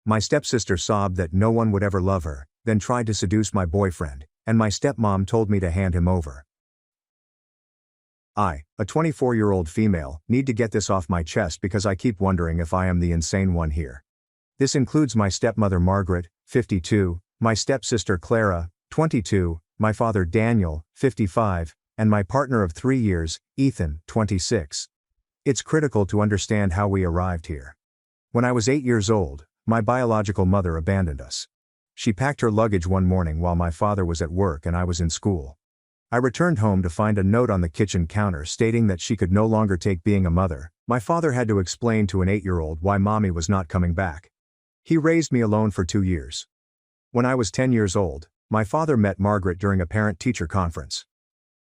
My stepsister sobbed that no one would ever love her, then tried to seduce my boyfriend, and my stepmom told me to hand him over. I, a 24-year-old female, need to get this off my chest because I keep wondering if I am the insane one here. This includes my stepmother Margaret, 52, my stepsister Clara, 22, my father Daniel, 55, and my partner of 3 years, Ethan, 26. It's critical to understand how we arrived here. When I was 8 years old, my biological mother abandoned us. She packed her luggage one morning while my father was at work and I was in school. I returned home to find a note on the kitchen counter stating that she could no longer take being a mother. My father had to explain to an 8-year-old why mommy was not coming back. He raised me alone for 2 years. When I was 10 years old, my father met Margaret during a parent-teacher conference.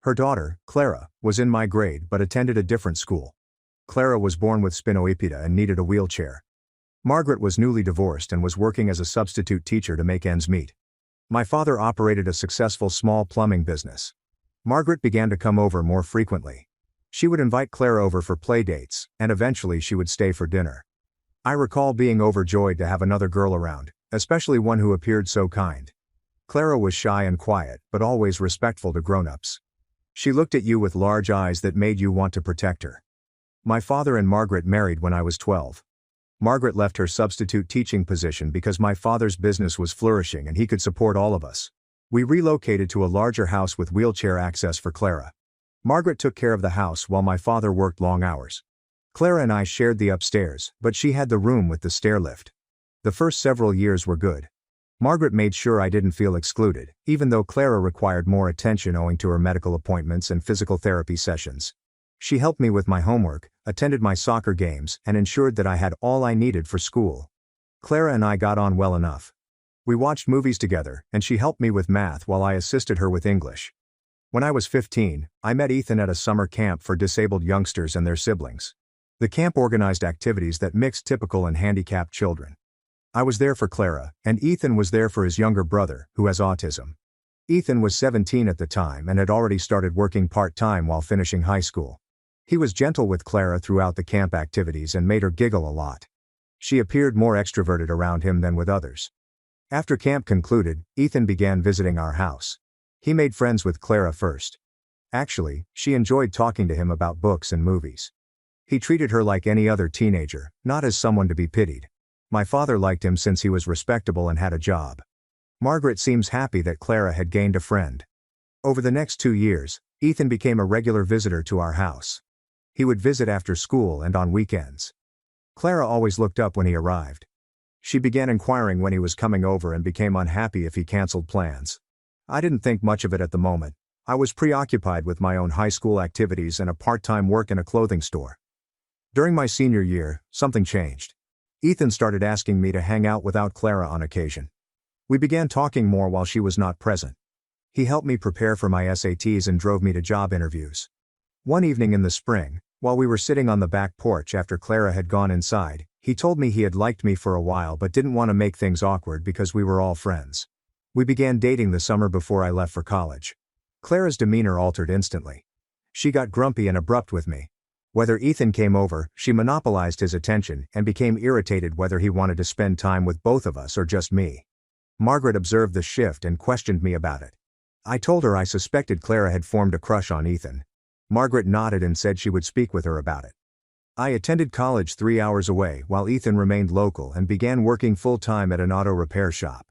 Her daughter, Clara, was in my grade but attended a different school. Clara was born with spina and needed a wheelchair. Margaret was newly divorced and was working as a substitute teacher to make ends meet. My father operated a successful small plumbing business. Margaret began to come over more frequently. She would invite Clara over for play dates, and eventually she would stay for dinner. I recall being overjoyed to have another girl around, especially one who appeared so kind. Clara was shy and quiet, but always respectful to grown-ups. She looked at you with large eyes that made you want to protect her. My father and Margaret married when I was 12. Margaret left her substitute teaching position because my father's business was flourishing and he could support all of us. We relocated to a larger house with wheelchair access for Clara. Margaret took care of the house while my father worked long hours. Clara and I shared the upstairs, but she had the room with the stair lift. The first several years were good. Margaret made sure I didn't feel excluded, even though Clara required more attention owing to her medical appointments and physical therapy sessions. She helped me with my homework, attended my soccer games, and ensured that I had all I needed for school. Clara and I got on well enough. We watched movies together, and she helped me with math while I assisted her with English. When I was 15, I met Ethan at a summer camp for disabled youngsters and their siblings. The camp organized activities that mixed typical and handicapped children. I was there for Clara, and Ethan was there for his younger brother, who has autism. Ethan was 17 at the time and had already started working part-time while finishing high school. He was gentle with Clara throughout the camp activities and made her giggle a lot. She appeared more extroverted around him than with others. After camp concluded, Ethan began visiting our house. He made friends with Clara first. Actually, she enjoyed talking to him about books and movies. He treated her like any other teenager, not as someone to be pitied. My father liked him since he was respectable and had a job. Margaret seems happy that Clara had gained a friend. Over the next 2 years, Ethan became a regular visitor to our house. He would visit after school and on weekends. Clara always looked up when he arrived. She began inquiring when he was coming over and became unhappy if he canceled plans. I didn't think much of it at the moment. I was preoccupied with my own high school activities and a part-time work in a clothing store. During my senior year, something changed. Ethan started asking me to hang out without Clara on occasion. We began talking more while she was not present. He helped me prepare for my SATs and drove me to job interviews. One evening in the spring, while we were sitting on the back porch after Clara had gone inside, he told me he had liked me for a while but didn't want to make things awkward because we were all friends. We began dating the summer before I left for college. Clara's demeanor altered instantly. She got grumpy and abrupt with me. Whether Ethan came over, she monopolized his attention and became irritated whether he wanted to spend time with both of us or just me. Margaret observed the shift and questioned me about it. I told her I suspected Clara had formed a crush on Ethan. Margaret nodded and said she would speak with her about it. I attended college 3 hours away while Ethan remained local and began working full-time at an auto repair shop.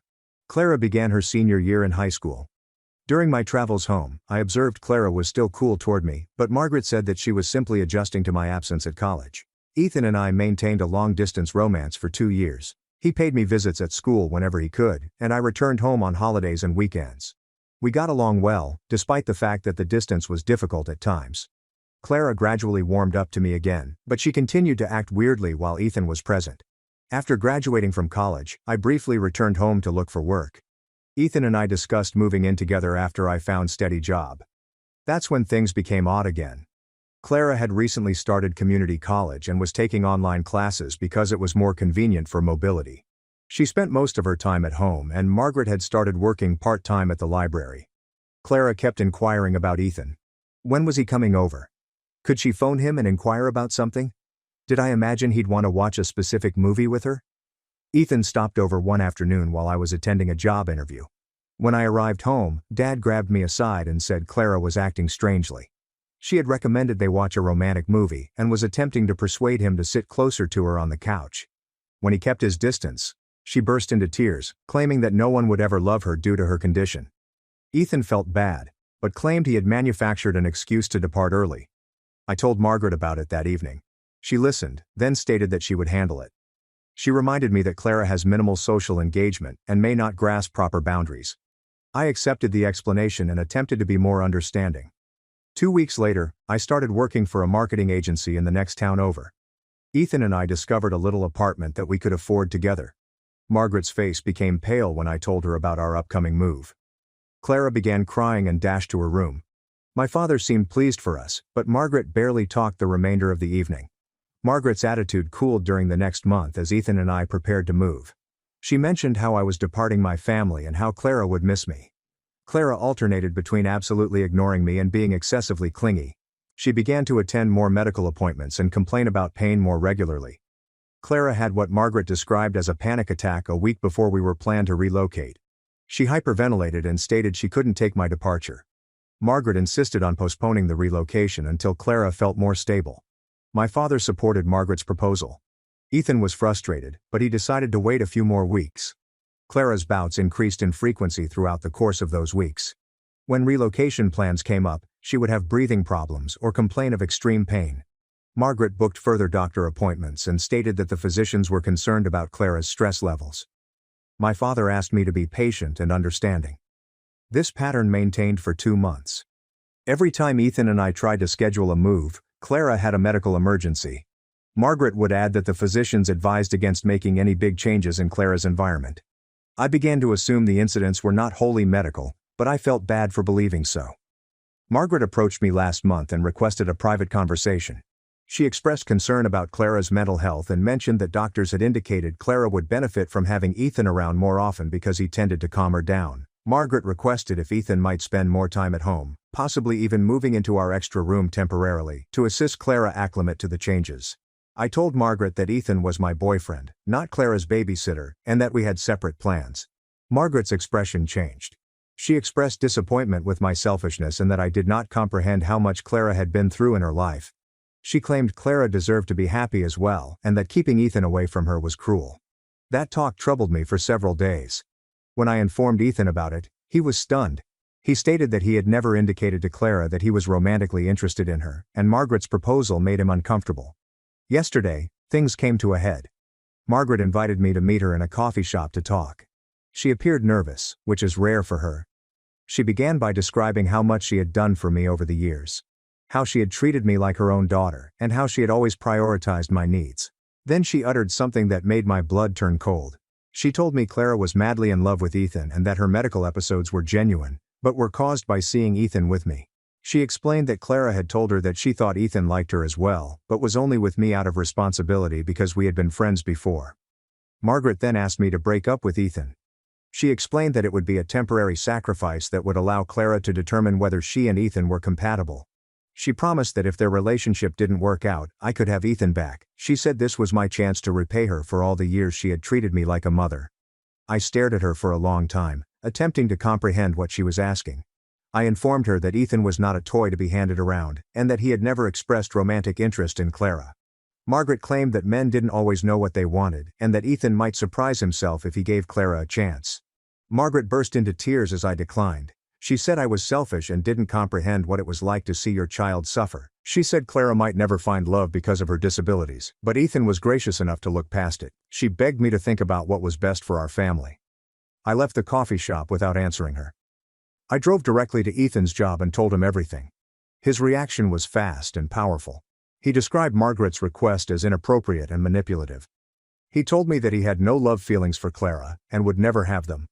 Clara began her senior year in high school. During my travels home, I observed Clara was still cool toward me, but Margaret said that she was simply adjusting to my absence at college. Ethan and I maintained a long-distance romance for 2 years. He paid me visits at school whenever he could, and I returned home on holidays and weekends. We got along well, despite the fact that the distance was difficult at times. Clara gradually warmed up to me again, but she continued to act weirdly while Ethan was present. After graduating from college, I briefly returned home to look for work. Ethan and I discussed moving in together after I found steady job. That's when things became odd again. Clara had recently started community college and was taking online classes because it was more convenient for mobility. She spent most of her time at home and Margaret had started working part-time at the library. Clara kept inquiring about Ethan. When was he coming over? Could she phone him and inquire about something? Did I imagine he'd want to watch a specific movie with her? Ethan stopped over one afternoon while I was attending a job interview. When I arrived home, Dad grabbed me aside and said Clara was acting strangely. She had recommended they watch a romantic movie and was attempting to persuade him to sit closer to her on the couch. When he kept his distance, she burst into tears, claiming that no one would ever love her due to her condition. Ethan felt bad, but claimed he had manufactured an excuse to depart early. I told Margaret about it that evening. She listened, then stated that she would handle it. She reminded me that Clara has minimal social engagement and may not grasp proper boundaries. I accepted the explanation and attempted to be more understanding. 2 weeks later, I started working for a marketing agency in the next town over. Ethan and I discovered a little apartment that we could afford together. Margaret's face became pale when I told her about our upcoming move. Clara began crying and dashed to her room. My father seemed pleased for us, but Margaret barely talked the remainder of the evening. Margaret's attitude cooled during the next month as Ethan and I prepared to move. She mentioned how I was departing my family and how Clara would miss me. Clara alternated between absolutely ignoring me and being excessively clingy. She began to attend more medical appointments and complain about pain more regularly. Clara had what Margaret described as a panic attack a week before we were planned to relocate. She hyperventilated and stated she couldn't take my departure. Margaret insisted on postponing the relocation until Clara felt more stable. My father supported Margaret's proposal. Ethan was frustrated, but he decided to wait a few more weeks. Clara's bouts increased in frequency throughout the course of those weeks. When relocation plans came up, she would have breathing problems or complain of extreme pain. Margaret booked further doctor appointments and stated that the physicians were concerned about Clara's stress levels. My father asked me to be patient and understanding. This pattern maintained for 2 months. Every time Ethan and I tried to schedule a move, Clara had a medical emergency. Margaret would add that the physicians advised against making any big changes in Clara's environment. I began to assume the incidents were not wholly medical, but I felt bad for believing so. Margaret approached me last month and requested a private conversation. She expressed concern about Clara's mental health and mentioned that doctors had indicated Clara would benefit from having Ethan around more often because he tended to calm her down. Margaret requested if Ethan might spend more time at home, possibly even moving into our extra room temporarily, to assist Clara acclimate to the changes. I told Margaret that Ethan was my boyfriend, not Clara's babysitter, and that we had separate plans. Margaret's expression changed. She expressed disappointment with my selfishness and that I did not comprehend how much Clara had been through in her life. She claimed Clara deserved to be happy as well, and that keeping Ethan away from her was cruel. That talk troubled me for several days. When I informed Ethan about it, he was stunned. He stated that he had never indicated to Clara that he was romantically interested in her, and Margaret's proposal made him uncomfortable. Yesterday, things came to a head. Margaret invited me to meet her in a coffee shop to talk. She appeared nervous, which is rare for her. She began by describing how much she had done for me over the years. How she had treated me like her own daughter, and how she had always prioritized my needs. Then she uttered something that made my blood turn cold. She told me Clara was madly in love with Ethan and that her medical episodes were genuine, but were caused by seeing Ethan with me. She explained that Clara had told her that she thought Ethan liked her as well, but was only with me out of responsibility because we had been friends before. Margaret then asked me to break up with Ethan. She explained that it would be a temporary sacrifice that would allow Clara to determine whether she and Ethan were compatible. She promised that if their relationship didn't work out, I could have Ethan back. She said this was my chance to repay her for all the years she had treated me like a mother. I stared at her for a long time, attempting to comprehend what she was asking. I informed her that Ethan was not a toy to be handed around, and that he had never expressed romantic interest in Clara. Margaret claimed that men didn't always know what they wanted, and that Ethan might surprise himself if he gave Clara a chance. Margaret burst into tears as I declined. She said I was selfish and didn't comprehend what it was like to see your child suffer. She said Clara might never find love because of her disabilities, but Ethan was gracious enough to look past it. She begged me to think about what was best for our family. I left the coffee shop without answering her. I drove directly to Ethan's job and told him everything. His reaction was fast and powerful. He described Margaret's request as inappropriate and manipulative. He told me that he had no love feelings for Clara, and would never have them.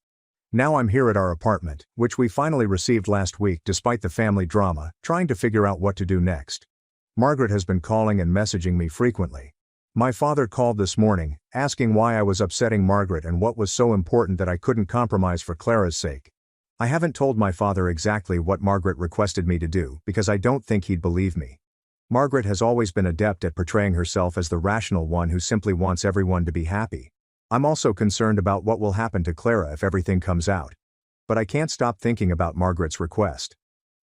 Now I'm here at our apartment, which we finally received last week despite the family drama, trying to figure out what to do next. Margaret has been calling and messaging me frequently. My father called this morning, asking why I was upsetting Margaret and what was so important that I couldn't compromise for Clara's sake. I haven't told my father exactly what Margaret requested me to do because I don't think he'd believe me. Margaret has always been adept at portraying herself as the rational one who simply wants everyone to be happy. I'm also concerned about what will happen to Clara if everything comes out. But I can't stop thinking about Margaret's request.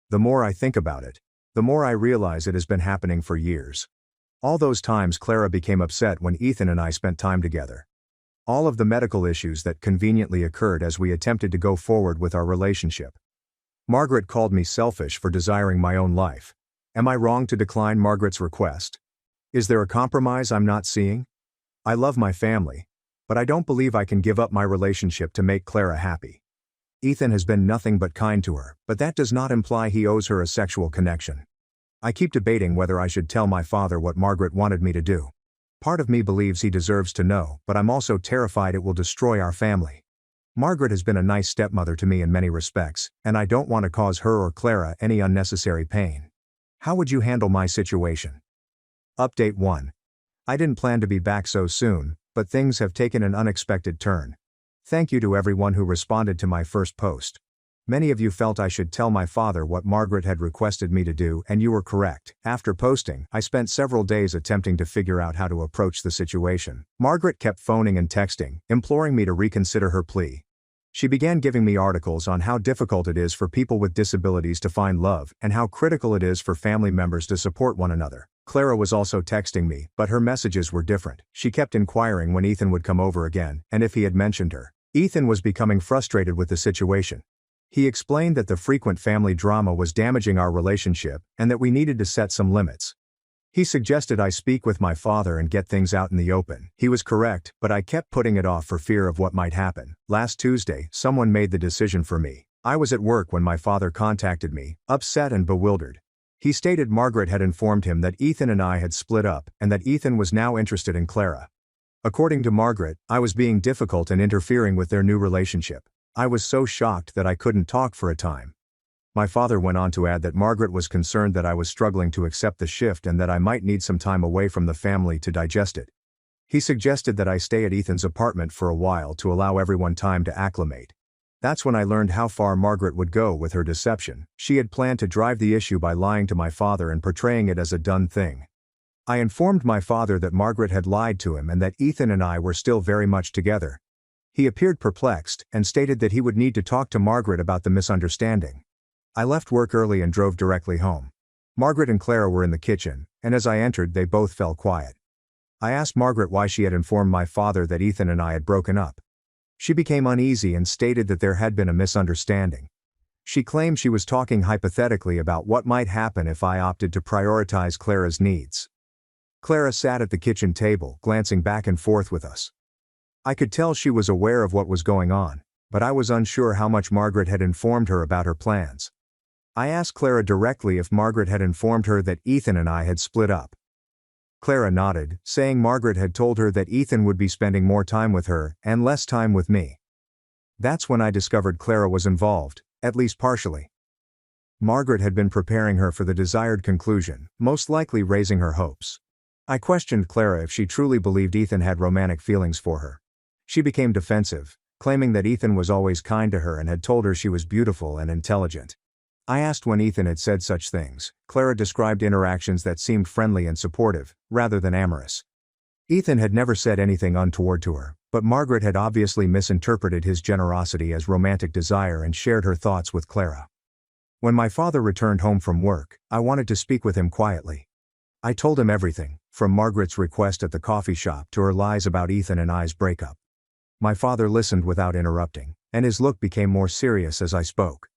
The more I think about it, the more I realize it has been happening for years. All those times Clara became upset when Ethan and I spent time together. All of the medical issues that conveniently occurred as we attempted to go forward with our relationship. Margaret called me selfish for desiring my own life. Am I wrong to decline Margaret's request? Is there a compromise I'm not seeing? I love my family, but I don't believe I can give up my relationship to make Clara happy. Ethan has been nothing but kind to her, but that does not imply he owes her a sexual connection. I keep debating whether I should tell my father what Margaret wanted me to do. Part of me believes he deserves to know, but I'm also terrified it will destroy our family. Margaret has been a nice stepmother to me in many respects, and I don't want to cause her or Clara any unnecessary pain. How would you handle my situation? Update 1. I didn't plan to be back so soon, but things have taken an unexpected turn. Thank you to everyone who responded to my first post. Many of you felt I should tell my father what Margaret had requested me to do, and you were correct. After posting, I spent several days attempting to figure out how to approach the situation. Margaret kept phoning and texting, imploring me to reconsider her plea. She began giving me articles on how difficult it is for people with disabilities to find love, and how critical it is for family members to support one another. Clara was also texting me, but her messages were different. She kept inquiring when Ethan would come over again, and if he had mentioned her. Ethan was becoming frustrated with the situation. He explained that the frequent family drama was damaging our relationship, and that we needed to set some limits. He suggested I speak with my father and get things out in the open. He was correct, but I kept putting it off for fear of what might happen. Last Tuesday, someone made the decision for me. I was at work when my father contacted me, upset and bewildered. He stated Margaret had informed him that Ethan and I had split up, and that Ethan was now interested in Clara. According to Margaret, I was being difficult and interfering with their new relationship. I was so shocked that I couldn't talk for a time. My father went on to add that Margaret was concerned that I was struggling to accept the shift and that I might need some time away from the family to digest it. He suggested that I stay at Ethan's apartment for a while to allow everyone time to acclimate. That's when I learned how far Margaret would go with her deception. She had planned to drive the issue by lying to my father and portraying it as a done thing. I informed my father that Margaret had lied to him and that Ethan and I were still very much together. He appeared perplexed and stated that he would need to talk to Margaret about the misunderstanding. I left work early and drove directly home. Margaret and Clara were in the kitchen, and as I entered they both fell quiet. I asked Margaret why she had informed my father that Ethan and I had broken up. She became uneasy and stated that there had been a misunderstanding. She claimed she was talking hypothetically about what might happen if I opted to prioritize Clara's needs. Clara sat at the kitchen table, glancing back and forth with us. I could tell she was aware of what was going on, but I was unsure how much Margaret had informed her about her plans. I asked Clara directly if Margaret had informed her that Ethan and I had split up. Clara nodded, saying Margaret had told her that Ethan would be spending more time with her and less time with me. That's when I discovered Clara was involved, at least partially. Margaret had been preparing her for the desired conclusion, most likely raising her hopes. I questioned Clara if she truly believed Ethan had romantic feelings for her. She became defensive, claiming that Ethan was always kind to her and had told her she was beautiful and intelligent. I asked when Ethan had said such things. Clara described interactions that seemed friendly and supportive, rather than amorous. Ethan had never said anything untoward to her, but Margaret had obviously misinterpreted his generosity as romantic desire and shared her thoughts with Clara. When my father returned home from work, I wanted to speak with him quietly. I told him everything, from Margaret's request at the coffee shop to her lies about Ethan and I's breakup. My father listened without interrupting, and his look became more serious as I spoke.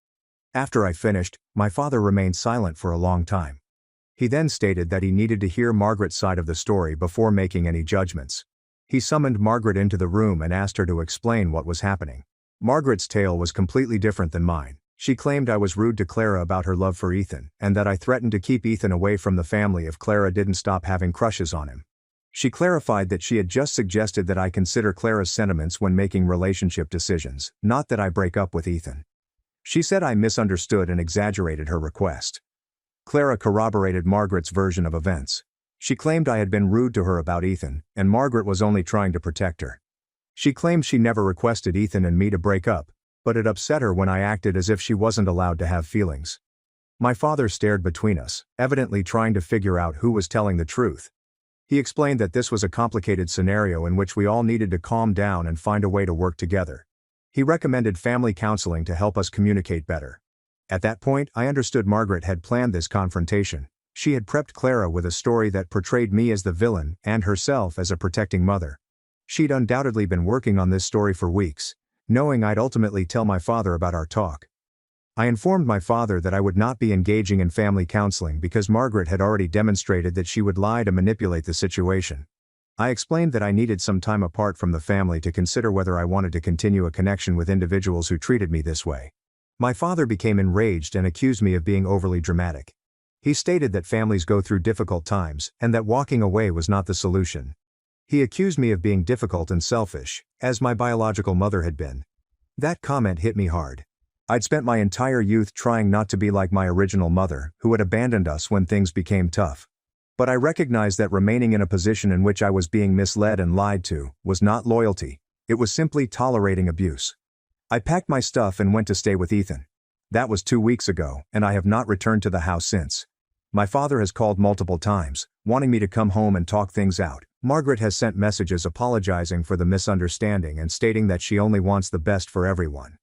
After I finished, my father remained silent for a long time. He then stated that he needed to hear Margaret's side of the story before making any judgments. He summoned Margaret into the room and asked her to explain what was happening. Margaret's tale was completely different than mine. She claimed I was rude to Clara about her love for Ethan, and that I threatened to keep Ethan away from the family if Clara didn't stop having crushes on him. She clarified that she had just suggested that I consider Clara's sentiments when making relationship decisions, not that I break up with Ethan. She said I misunderstood and exaggerated her request. Clara corroborated Margaret's version of events. She claimed I had been rude to her about Ethan, and Margaret was only trying to protect her. She claimed she never requested Ethan and me to break up, but it upset her when I acted as if she wasn't allowed to have feelings. My father stared between us, evidently trying to figure out who was telling the truth. He explained that this was a complicated scenario in which we all needed to calm down and find a way to work together. He recommended family counseling to help us communicate better. At that point, I understood Margaret had planned this confrontation. She had prepped Clara with a story that portrayed me as the villain and herself as a protecting mother. She'd undoubtedly been working on this story for weeks, knowing I'd ultimately tell my father about our talk. I informed my father that I would not be engaging in family counseling because Margaret had already demonstrated that she would lie to manipulate the situation. I explained that I needed some time apart from the family to consider whether I wanted to continue a connection with individuals who treated me this way. My father became enraged and accused me of being overly dramatic. He stated that families go through difficult times, and that walking away was not the solution. He accused me of being difficult and selfish, as my biological mother had been. That comment hit me hard. I'd spent my entire youth trying not to be like my original mother, who had abandoned us when things became tough. But I recognized that remaining in a position in which I was being misled and lied to was not loyalty. It was simply tolerating abuse. I packed my stuff and went to stay with Ethan. That was 2 weeks ago, and I have not returned to the house since. My father has called multiple times, wanting me to come home and talk things out. Margaret has sent messages apologizing for the misunderstanding and stating that she only wants the best for everyone.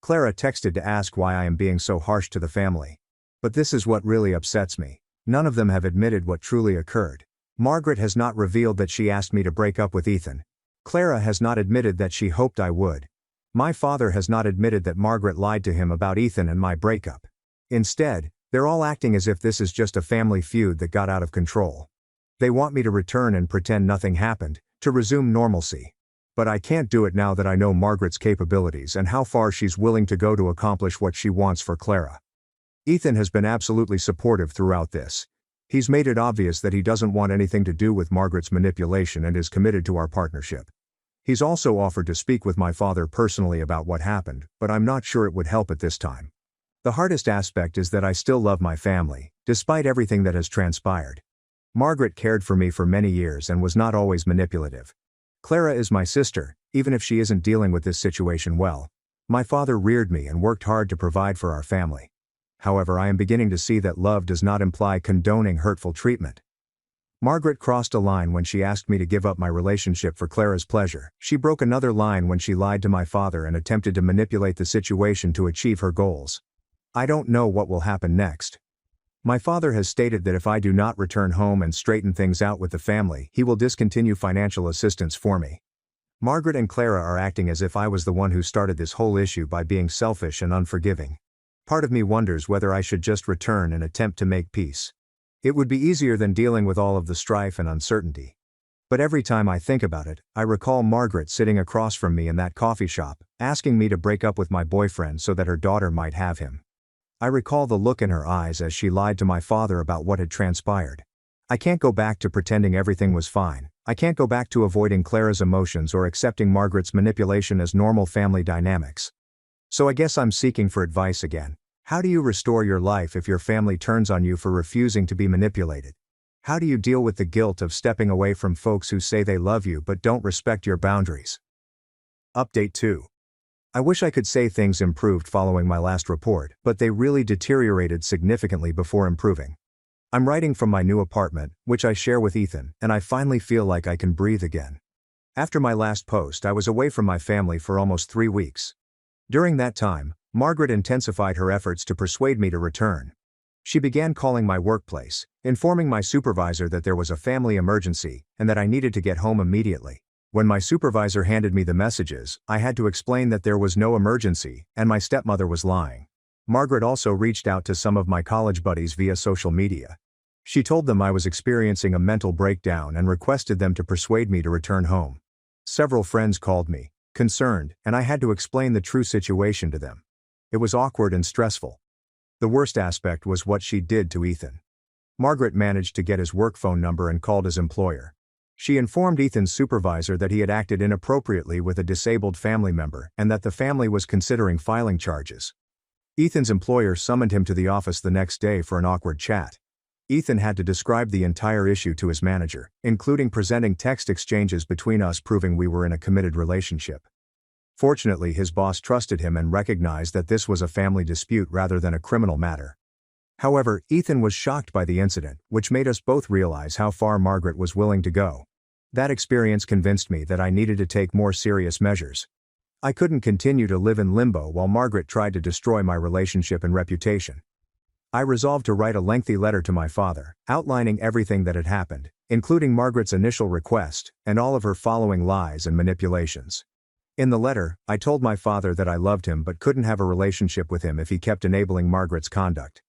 Clara texted to ask why I am being so harsh to the family. But this is what really upsets me. None of them have admitted what truly occurred. Margaret has not revealed that she asked me to break up with Ethan. Clara has not admitted that she hoped I would. My father has not admitted that Margaret lied to him about Ethan and my breakup. Instead, they're all acting as if this is just a family feud that got out of control. They want me to return and pretend nothing happened, to resume normalcy. But I can't do it now that I know Margaret's capabilities and how far she's willing to go to accomplish what she wants for Clara. Ethan has been absolutely supportive throughout this. He's made it obvious that he doesn't want anything to do with Margaret's manipulation and is committed to our partnership. He's also offered to speak with my father personally about what happened, but I'm not sure it would help at this time. The hardest aspect is that I still love my family, despite everything that has transpired. Margaret cared for me for many years and was not always manipulative. Clara is my sister, even if she isn't dealing with this situation well. My father reared me and worked hard to provide for our family. However, I am beginning to see that love does not imply condoning hurtful treatment. Margaret crossed a line when she asked me to give up my relationship for Clara's pleasure. She broke another line when she lied to my father and attempted to manipulate the situation to achieve her goals. I don't know what will happen next. My father has stated that if I do not return home and straighten things out with the family, he will discontinue financial assistance for me. Margaret and Clara are acting as if I was the one who started this whole issue by being selfish and unforgiving. Part of me wonders whether I should just return and attempt to make peace. It would be easier than dealing with all of the strife and uncertainty. But every time I think about it, I recall Margaret sitting across from me in that coffee shop, asking me to break up with my boyfriend so that her daughter might have him. I recall the look in her eyes as she lied to my father about what had transpired. I can't go back to pretending everything was fine. I can't go back to avoiding Clara's emotions or accepting Margaret's manipulation as normal family dynamics. So I guess I'm seeking for advice again. How do you restore your life if your family turns on you for refusing to be manipulated? How do you deal with the guilt of stepping away from folks who say they love you but don't respect your boundaries? Update 2. I wish I could say things improved following my last report, but they really deteriorated significantly before improving. I'm writing from my new apartment, which I share with Ethan, and I finally feel like I can breathe again. After my last post, I was away from my family for almost 3 weeks. During that time, Margaret intensified her efforts to persuade me to return. She began calling my workplace, informing my supervisor that there was a family emergency and that I needed to get home immediately. When my supervisor handed me the messages, I had to explain that there was no emergency and my stepmother was lying. Margaret also reached out to some of my college buddies via social media. She told them I was experiencing a mental breakdown and requested them to persuade me to return home. Several friends called me, concerned, and I had to explain the true situation to them. It was awkward and stressful. The worst aspect was what she did to Ethan. Margaret managed to get his work phone number and called his employer. She informed Ethan's supervisor that he had acted inappropriately with a disabled family member and that the family was considering filing charges. Ethan's employer summoned him to the office the next day for an awkward chat. Ethan had to describe the entire issue to his manager, including presenting text exchanges between us proving we were in a committed relationship. Fortunately, his boss trusted him and recognized that this was a family dispute rather than a criminal matter. However, Ethan was shocked by the incident, which made us both realize how far Margaret was willing to go. That experience convinced me that I needed to take more serious measures. I couldn't continue to live in limbo while Margaret tried to destroy my relationship and reputation. I resolved to write a lengthy letter to my father, outlining everything that had happened, including Margaret's initial request, and all of her following lies and manipulations. In the letter, I told my father that I loved him but couldn't have a relationship with him if he kept enabling Margaret's conduct.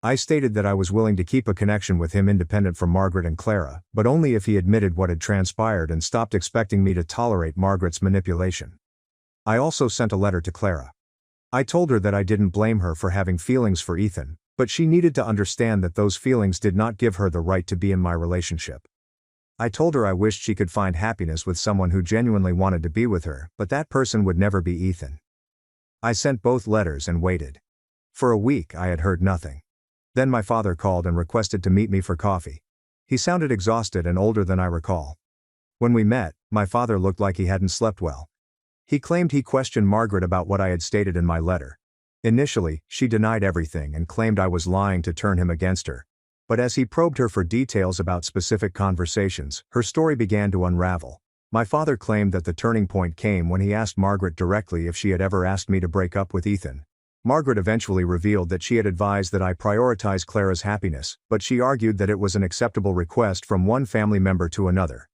I stated that I was willing to keep a connection with him independent from Margaret and Clara, but only if he admitted what had transpired and stopped expecting me to tolerate Margaret's manipulation. I also sent a letter to Clara. I told her that I didn't blame her for having feelings for Ethan, but she needed to understand that those feelings did not give her the right to be in my relationship. I told her I wished she could find happiness with someone who genuinely wanted to be with her, but that person would never be Ethan. I sent both letters and waited. For a week I had heard nothing. Then my father called and requested to meet me for coffee. He sounded exhausted and older than I recall. When we met, my father looked like he hadn't slept well. He claimed he questioned Margaret about what I had stated in my letter. Initially, she denied everything and claimed I was lying to turn him against her. But as he probed her for details about specific conversations, her story began to unravel. My father claimed that the turning point came when he asked Margaret directly if she had ever asked me to break up with Ethan. Margaret eventually revealed that she had advised that I prioritize Clara's happiness, but she argued that it was an acceptable request from one family member to another.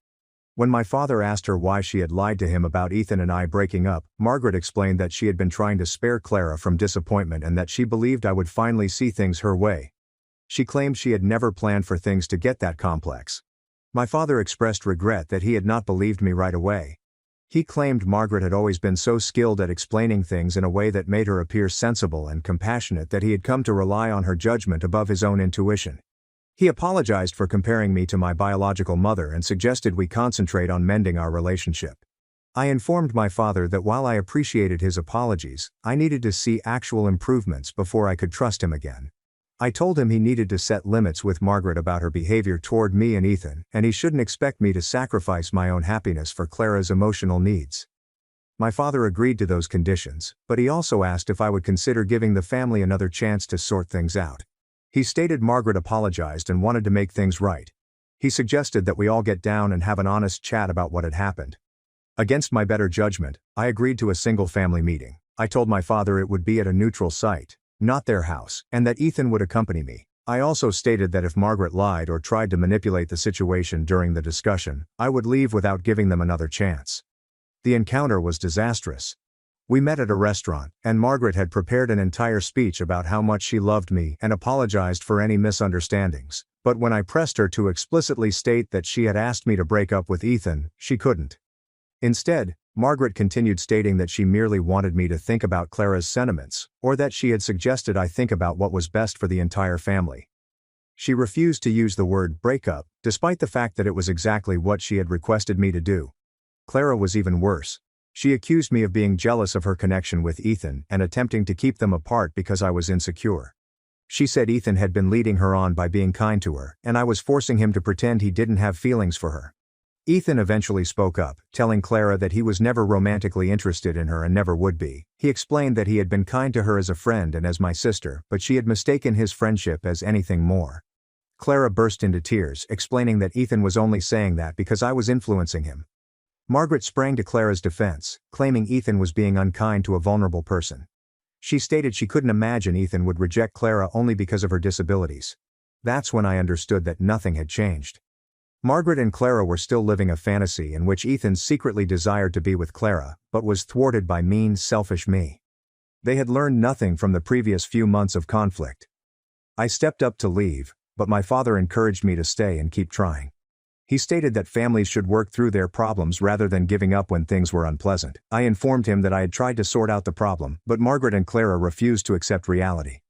When my father asked her why she had lied to him about Ethan and I breaking up, Margaret explained that she had been trying to spare Clara from disappointment and that she believed I would finally see things her way. She claimed she had never planned for things to get that complex. My father expressed regret that he had not believed me right away. He claimed Margaret had always been so skilled at explaining things in a way that made her appear sensible and compassionate that he had come to rely on her judgment above his own intuition. He apologized for comparing me to my biological mother and suggested we concentrate on mending our relationship. I informed my father that while I appreciated his apologies, I needed to see actual improvements before I could trust him again. I told him he needed to set limits with Margaret about her behavior toward me and Ethan, and he shouldn't expect me to sacrifice my own happiness for Clara's emotional needs. My father agreed to those conditions, but he also asked if I would consider giving the family another chance to sort things out. He stated Margaret apologized and wanted to make things right. He suggested that we all get down and have an honest chat about what had happened. Against my better judgment, I agreed to a single family meeting. I told my father it would be at a neutral site, not their house, and that Ethan would accompany me. I also stated that if Margaret lied or tried to manipulate the situation during the discussion, I would leave without giving them another chance. The encounter was disastrous. We met at a restaurant, and Margaret had prepared an entire speech about how much she loved me and apologized for any misunderstandings, but when I pressed her to explicitly state that she had asked me to break up with Ethan, she couldn't. Instead, Margaret continued stating that she merely wanted me to think about Clara's sentiments, or that she had suggested I think about what was best for the entire family. She refused to use the word breakup, despite the fact that it was exactly what she had requested me to do. Clara was even worse. She accused me of being jealous of her connection with Ethan and attempting to keep them apart because I was insecure. She said Ethan had been leading her on by being kind to her, and I was forcing him to pretend he didn't have feelings for her. Ethan eventually spoke up, telling Clara that he was never romantically interested in her and never would be. He explained that he had been kind to her as a friend and as my sister, but she had mistaken his friendship as anything more. Clara burst into tears, explaining that Ethan was only saying that because I was influencing him. Margaret sprang to Clara's defense, claiming Ethan was being unkind to a vulnerable person. She stated she couldn't imagine Ethan would reject Clara only because of her disabilities. That's when I understood that nothing had changed. Margaret and Clara were still living a fantasy in which Ethan secretly desired to be with Clara, but was thwarted by mean, selfish me. They had learned nothing from the previous few months of conflict. I stepped up to leave, but my father encouraged me to stay and keep trying. He stated that families should work through their problems rather than giving up when things were unpleasant. I informed him that I had tried to sort out the problem, but Margaret and Clara refused to accept reality.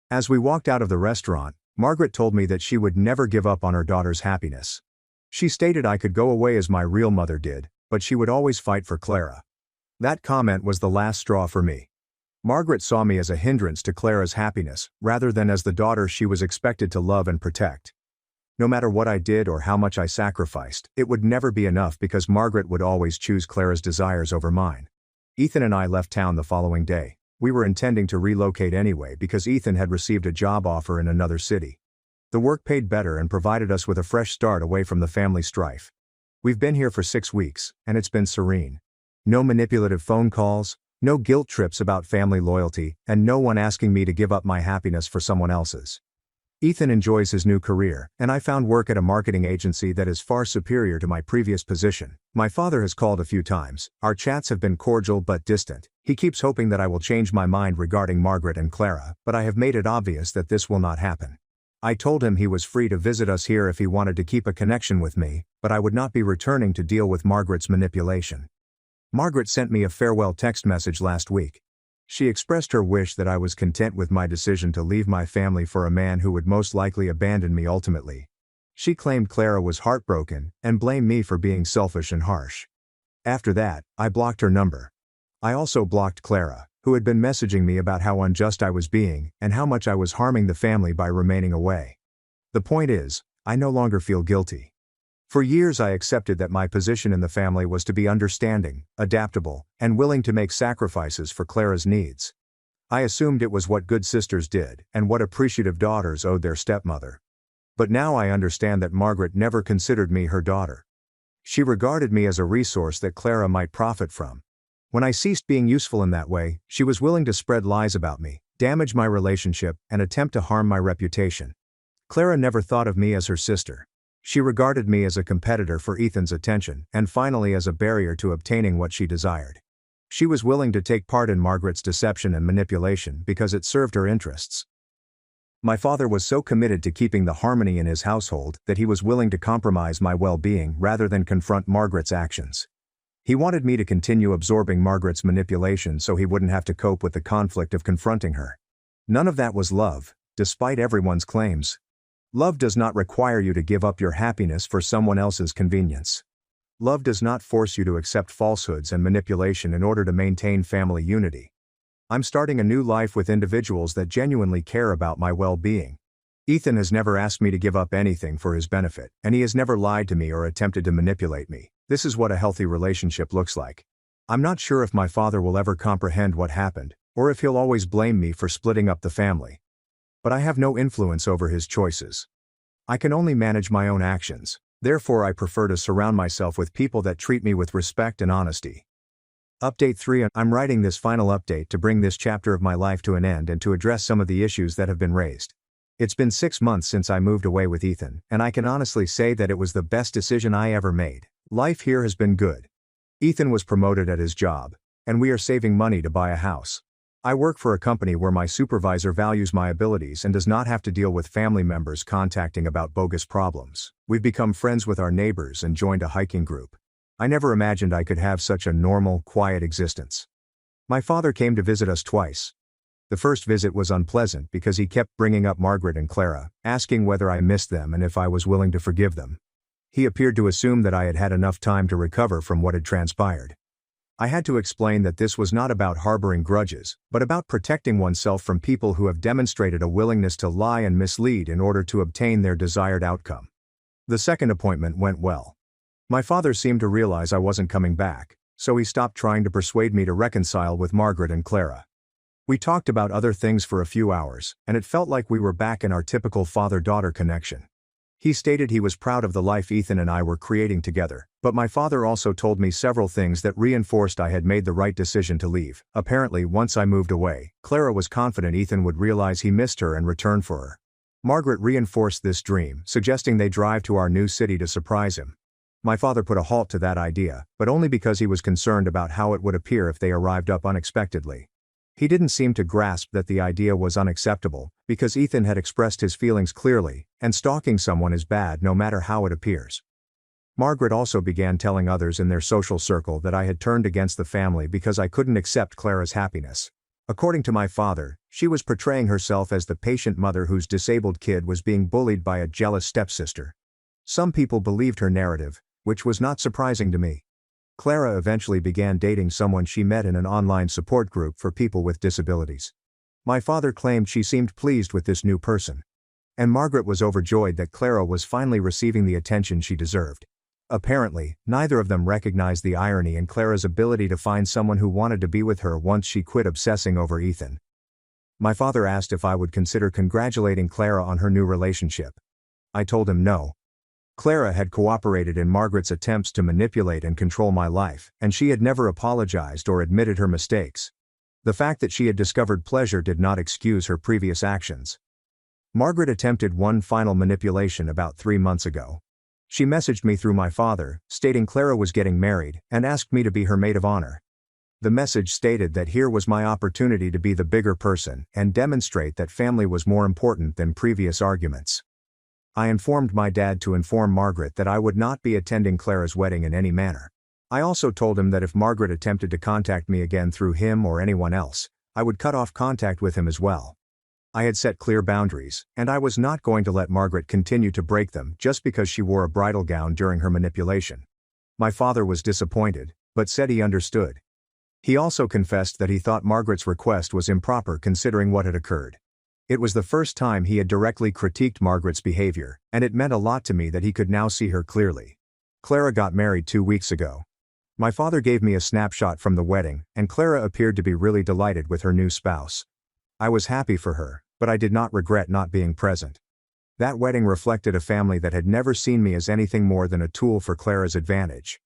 As we walked out of the restaurant, Margaret told me that she would never give up on her daughter's happiness. She stated I could go away as my real mother did, but she would always fight for Clara. That comment was the last straw for me. Margaret saw me as a hindrance to Clara's happiness, rather than as the daughter she was expected to love and protect. No matter what I did or how much I sacrificed, it would never be enough because Margaret would always choose Clara's desires over mine. Ethan and I left town the following day. We were intending to relocate anyway because Ethan had received a job offer in another city. The work paid better and provided us with a fresh start away from the family strife. We've been here for 6 weeks, and it's been serene. No manipulative phone calls, no guilt trips about family loyalty, and no one asking me to give up my happiness for someone else's. Ethan enjoys his new career, and I found work at a marketing agency that is far superior to my previous position. My father has called a few times. Our chats have been cordial but distant. He keeps hoping that I will change my mind regarding Margaret and Clara, but I have made it obvious that this will not happen. I told him he was free to visit us here if he wanted to keep a connection with me, but I would not be returning to deal with Margaret's manipulation. Margaret sent me a farewell text message last week. She expressed her wish that I was content with my decision to leave my family for a man who would most likely abandon me ultimately. She claimed Clara was heartbroken and blamed me for being selfish and harsh. After that, I blocked her number. I also blocked Clara, who had been messaging me about how unjust I was being and how much I was harming the family by remaining away. The point is, I no longer feel guilty. For years I accepted that my position in the family was to be understanding, adaptable, and willing to make sacrifices for Clara's needs. I assumed it was what good sisters did and what appreciative daughters owed their stepmother. But now I understand that Margaret never considered me her daughter. She regarded me as a resource that Clara might profit from. When I ceased being useful in that way, she was willing to spread lies about me, damage my relationship, and attempt to harm my reputation. Clara never thought of me as her sister. She regarded me as a competitor for Ethan's attention, and finally as a barrier to obtaining what she desired. She was willing to take part in Margaret's deception and manipulation because it served her interests. My father was so committed to keeping the harmony in his household that he was willing to compromise my well-being rather than confront Margaret's actions. He wanted me to continue absorbing Margaret's manipulation so he wouldn't have to cope with the conflict of confronting her. None of that was love, despite everyone's claims. Love does not require you to give up your happiness for someone else's convenience. Love does not force you to accept falsehoods and manipulation in order to maintain family unity. I'm starting a new life with individuals that genuinely care about my well-being. Ethan has never asked me to give up anything for his benefit, and he has never lied to me or attempted to manipulate me. This is what a healthy relationship looks like. I'm not sure if my father will ever comprehend what happened, or if he'll always blame me for splitting up the family. But I have no influence over his choices. I can only manage my own actions, therefore I prefer to surround myself with people that treat me with respect and honesty. Update 3. I'm writing this final update to bring this chapter of my life to an end and to address some of the issues that have been raised. It's been 6 months since I moved away with Ethan, and I can honestly say that it was the best decision I ever made. Life here has been good. Ethan was promoted at his job, and we are saving money to buy a house. I work for a company where my supervisor values my abilities and does not have to deal with family members contacting about bogus problems. We've become friends with our neighbors and joined a hiking group. I never imagined I could have such a normal, quiet existence. My father came to visit us twice. The first visit was unpleasant because he kept bringing up Margaret and Clara, asking whether I missed them and if I was willing to forgive them. He appeared to assume that I had had enough time to recover from what had transpired. I had to explain that this was not about harboring grudges, but about protecting oneself from people who have demonstrated a willingness to lie and mislead in order to obtain their desired outcome. The second appointment went well. My father seemed to realize I wasn't coming back, so he stopped trying to persuade me to reconcile with Margaret and Clara. We talked about other things for a few hours, and it felt like we were back in our typical father-daughter connection. He stated he was proud of the life Ethan and I were creating together, but my father also told me several things that reinforced I had made the right decision to leave. Apparently, once I moved away, Clara was confident Ethan would realize he missed her and return for her. Margaret reinforced this dream, suggesting they drive to our new city to surprise him. My father put a halt to that idea, but only because he was concerned about how it would appear if they arrived up unexpectedly. He didn't seem to grasp that the idea was unacceptable, because Ethan had expressed his feelings clearly, and stalking someone is bad no matter how it appears. Margaret also began telling others in their social circle that I had turned against the family because I couldn't accept Clara's happiness. According to my father, she was portraying herself as the patient mother whose disabled kid was being bullied by a jealous stepsister. Some people believed her narrative, which was not surprising to me. Clara eventually began dating someone she met in an online support group for people with disabilities. My father claimed she seemed pleased with this new person. And Margaret was overjoyed that Clara was finally receiving the attention she deserved. Apparently, neither of them recognized the irony in Clara's ability to find someone who wanted to be with her once she quit obsessing over Ethan. My father asked if I would consider congratulating Clara on her new relationship. I told him no. Clara had cooperated in Margaret's attempts to manipulate and control my life, and she had never apologized or admitted her mistakes. The fact that she had discovered pleasure did not excuse her previous actions. Margaret attempted one final manipulation about 3 months ago. She messaged me through my father, stating Clara was getting married, and asked me to be her maid of honor. The message stated that here was my opportunity to be the bigger person and demonstrate that family was more important than previous arguments. I informed my dad to inform Margaret that I would not be attending Clara's wedding in any manner. I also told him that if Margaret attempted to contact me again through him or anyone else, I would cut off contact with him as well. I had set clear boundaries, and I was not going to let Margaret continue to break them just because she wore a bridal gown during her manipulation. My father was disappointed, but said he understood. He also confessed that he thought Margaret's request was improper considering what had occurred. It was the first time he had directly critiqued Margaret's behavior, and it meant a lot to me that he could now see her clearly. Clara got married 2 weeks ago. My father gave me a snapshot from the wedding, and Clara appeared to be really delighted with her new spouse. I was happy for her, but I did not regret not being present. That wedding reflected a family that had never seen me as anything more than a tool for Clara's advantage.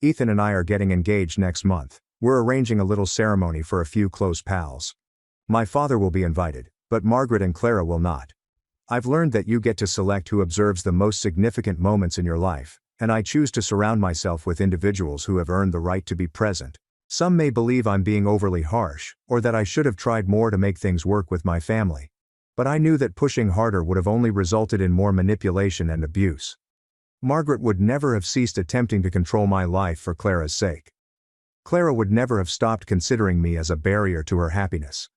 Ethan and I are getting engaged next month. We're arranging a little ceremony for a few close pals. My father will be invited, but Margaret and Clara will not. I've learned that you get to select who observes the most significant moments in your life, and I choose to surround myself with individuals who have earned the right to be present. Some may believe I'm being overly harsh, or that I should have tried more to make things work with my family. But I knew that pushing harder would have only resulted in more manipulation and abuse. Margaret would never have ceased attempting to control my life for Clara's sake. Clara would never have stopped considering me as a barrier to her happiness.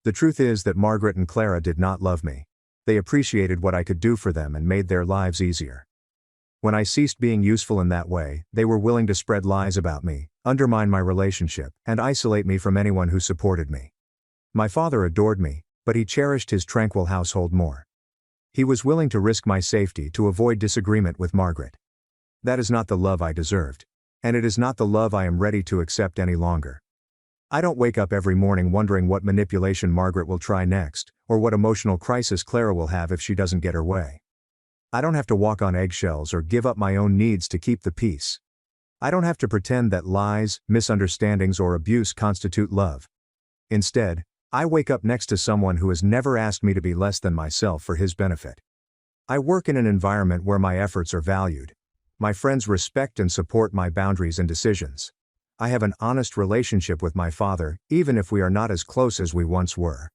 The truth is that Margaret and Clara did not love me. They appreciated what I could do for them and made their lives easier. When I ceased being useful in that way, they were willing to spread lies about me, undermine my relationship, and isolate me from anyone who supported me. My father adored me, but he cherished his tranquil household more. He was willing to risk my safety to avoid disagreement with Margaret. That is not the love I deserved. And it is not the love I am ready to accept any longer. I don't wake up every morning wondering what manipulation Margaret will try next, or what emotional crisis Clara will have if she doesn't get her way. I don't have to walk on eggshells or give up my own needs to keep the peace. I don't have to pretend that lies, misunderstandings, or abuse constitute love. Instead, I wake up next to someone who has never asked me to be less than myself for his benefit. I work in an environment where my efforts are valued. My friends respect and support my boundaries and decisions. I have an honest relationship with my father, even if we are not as close as we once were.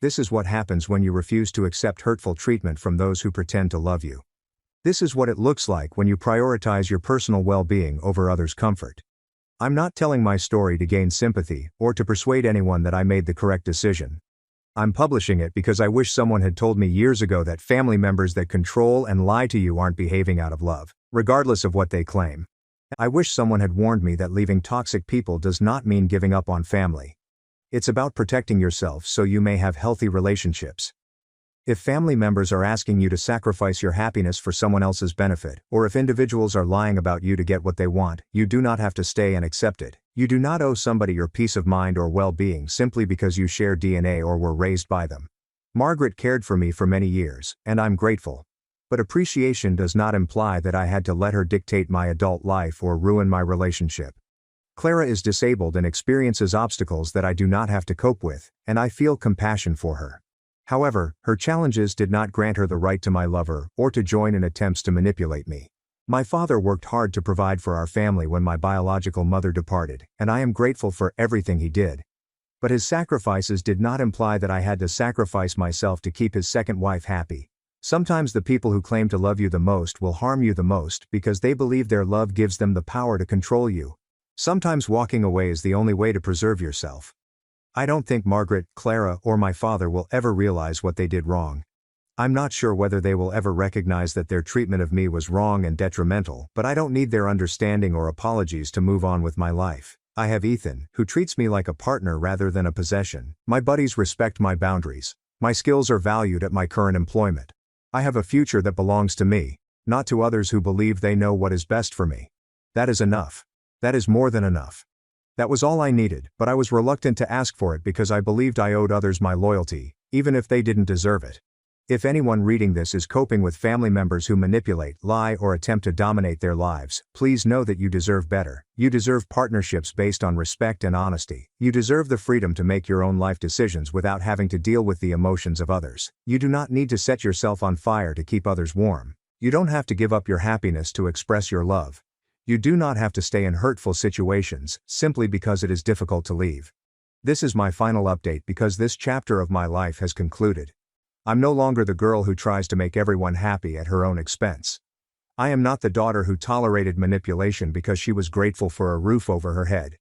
This is what happens when you refuse to accept hurtful treatment from those who pretend to love you. This is what it looks like when you prioritize your personal well-being over others' comfort. I'm not telling my story to gain sympathy or to persuade anyone that I made the correct decision. I'm publishing it because I wish someone had told me years ago that family members that control and lie to you aren't behaving out of love, regardless of what they claim. I wish someone had warned me that leaving toxic people does not mean giving up on family. It's about protecting yourself so you may have healthy relationships. If family members are asking you to sacrifice your happiness for someone else's benefit, or if individuals are lying about you to get what they want, you do not have to stay and accept it. You do not owe somebody your peace of mind or well-being simply because you share DNA or were raised by them. Margaret cared for me for many years, and I'm grateful. But appreciation does not imply that I had to let her dictate my adult life or ruin my relationship. Clara is disabled and experiences obstacles that I do not have to cope with, and I feel compassion for her. However, her challenges did not grant her the right to my lover or to join in attempts to manipulate me. My father worked hard to provide for our family when my biological mother departed, and I am grateful for everything he did. But his sacrifices did not imply that I had to sacrifice myself to keep his second wife happy. Sometimes the people who claim to love you the most will harm you the most because they believe their love gives them the power to control you. Sometimes walking away is the only way to preserve yourself. I don't think Margaret, Clara, or my father will ever realize what they did wrong. I'm not sure whether they will ever recognize that their treatment of me was wrong and detrimental, but I don't need their understanding or apologies to move on with my life. I have Ethan, who treats me like a partner rather than a possession. My buddies respect my boundaries. My skills are valued at my current employment. I have a future that belongs to me. not to others who believe they know what is best for me. That is enough. That is more than enough. That was all I needed, but I was reluctant to ask for it because I believed I owed others my loyalty, even if they didn't deserve it. If anyone reading this is coping with family members who manipulate, lie, or attempt to dominate their lives, please know that you deserve better. You deserve partnerships based on respect and honesty. You deserve the freedom to make your own life decisions without having to deal with the emotions of others. You do not need to set yourself on fire to keep others warm. You don't have to give up your happiness to express your love. You do not have to stay in hurtful situations simply because it is difficult to leave. This is my final update because this chapter of my life has concluded. I'm no longer the girl who tries to make everyone happy at her own expense. I am not the daughter who tolerated manipulation because she was grateful for a roof over her head.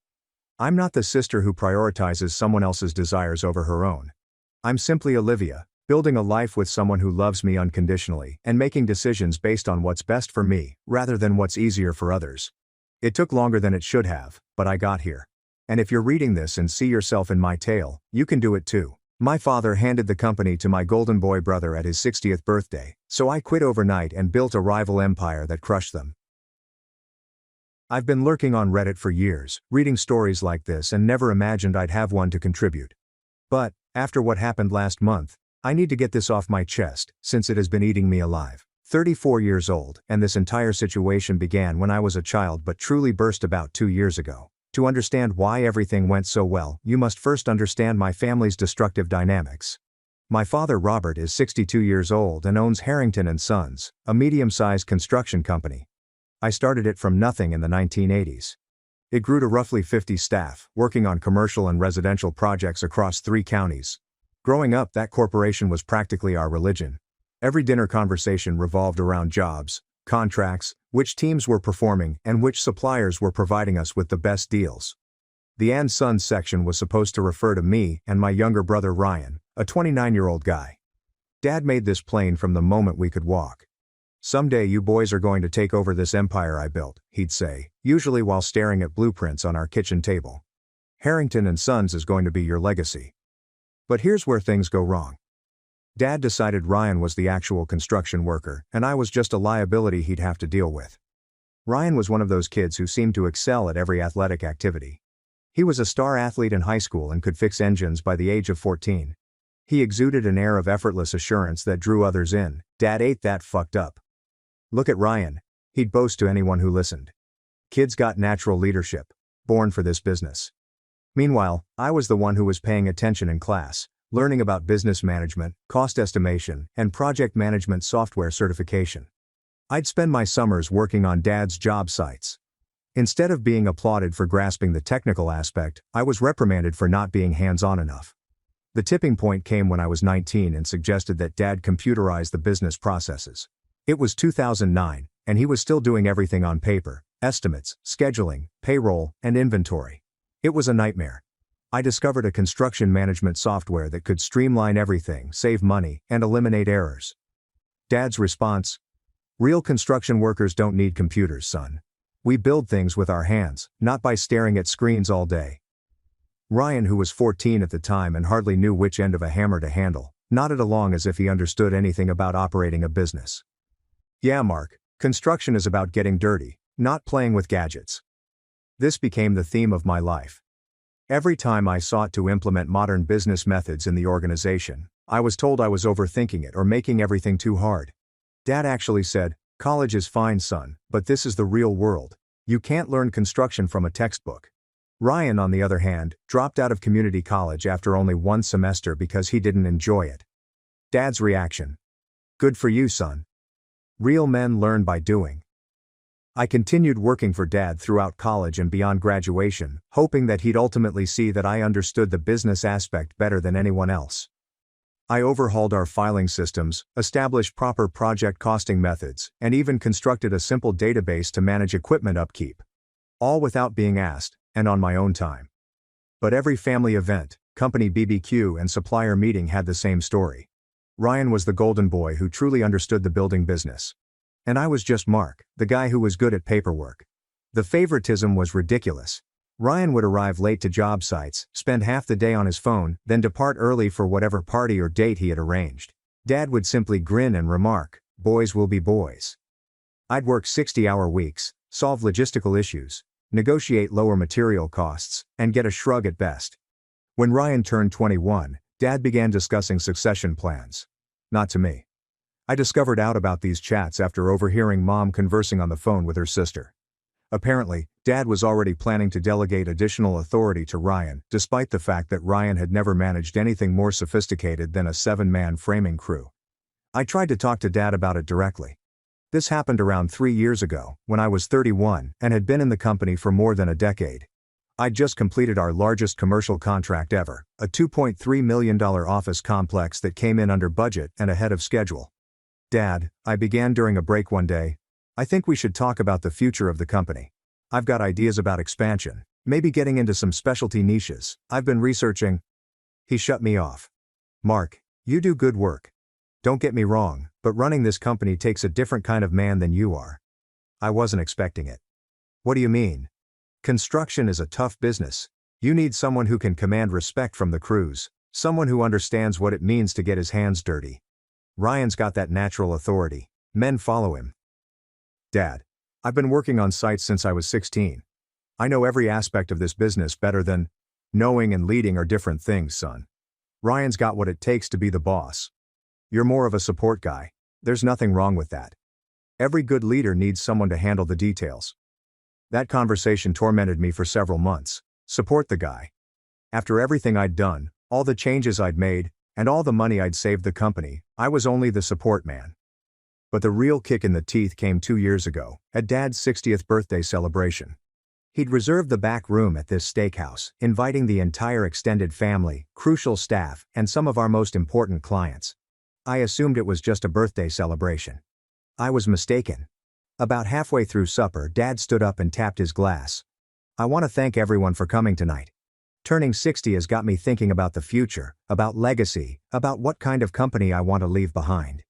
I'm not the sister who prioritizes someone else's desires over her own. I'm simply Olivia, building a life with someone who loves me unconditionally and making decisions based on what's best for me, rather than what's easier for others. It took longer than it should have, but I got here. And if you're reading this and see yourself in my tale, you can do it too. My father handed the company to my golden boy brother at his 60th birthday, so I quit overnight and built a rival empire that crushed them. I've been lurking on Reddit for years, reading stories like this and never imagined I'd have one to contribute. But, after what happened last month, I need to get this off my chest, since it has been eating me alive. 34 years old, and this entire situation began when I was a child but truly burst about 2 years ago. To understand why everything went so well, you must first understand my family's destructive dynamics. My father Robert is 62 years old and owns Harrington & Sons, a medium-sized construction company. I started it from nothing in the 1980s. It grew to roughly 50 staff, working on commercial and residential projects across 3 counties. Growing up, that corporation was practically our religion. Every dinner conversation revolved around jobs, contracts, which teams were performing, and which suppliers were providing us with the best deals. The and Sons section was supposed to refer to me and my younger brother Ryan, a 29-year-old guy. Dad made this plain from the moment we could walk. "Someday you boys are going to take over this empire I built," he'd say, usually while staring at blueprints on our kitchen table. "Harrington & Sons is going to be your legacy." But here's where things go wrong. Dad decided Ryan was the actual construction worker, and I was just a liability he'd have to deal with. Ryan was one of those kids who seemed to excel at every athletic activity. He was a star athlete in high school and could fix engines by the age of 14. He exuded an air of effortless assurance that drew others in. "Dad ate that fucked up. Look at Ryan," he'd boast to anyone who listened. "Kid's got natural leadership. Born for this business." Meanwhile, I was the one who was paying attention in class, learning about business management, cost estimation, and project management software certification. I'd spend my summers working on Dad's job sites. Instead of being applauded for grasping the technical aspect, I was reprimanded for not being hands-on enough. The tipping point came when I was 19 and suggested that Dad computerize the business processes. It was 2009, and he was still doing everything on paper: estimates, scheduling, payroll, and inventory. It was a nightmare. I discovered a construction management software that could streamline everything, save money, and eliminate errors. Dad's response: "Real construction workers don't need computers, son. We build things with our hands, not by staring at screens all day." Ryan, who was 14 at the time and hardly knew which end of a hammer to handle, nodded along as if he understood anything about operating a business. "Yeah, Mark, construction is about getting dirty, not playing with gadgets." This became the theme of my life. Every time I sought to implement modern business methods in the organization, I was told I was overthinking it or making everything too hard. Dad actually said, "College is fine, son, but this is the real world. You can't learn construction from a textbook." Ryan, on the other hand, dropped out of community college after only 1 semester because he didn't enjoy it. Dad's reaction: "Good for you, son. Real men learn by doing." I continued working for Dad throughout college and beyond graduation, hoping that he'd ultimately see that I understood the business aspect better than anyone else. I overhauled our filing systems, established proper project costing methods, and even constructed a simple database to manage equipment upkeep. All without being asked, and on my own time. But every family event, company BBQ, and supplier meeting had the same story. Ryan was the golden boy who truly understood the building business. And I was just Mark, the guy who was good at paperwork. The favoritism was ridiculous. Ryan would arrive late to job sites, spend half the day on his phone, then depart early for whatever party or date he had arranged. Dad would simply grin and remark, "Boys will be boys." I'd work 60-hour weeks, solve logistical issues, negotiate lower material costs, and get a shrug at best. When Ryan turned 21, Dad began discussing succession plans. Not to me. I discovered out about these chats after overhearing Mom conversing on the phone with her sister. Apparently, Dad was already planning to delegate additional authority to Ryan, despite the fact that Ryan had never managed anything more sophisticated than a 7-man framing crew. I tried to talk to Dad about it directly. This happened around 3 years ago, when I was 31 and had been in the company for more than a decade. I'd just completed our largest commercial contract ever, a $2.3 million office complex that came in under budget and ahead of schedule. Dad, I began during a break one day, I think we should talk about the future of the company. I've got ideas about expansion, maybe getting into some specialty niches. I've been researching. He shut me off. Mark, you do good work. Don't get me wrong, but running this company takes a different kind of man than you are. I wasn't expecting it. What do you mean? Construction is a tough business. You need someone who can command respect from the crews, someone who understands what it means to get his hands dirty. Ryan's got that natural authority. Men follow him. Dad, I've been working on sites since I was 16. I know every aspect of this business better than. Knowing and leading are different things, son. Ryan's got what it takes to be the boss. You're more of a support guy. There's nothing wrong with that. Every good leader needs someone to handle the details. That conversation tormented me for several months. Support the guy. After everything I'd done, all the changes I'd made, and all the money I'd saved the company, I was only the support man. But the real kick in the teeth came 2 years ago, at Dad's 60th birthday celebration. He'd reserved the back room at this steakhouse, inviting the entire extended family, crucial staff, and some of our most important clients. I assumed it was just a birthday celebration. I was mistaken. About halfway through supper, Dad stood up and tapped his glass. I want to thank everyone for coming tonight. Turning 60 has got me thinking about the future, about legacy, about what kind of company I want to leave behind.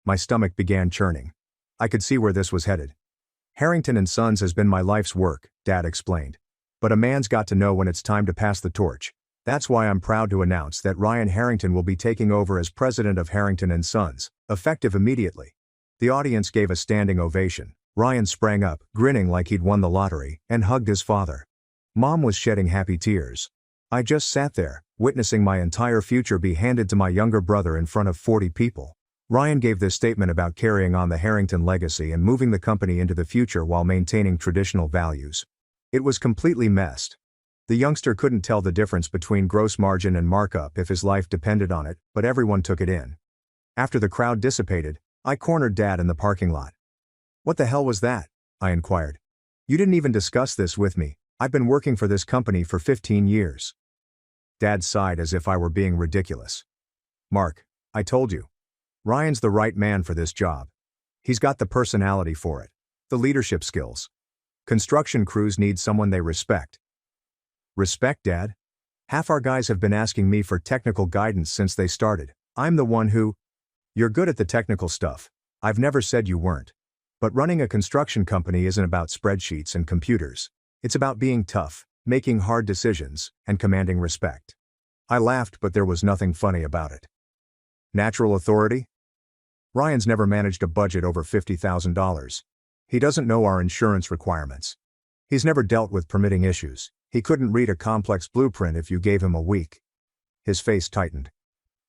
My stomach began churning. I could see where this was headed. Harrington & Sons has been my life's work, Dad explained. But a man's got to know when it's time to pass the torch. That's why I'm proud to announce that Ryan Harrington will be taking over as president of Harrington & Sons, effective immediately. The audience gave a standing ovation. Ryan sprang up, grinning like he'd won the lottery, and hugged his father. Mom was shedding happy tears. I just sat there, witnessing my entire future be handed to my younger brother in front of 40 people. Ryan gave this statement about carrying on the Harrington legacy and moving the company into the future while maintaining traditional values. It was completely messed. The youngster couldn't tell the difference between gross margin and markup if his life depended on it, but everyone took it in. After the crowd dissipated, I cornered Dad in the parking lot. What the hell was that? I inquired. You didn't even discuss this with me. I've been working for this company for 15 years. Dad sighed as if I were being ridiculous. Mark, I told you. Ryan's the right man for this job. He's got the personality for it, the leadership skills. Construction crews need someone they respect. Respect, Dad? Half our guys have been asking me for technical guidance since they started. I'm the one who. You're good at the technical stuff. I've never said you weren't. But running a construction company isn't about spreadsheets and computers. It's about being tough, making hard decisions, and commanding respect. I laughed, but there was nothing funny about it. Natural authority? Ryan's never managed a budget over $50,000. He doesn't know our insurance requirements. He's never dealt with permitting issues. He couldn't read a complex blueprint if you gave him a week. His face tightened.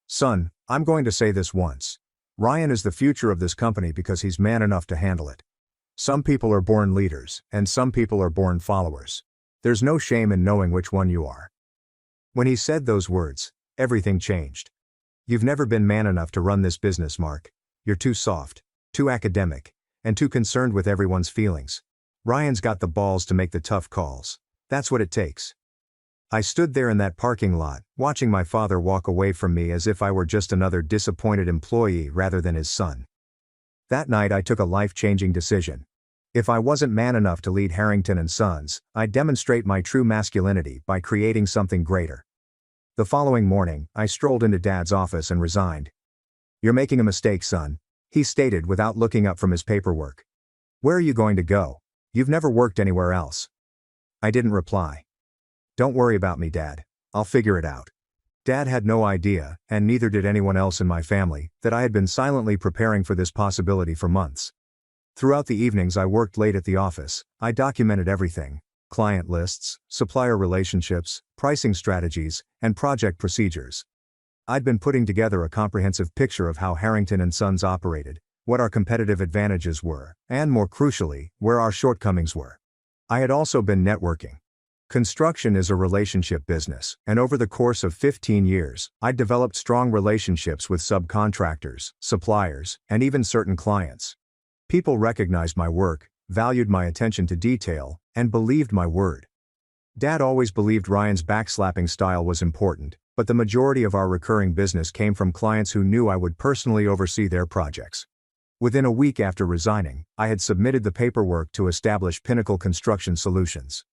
Son, I'm going to say this once. Ryan is the future of this company because he's man enough to handle it. Some people are born leaders, and some people are born followers. There's no shame in knowing which one you are. When he said those words, everything changed. You've never been man enough to run this business, Mark. You're too soft, too academic, and too concerned with everyone's feelings. Ryan's got the balls to make the tough calls. That's what it takes. I stood there in that parking lot, watching my father walk away from me as if I were just another disappointed employee rather than his son. That night I took a life-changing decision. If I wasn't man enough to lead Harrington & Sons, I'd demonstrate my true masculinity by creating something greater. The following morning, I strolled into Dad's office and resigned. You're making a mistake, son, he stated without looking up from his paperwork. Where are you going to go? You've never worked anywhere else. I didn't reply. Don't worry about me, Dad. I'll figure it out. Dad had no idea, and neither did anyone else in my family, that I had been silently preparing for this possibility for months. Throughout the evenings I worked late at the office, I documented everything: client lists, supplier relationships, pricing strategies, and project procedures. I'd been putting together a comprehensive picture of how Harrington and Sons operated, what our competitive advantages were, and more crucially, where our shortcomings were. I had also been networking. Construction is a relationship business, and over the course of 15 years, I'd developed strong relationships with subcontractors, suppliers, and even certain clients. People recognized my work, valued my attention to detail, and believed my word. Dad always believed Ryan's backslapping style was important, but the majority of our recurring business came from clients who knew I would personally oversee their projects. Within a week after resigning, I had submitted the paperwork to establish Pinnacle Construction Solutions.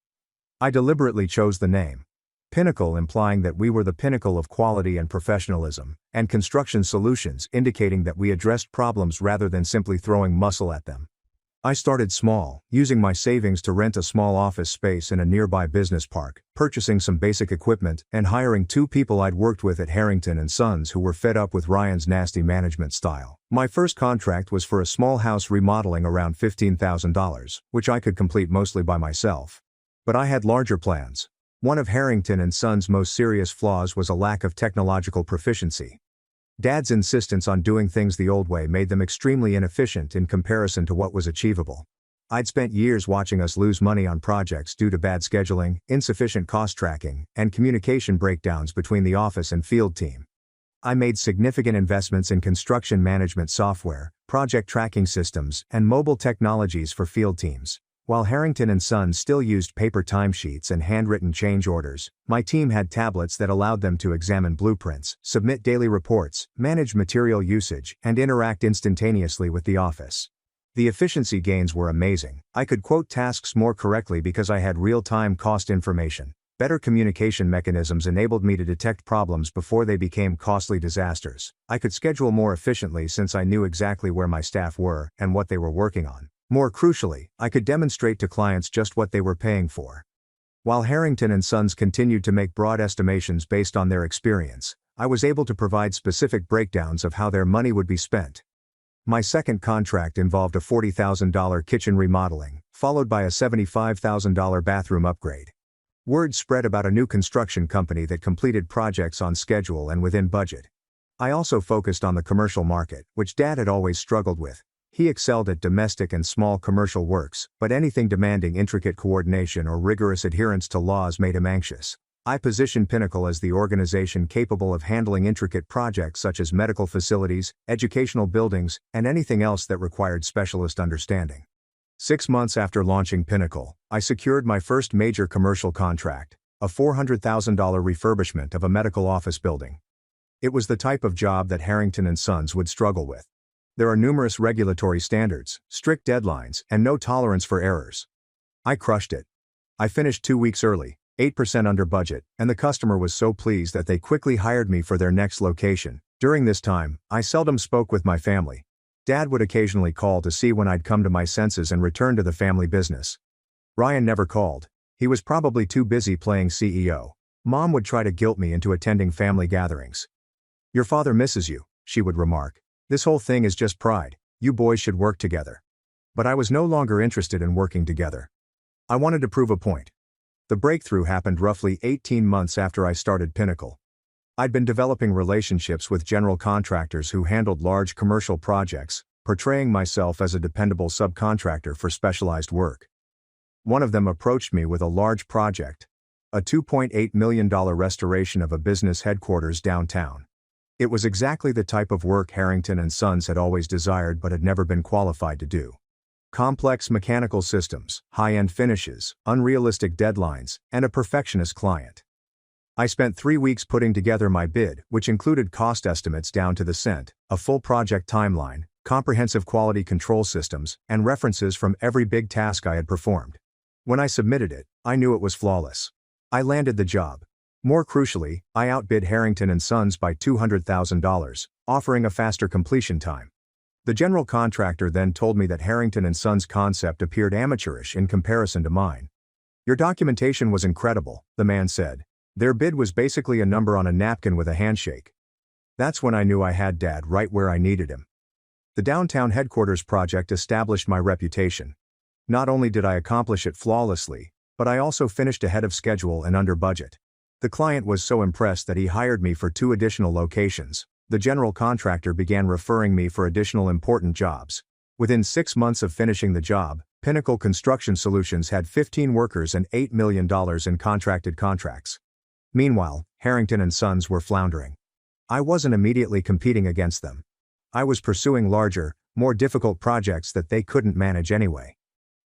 I deliberately chose the name Pinnacle, implying that we were the pinnacle of quality and professionalism, and Construction Solutions indicating that we addressed problems rather than simply throwing muscle at them. I started small, using my savings to rent a small office space in a nearby business park, purchasing some basic equipment, and hiring 2 people I'd worked with at Harrington and Sons who were fed up with Ryan's nasty management style. My first contract was for a small house remodeling around $15,000, which I could complete mostly by myself. But I had larger plans. One of Harrington and Sons' most serious flaws was a lack of technological proficiency. Dad's insistence on doing things the old way made them extremely inefficient in comparison to what was achievable. I'd spent years watching us lose money on projects due to bad scheduling, insufficient cost tracking, and communication breakdowns between the office and field team. I made significant investments in construction management software, project tracking systems, and mobile technologies for field teams. While Harrington and Sons still used paper timesheets and handwritten change orders, my team had tablets that allowed them to examine blueprints, submit daily reports, manage material usage, and interact instantaneously with the office. The efficiency gains were amazing. I could quote tasks more correctly because I had real-time cost information. Better communication mechanisms enabled me to detect problems before they became costly disasters. I could schedule more efficiently since I knew exactly where my staff were and what they were working on. More crucially, I could demonstrate to clients just what they were paying for. While Harrington and Sons continued to make broad estimations based on their experience, I was able to provide specific breakdowns of how their money would be spent. My second contract involved a $40,000 kitchen remodeling, followed by a $75,000 bathroom upgrade. Word spread about a new construction company that completed projects on schedule and within budget. I also focused on the commercial market, which Dad had always struggled with. He excelled at domestic and small commercial works, but anything demanding intricate coordination or rigorous adherence to laws made him anxious. I positioned Pinnacle as the organization capable of handling intricate projects such as medical facilities, educational buildings, and anything else that required specialist understanding. 6 months after launching Pinnacle, I secured my first major commercial contract, a $400,000 refurbishment of a medical office building. It was the type of job that Harrington and Sons would struggle with. There are numerous regulatory standards, strict deadlines, and no tolerance for errors. I crushed it. I finished 2 weeks early, 8% under budget, and the customer was so pleased that they quickly hired me for their next location. During this time, I seldom spoke with my family. Dad would occasionally call to see when I'd come to my senses and return to the family business. Ryan never called. He was probably too busy playing CEO. Mom would try to guilt me into attending family gatherings. "Your father misses you," she would remark. "This whole thing is just pride. You boys should work together." But I was no longer interested in working together. I wanted to prove a point. The breakthrough happened roughly 18 months after I started Pinnacle. I'd been developing relationships with general contractors who handled large commercial projects, portraying myself as a dependable subcontractor for specialized work. One of them approached me with a large project, a $2.8 million restoration of a business headquarters downtown. It was exactly the type of work Harrington and Sons had always desired but had never been qualified to do. Complex mechanical systems, high-end finishes, unrealistic deadlines, and a perfectionist client. I spent 3 weeks putting together my bid, which included cost estimates down to the cent, a full project timeline, comprehensive quality control systems, and references from every big task I had performed. When I submitted it, I knew it was flawless. I landed the job. More crucially, I outbid Harrington and Sons by $200,000, offering a faster completion time. The general contractor then told me that Harrington and Sons' concept appeared amateurish in comparison to mine. "Your documentation was incredible," the man said. "Their bid was basically a number on a napkin with a handshake." That's when I knew I had Dad right where I needed him. The downtown headquarters project established my reputation. Not only did I accomplish it flawlessly, but I also finished ahead of schedule and under budget. The client was so impressed that he hired me for 2 additional locations. The general contractor began referring me for additional important jobs. Within 6 months of finishing the job, Pinnacle Construction Solutions had 15 workers and $8 million in contracted contracts. Meanwhile, Harrington & Sons were floundering. I wasn't immediately competing against them. I was pursuing larger, more difficult projects that they couldn't manage anyway.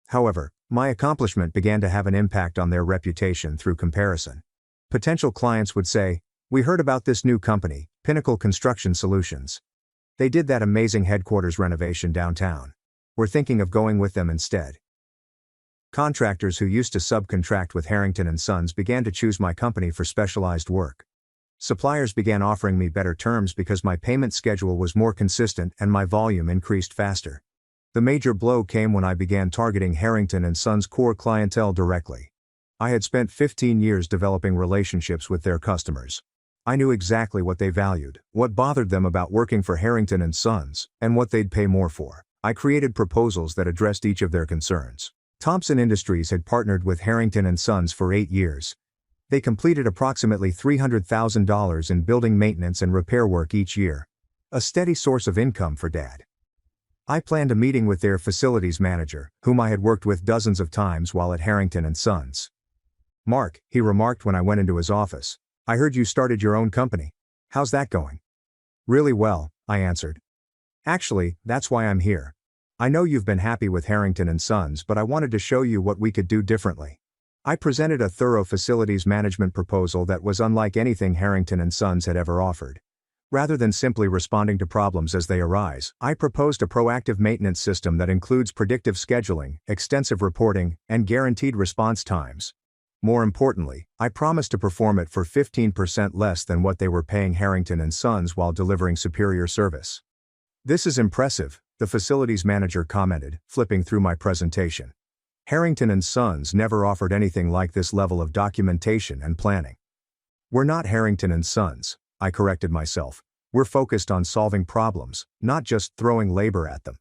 However, my accomplishment began to have an impact on their reputation through comparison. Potential clients would say, "We heard about this new company, Pinnacle Construction Solutions. They did that amazing headquarters renovation downtown. We're thinking of going with them instead." Contractors who used to subcontract with Harrington & Sons began to choose my company for specialized work. Suppliers began offering me better terms because my payment schedule was more consistent and my volume increased faster. The major blow came when I began targeting Harrington & Sons' core clientele directly. I had spent 15 years developing relationships with their customers. I knew exactly what they valued, what bothered them about working for Harrington & Sons, and what they'd pay more for. I created proposals that addressed each of their concerns. Thompson Industries had partnered with Harrington & Sons for 8 years. They completed approximately $300,000 in building maintenance and repair work each year. A steady source of income for Dad. I planned a meeting with their facilities manager, whom I had worked with dozens of times while at Harrington & Sons. "Mark," he remarked when I went into his office, "I heard you started your own company. How's that going?" "Really well," I answered. "Actually, that's why I'm here. I know you've been happy with Harrington & Sons, but I wanted to show you what we could do differently." I presented a thorough facilities management proposal that was unlike anything Harrington & Sons had ever offered. Rather than simply responding to problems as they arise, I proposed a proactive maintenance system that includes predictive scheduling, extensive reporting, and guaranteed response times. More importantly, I promised to perform it for 15% less than what they were paying Harrington & Sons while delivering superior service. "This is impressive," the facilities manager commented, flipping through my presentation. "Harrington & Sons never offered anything like this level of documentation and planning." "We're not Harrington & Sons," I corrected myself. "We're focused on solving problems, not just throwing labor at them."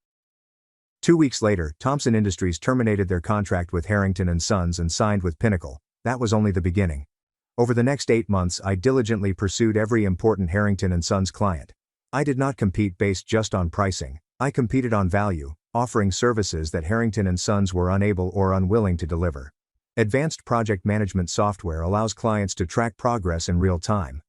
2 weeks later, Thompson Industries terminated their contract with Harrington & Sons and signed with Pinnacle. That was only the beginning. Over the next 8 months, I diligently pursued every important Harrington & Sons client. I did not compete based just on pricing. I competed on value, offering services that Harrington & Sons were unable or unwilling to deliver. Advanced project management software allows clients to track progress in real time.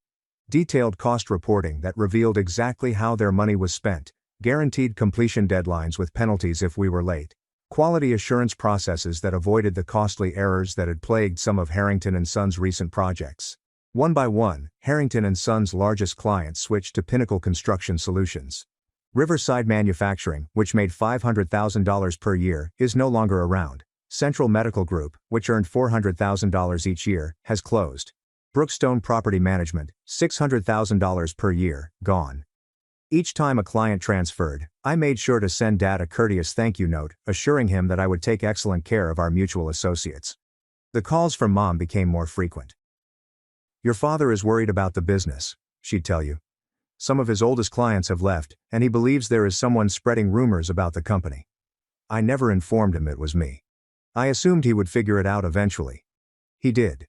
Detailed cost reporting that revealed exactly how their money was spent. Guaranteed completion deadlines with penalties if we were late. Quality assurance processes that avoided the costly errors that had plagued some of Harrington & Sons' recent projects. One by one, Harrington & Sons' largest clients switched to Pinnacle Construction Solutions. Riverside Manufacturing, which made $500,000 per year, is no longer around. Central Medical Group, which earned $400,000 each year, has closed. Brookstone Property Management, $600,000 per year, gone. Each time a client transferred, I made sure to send Dad a courteous thank you note, assuring him that I would take excellent care of our mutual associates. The calls from Mom became more frequent. "Your father is worried about the business," she'd tell you. "Some of his oldest clients have left, and he believes there is someone spreading rumors about the company." I never informed him it was me. I assumed he would figure it out eventually. He did.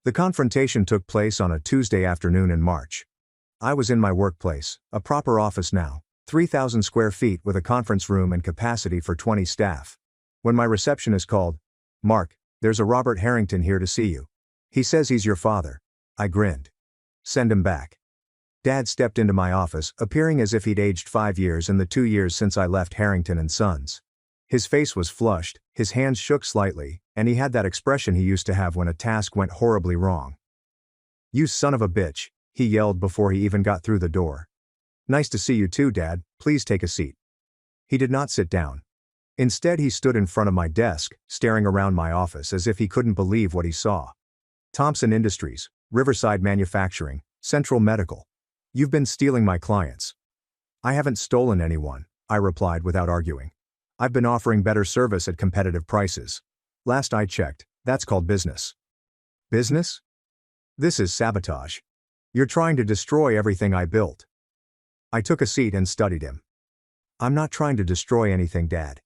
The confrontation took place on a Tuesday afternoon in March. I was in my workplace, a proper office now, 3,000 square feet with a conference room and capacity for 20 staff. When my receptionist called, "Mark, there's a Robert Harrington here to see you. He says he's your father." I grinned. "Send him back." Dad stepped into my office, appearing as if he'd aged 5 years in the 2 years since I left Harrington & Sons. His face was flushed, his hands shook slightly, and he had that expression he used to have when a task went horribly wrong. "You son of a bitch," he yelled before he even got through the door. "Nice to see you too, Dad, please take a seat." He did not sit down. Instead, he stood in front of my desk, staring around my office as if he couldn't believe what he saw. "Thompson Industries, Riverside Manufacturing, Central Medical. You've been stealing my clients." "I haven't stolen anyone," I replied without arguing. "I've been offering better service at competitive prices. Last I checked, that's called business." "Business? This is sabotage. You're trying to destroy everything I built." I took a seat and studied him. I'm not trying to destroy anything, Dad.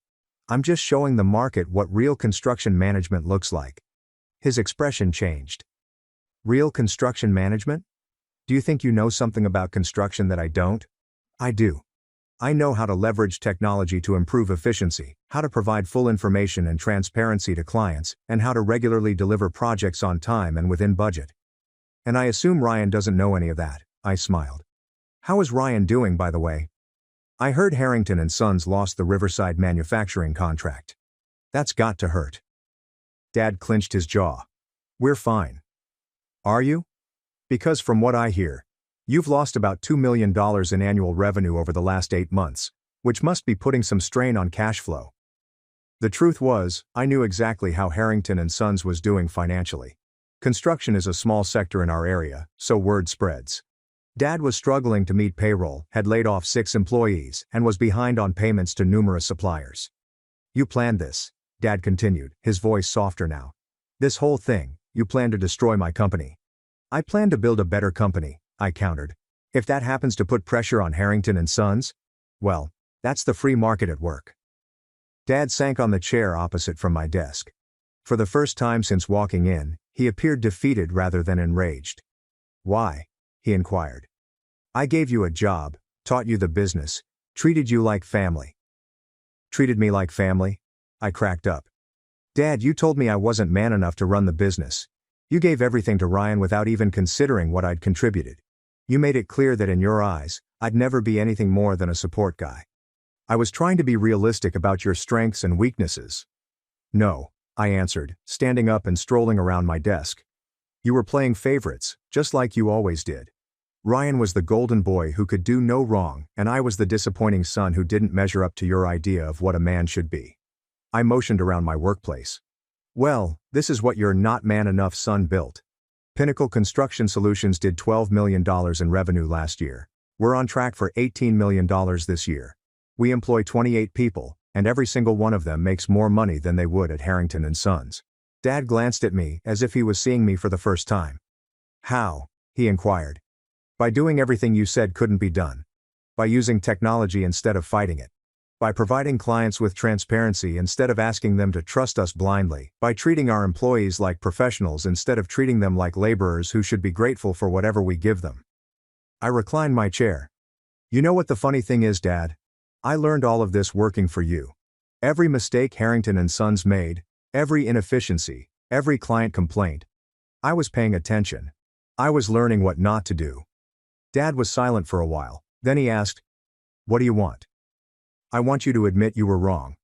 I'm just showing the market what real construction management looks like. His expression changed. Real construction management? Do you think you know something about construction that I don't? I do. I know how to leverage technology to improve efficiency, how to provide full information and transparency to clients, and how to regularly deliver projects on time and within budget. And I assume Ryan doesn't know any of that, I smiled. How is Ryan doing, by the way? I heard Harrington and Sons lost the Riverside manufacturing contract. That's got to hurt. Dad clenched his jaw. We're fine. Are you? Because from what I hear, you've lost about $2 million in annual revenue over the last 8 months, which must be putting some strain on cash flow. The truth was, I knew exactly how Harrington and Sons was doing financially. Construction is a small sector in our area, so word spreads. Dad was struggling to meet payroll, had laid off 6 employees, and was behind on payments to numerous suppliers. You planned this, Dad continued, his voice softer now. This whole thing, you plan to destroy my company. I plan to build a better company, I countered. If that happens to put pressure on Harrington and Sons, well, that's the free market at work. Dad sank on the chair opposite from my desk. For the first time since walking in, he appeared defeated rather than enraged. Why? He inquired. I gave you a job, taught you the business, treated you like family. Treated me like family? I cracked up. Dad, you told me I wasn't man enough to run the business. You gave everything to Ryan without even considering what I'd contributed. You made it clear that in your eyes, I'd never be anything more than a support guy. I was trying to be realistic about your strengths and weaknesses. No, I answered, standing up and strolling around my desk. You were playing favorites, just like you always did. Ryan was the golden boy who could do no wrong, and I was the disappointing son who didn't measure up to your idea of what a man should be. I motioned around my workplace. Well, this is what your not man enough son built. Pinnacle Construction Solutions did $12 million in revenue last year. We're on track for $18 million this year. We employ 28 people, and every single one of them makes more money than they would at Harrington and Sons. Dad glanced at me as if he was seeing me for the first time. How? He inquired. By doing everything you said couldn't be done. By using technology instead of fighting it. By providing clients with transparency instead of asking them to trust us blindly. By treating our employees like professionals instead of treating them like laborers who should be grateful for whatever we give them. I reclined my chair. You know what the funny thing is, Dad? I learned all of this working for you. Every mistake Harrington and Sons made, every inefficiency, every client complaint. I was paying attention. I was learning what not to do. Dad was silent for a while, then he asked, What do you want? I want you to admit you were wrong.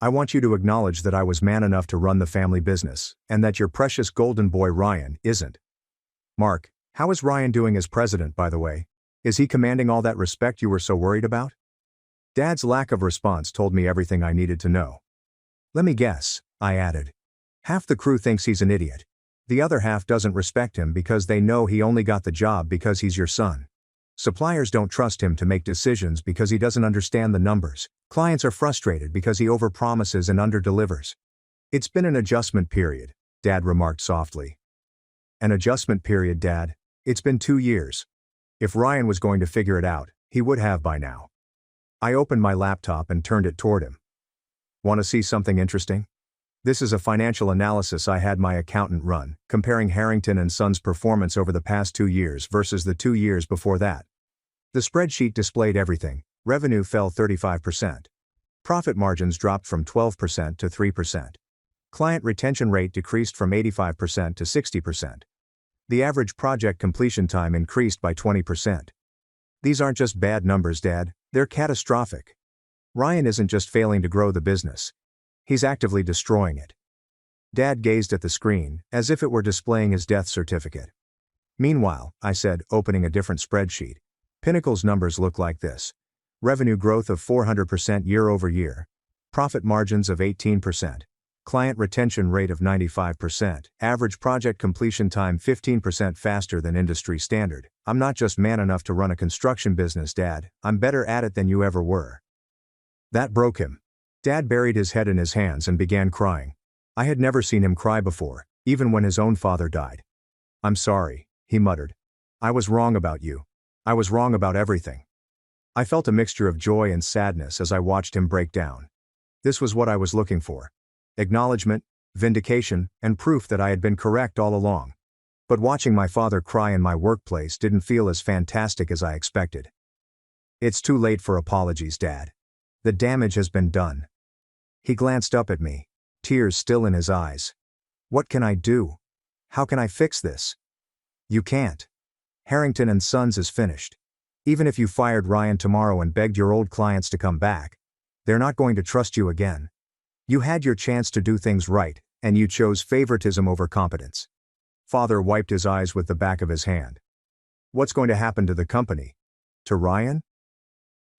I want you to acknowledge that I was man enough to run the family business, and that your precious golden boy Ryan isn't. Mark, how is Ryan doing as president, by the way? Is he commanding all that respect you were so worried about? Dad's lack of response told me everything I needed to know. Let me guess, I added. Half the crew thinks he's an idiot. The other half doesn't respect him because they know he only got the job because he's your son. Suppliers don't trust him to make decisions because he doesn't understand the numbers. Clients are frustrated because he overpromises and underdelivers. It's been an adjustment period, Dad remarked softly. An adjustment period, Dad? It's been 2 years. If Ryan was going to figure it out, he would have by now. I opened my laptop and turned it toward him. Want to see something interesting? This is a financial analysis I had my accountant run, comparing Harrington and Sons' performance over the past 2 years versus the 2 years before that. The spreadsheet displayed everything. Revenue fell 35%. Profit margins dropped from 12% to 3%. Client retention rate decreased from 85% to 60%. The average project completion time increased by 20%. These aren't just bad numbers, Dad, they're catastrophic. Ryan isn't just failing to grow the business. He's actively destroying it. Dad gazed at the screen, as if it were displaying his death certificate. Meanwhile, I said, opening a different spreadsheet, Pinnacle's numbers look like this. Revenue growth of 400% year over year. Profit margins of 18%. Client retention rate of 95%. Average project completion time 15% faster than industry standard. I'm not just man enough to run a construction business, Dad, I'm better at it than you ever were. That broke him. Dad buried his head in his hands and began crying. I had never seen him cry before, even when his own father died. I'm sorry, he muttered. I was wrong about you. I was wrong about everything. I felt a mixture of joy and sadness as I watched him break down. This was what I was looking for. Acknowledgement, vindication, and proof that I had been correct all along. But watching my father cry in my workplace didn't feel as fantastic as I expected. It's too late for apologies, Dad. The damage has been done. He glanced up at me, tears still in his eyes. What can I do? How can I fix this? You can't. Harrington and Sons is finished. Even if you fired Ryan tomorrow and begged your old clients to come back, they're not going to trust you again. You had your chance to do things right, and you chose favoritism over competence. Father wiped his eyes with the back of his hand. What's going to happen to the company? To Ryan?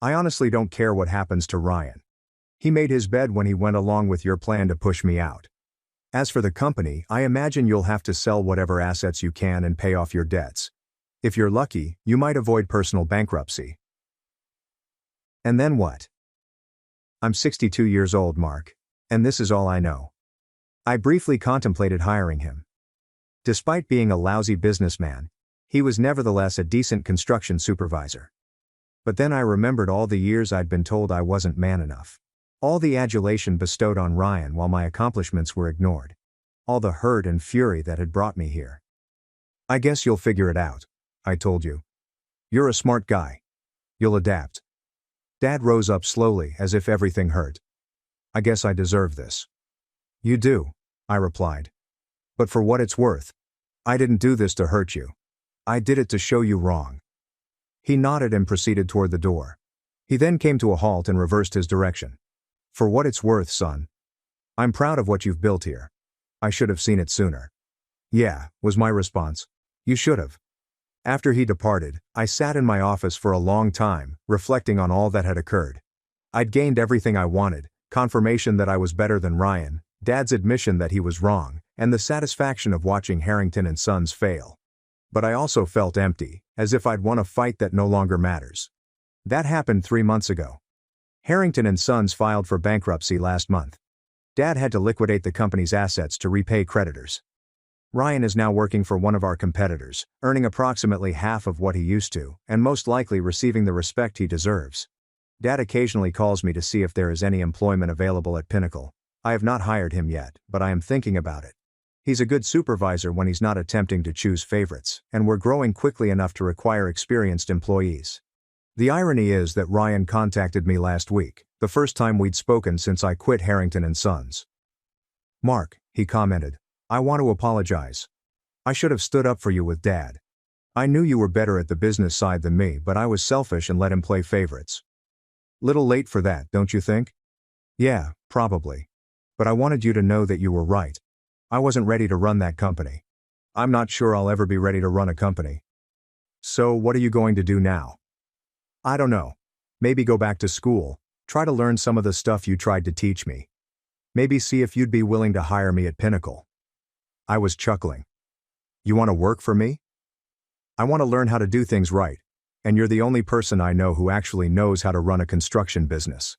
I honestly don't care what happens to Ryan. He made his bed when he went along with your plan to push me out. As for the company, I imagine you'll have to sell whatever assets you can and pay off your debts. If you're lucky, you might avoid personal bankruptcy. And then what? I'm 62 years old, Mark, and this is all I know. I briefly contemplated hiring him. Despite being a lousy businessman, he was nevertheless a decent construction supervisor. But then I remembered all the years I'd been told I wasn't man enough. All the adulation bestowed on Ryan while my accomplishments were ignored. All the hurt and fury that had brought me here. I guess you'll figure it out, I told you. You're a smart guy. You'll adapt. Dad rose up slowly as if everything hurt. I guess I deserve this. You do, I replied. But for what it's worth, I didn't do this to hurt you. I did it to show you wrong. He nodded and proceeded toward the door. He then came to a halt and reversed his direction. For what it's worth, son. I'm proud of what you've built here. I should have seen it sooner. Yeah, was my response. You should have. After he departed, I sat in my office for a long time, reflecting on all that had occurred. I'd gained everything I wanted, confirmation that I was better than Ryan, Dad's admission that he was wrong, and the satisfaction of watching Harrington and Sons fail. But I also felt empty, as if I'd won a fight that no longer matters. That happened 3 months ago. Harrington and Sons filed for bankruptcy last month. Dad had to liquidate the company's assets to repay creditors. Ryan is now working for one of our competitors, earning approximately half of what he used to, and most likely receiving the respect he deserves. Dad occasionally calls me to see if there is any employment available at Pinnacle. I have not hired him yet, but I am thinking about it. He's a good supervisor when he's not attempting to choose favorites, and we're growing quickly enough to require experienced employees. The irony is that Ryan contacted me last week, the first time we'd spoken since I quit Harrington and Sons. Mark, he commented, I want to apologize. I should have stood up for you with Dad. I knew you were better at the business side than me, but I was selfish and let him play favorites. Little late for that, don't you think? Yeah, probably. But I wanted you to know that you were right. I wasn't ready to run that company. I'm not sure I'll ever be ready to run a company. So what are you going to do now? I don't know. Maybe go back to school, try to learn some of the stuff you tried to teach me. Maybe see if you'd be willing to hire me at Pinnacle. I was chuckling. You want to work for me? I want to learn how to do things right, and you're the only person I know who actually knows how to run a construction business.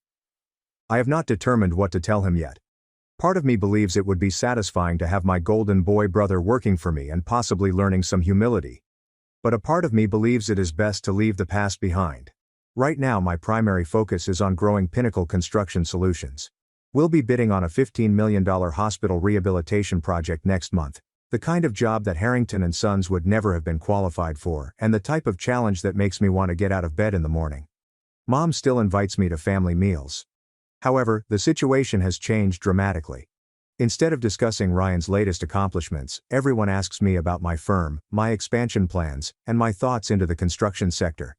I have not determined what to tell him yet. Part of me believes it would be satisfying to have my golden boy brother working for me and possibly learning some humility. But a part of me believes it is best to leave the past behind. Right now my primary focus is on growing Pinnacle Construction Solutions. We'll be bidding on a $15 million hospital rehabilitation project next month, the kind of job that Harrington and Sons would never have been qualified for, and the type of challenge that makes me want to get out of bed in the morning. Mom still invites me to family meals. However, the situation has changed dramatically. Instead of discussing Ryan's latest accomplishments, everyone asks me about my firm, my expansion plans, and my thoughts into the construction sector.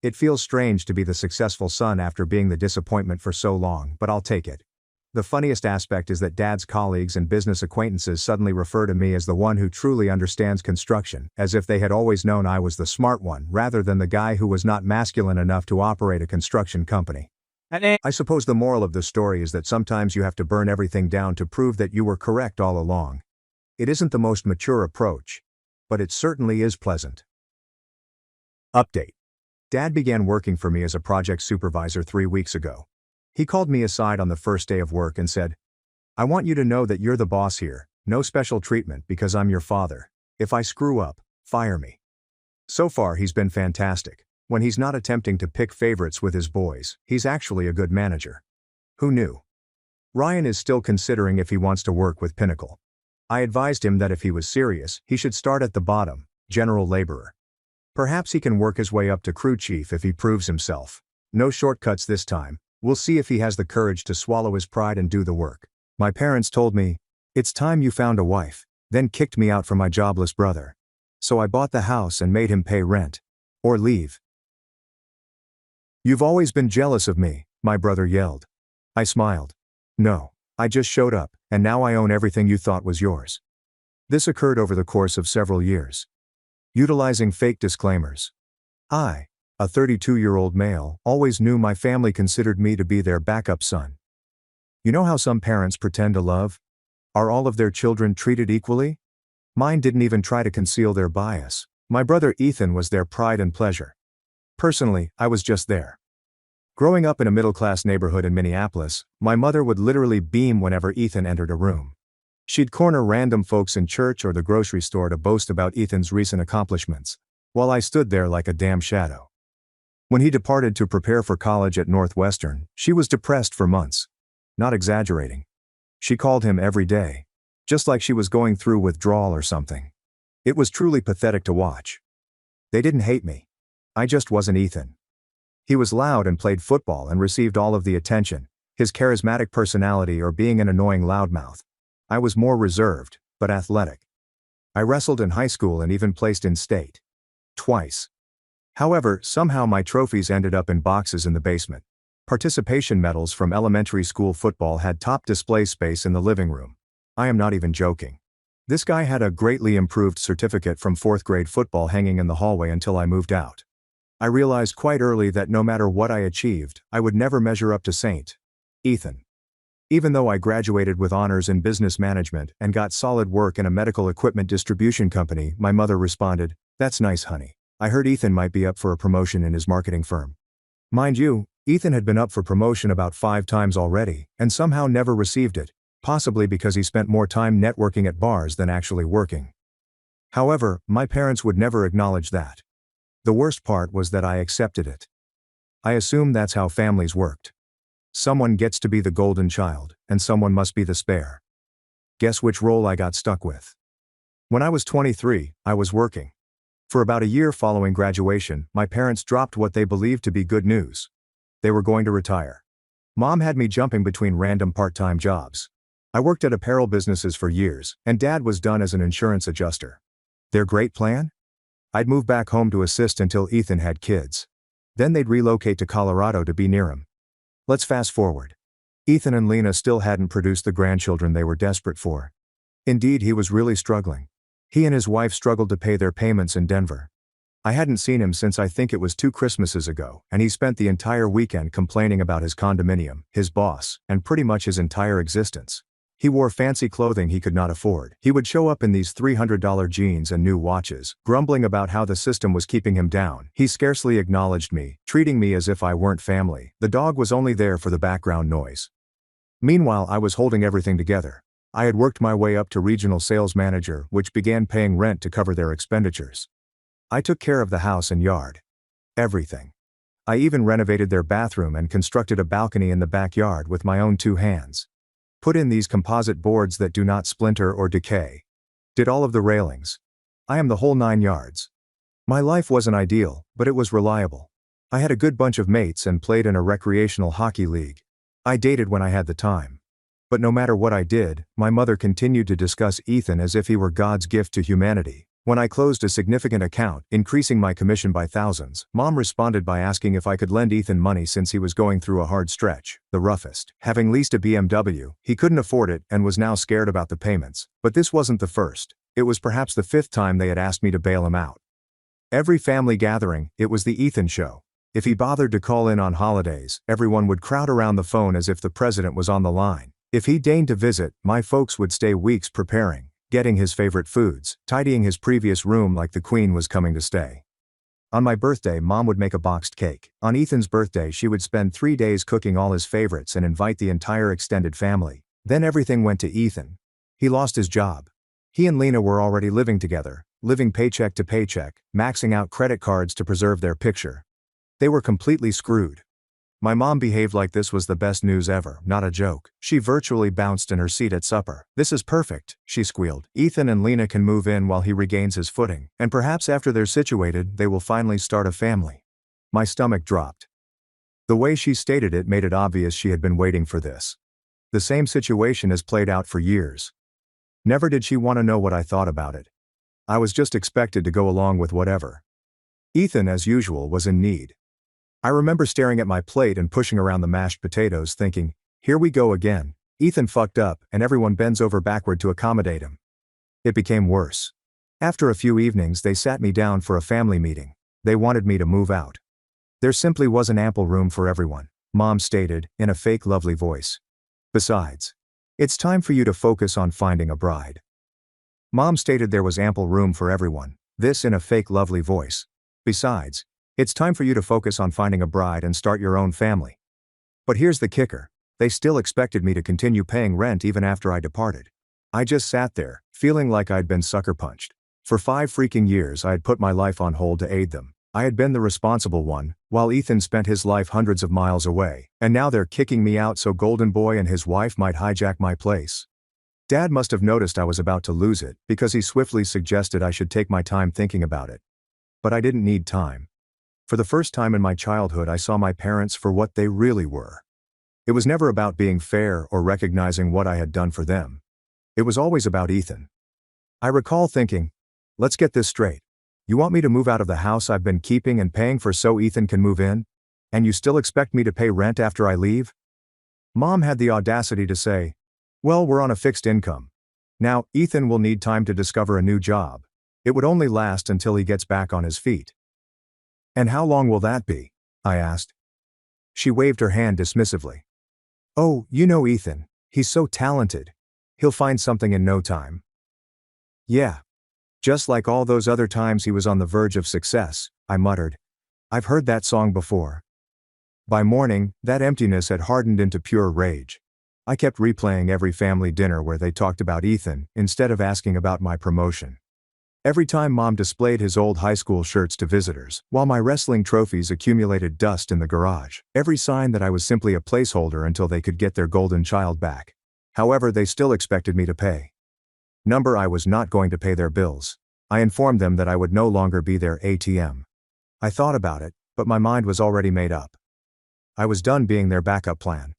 It feels strange to be the successful son after being the disappointment for so long, but I'll take it. The funniest aspect is that Dad's colleagues and business acquaintances suddenly refer to me as the one who truly understands construction, as if they had always known I was the smart one rather than the guy who was not masculine enough to operate a construction company. I suppose the moral of the story is that sometimes you have to burn everything down to prove that you were correct all along. It isn't the most mature approach, but it certainly is pleasant. Update. Dad began working for me as a project supervisor 3 weeks ago. He called me aside on the first day of work and said, I want you to know that you're the boss here, no special treatment because I'm your father. If I screw up, fire me. So far he's been fantastic. When he's not attempting to pick favorites with his boys, he's actually a good manager. Who knew? Ryan is still considering if he wants to work with Pinnacle. I advised him that if he was serious, he should start at the bottom, general laborer. Perhaps he can work his way up to crew chief if he proves himself. No shortcuts this time. We'll see if he has the courage to swallow his pride and do the work. My parents told me, "It's time you found a wife," then kicked me out for my jobless brother. So I bought the house and made him pay rent. Or leave. "You've always been jealous of me," my brother yelled. I smiled. "No, I just showed up, and now I own everything you thought was yours." This occurred over the course of several years. Utilizing fake disclaimers. I, a 32-year-old male, always knew my family considered me to be their backup son. You know how some parents pretend to love? Are all of their children treated equally? Mine didn't even try to conceal their bias. My brother Ethan was their pride and pleasure. Personally, I was just there. Growing up in a middle-class neighborhood in Minneapolis, my mother would literally beam whenever Ethan entered a room. She'd corner random folks in church or the grocery store to boast about Ethan's recent accomplishments, while I stood there like a damn shadow. When he departed to prepare for college at Northwestern, she was depressed for months. Not exaggerating. She called him every day, just like she was going through withdrawal or something. It was truly pathetic to watch. They didn't hate me. I just wasn't Ethan. He was loud and played football and received all of the attention, his charismatic personality or being an annoying loudmouth. I was more reserved, but athletic. I wrestled in high school and even placed in state. Twice. However, somehow my trophies ended up in boxes in the basement. Participation medals from elementary school football had top display space in the living room. I am not even joking. This guy had a greatly improved certificate from 4th grade football hanging in the hallway until I moved out. I realized quite early that no matter what I achieved, I would never measure up to St. Ethan. Even though I graduated with honors in business management and got solid work in a medical equipment distribution company, my mother responded, "That's nice, honey. I heard Ethan might be up for a promotion in his marketing firm." Mind you, Ethan had been up for promotion about 5 times already, and somehow never received it, possibly because he spent more time networking at bars than actually working. However, my parents would never acknowledge that. The worst part was that I accepted it. I assumed that's how families worked. Someone gets to be the golden child, and someone must be the spare. Guess which role I got stuck with? When I was 23, I was working. For about a year following graduation, my parents dropped what they believed to be good news. They were going to retire. Mom had me jumping between random part-time jobs. I worked at apparel businesses for years, and Dad was done as an insurance adjuster. Their great plan? I'd move back home to assist until Ethan had kids. Then they'd relocate to Colorado to be near him. Let's fast forward. Ethan and Lena still hadn't produced the grandchildren they were desperate for. Indeed, he was really struggling. He and his wife struggled to pay their payments in Denver. I hadn't seen him since I think it was 2 Christmases ago, and he spent the entire weekend complaining about his condominium, his boss, and pretty much his entire existence. He wore fancy clothing he could not afford. He would show up in these $300 jeans and new watches, grumbling about how the system was keeping him down. He scarcely acknowledged me, treating me as if I weren't family. The dog was only there for the background noise. Meanwhile, I was holding everything together. I had worked my way up to regional sales manager, which began paying rent to cover their expenditures. I took care of the house and yard. Everything. I even renovated their bathroom and constructed a balcony in the backyard with my own 2 hands. Put in these composite boards that do not splinter or decay. Did all of the railings. I am the whole 9 yards. My life wasn't ideal, but it was reliable. I had a good bunch of mates and played in a recreational hockey league. I dated when I had the time. But no matter what I did, my mother continued to discuss Ethan as if he were God's gift to humanity. When I closed a significant account, increasing my commission by thousands, Mom responded by asking if I could lend Ethan money since he was going through a hard stretch, the roughest. Having leased a BMW, he couldn't afford it and was now scared about the payments. But this wasn't the first. It was perhaps the 5th time they had asked me to bail him out. Every family gathering, it was the Ethan show. If he bothered to call in on holidays, everyone would crowd around the phone as if the president was on the line. If he deigned to visit, my folks would stay weeks preparing, getting his favorite foods, tidying his previous room like the queen was coming to stay. On my birthday, Mom would make a boxed cake. On Ethan's birthday, she would spend 3 days cooking all his favorites and invite the entire extended family. Then everything went to Ethan. He lost his job. He and Lena were already living together, living paycheck to paycheck, maxing out credit cards to preserve their picture. They were completely screwed. My mom behaved like this was the best news ever, not a joke. She virtually bounced in her seat at supper. "This is perfect," she squealed. "Ethan and Lena can move in while he regains his footing, and perhaps after they're situated, they will finally start a family." My stomach dropped. The way she stated it made it obvious she had been waiting for this. The same situation has played out for years. Never did she want to know what I thought about it. I was just expected to go along with whatever. Ethan, as usual, was in need. I remember staring at my plate and pushing around the mashed potatoes thinking, here we go again. Ethan fucked up and everyone bends over backward to accommodate him. It became worse. After a few evenings they sat me down for a family meeting. They wanted me to move out. There simply wasn't ample room for everyone, Mom stated, in a fake lovely voice. Besides, it's time for you to focus on finding a bride. Mom stated there was ample room for everyone, this in a fake lovely voice. Besides, it's time for you to focus on finding a bride and start your own family. But here's the kicker. They still expected me to continue paying rent even after I departed. I just sat there, feeling like I'd been sucker punched. For 5 freaking years I had put my life on hold to aid them. I had been the responsible one, while Ethan spent his life hundreds of miles away, and now they're kicking me out so Golden Boy and his wife might hijack my place. Dad must have noticed I was about to lose it, because he swiftly suggested I should take my time thinking about it. But I didn't need time. For the first time in my childhood I saw my parents for what they really were. It was never about being fair or recognizing what I had done for them. It was always about Ethan. I recall thinking, let's get this straight. You want me to move out of the house I've been keeping and paying for so Ethan can move in? And you still expect me to pay rent after I leave? Mom had the audacity to say, well, we're on a fixed income. Now, Ethan will need time to discover a new job. It would only last until he gets back on his feet. And how long will that be? I asked. She waved her hand dismissively. Oh, you know Ethan, he's so talented. He'll find something in no time. Yeah. Just like all those other times he was on the verge of success, I muttered. I've heard that song before. By morning, that emptiness had hardened into pure rage. I kept replaying every family dinner where they talked about Ethan, instead of asking about my promotion. Every time Mom displayed his old high school shirts to visitors, while my wrestling trophies accumulated dust in the garage, every sign that I was simply a placeholder until they could get their golden child back. However, they still expected me to pay. I was not going to pay their bills. I informed them that I would no longer be their ATM. I thought about it, but my mind was already made up. I was done being their backup plan.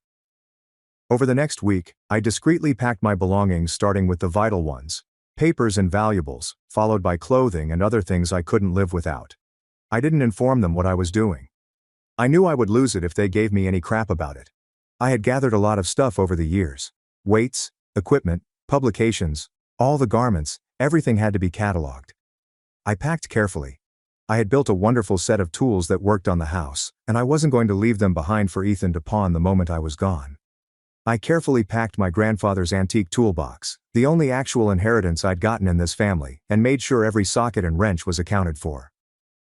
Over the next week, I discreetly packed my belongings starting with the vital ones. Papers and valuables, followed by clothing and other things I couldn't live without. I didn't inform them what I was doing. I knew I would lose it if they gave me any crap about it. I had gathered a lot of stuff over the years. Weights, equipment, publications, all the garments, everything had to be cataloged. I packed carefully. I had built a wonderful set of tools that worked on the house, and I wasn't going to leave them behind for Ethan to pawn the moment I was gone. I carefully packed my grandfather's antique toolbox, the only actual inheritance I'd gotten in this family, and made sure every socket and wrench was accounted for.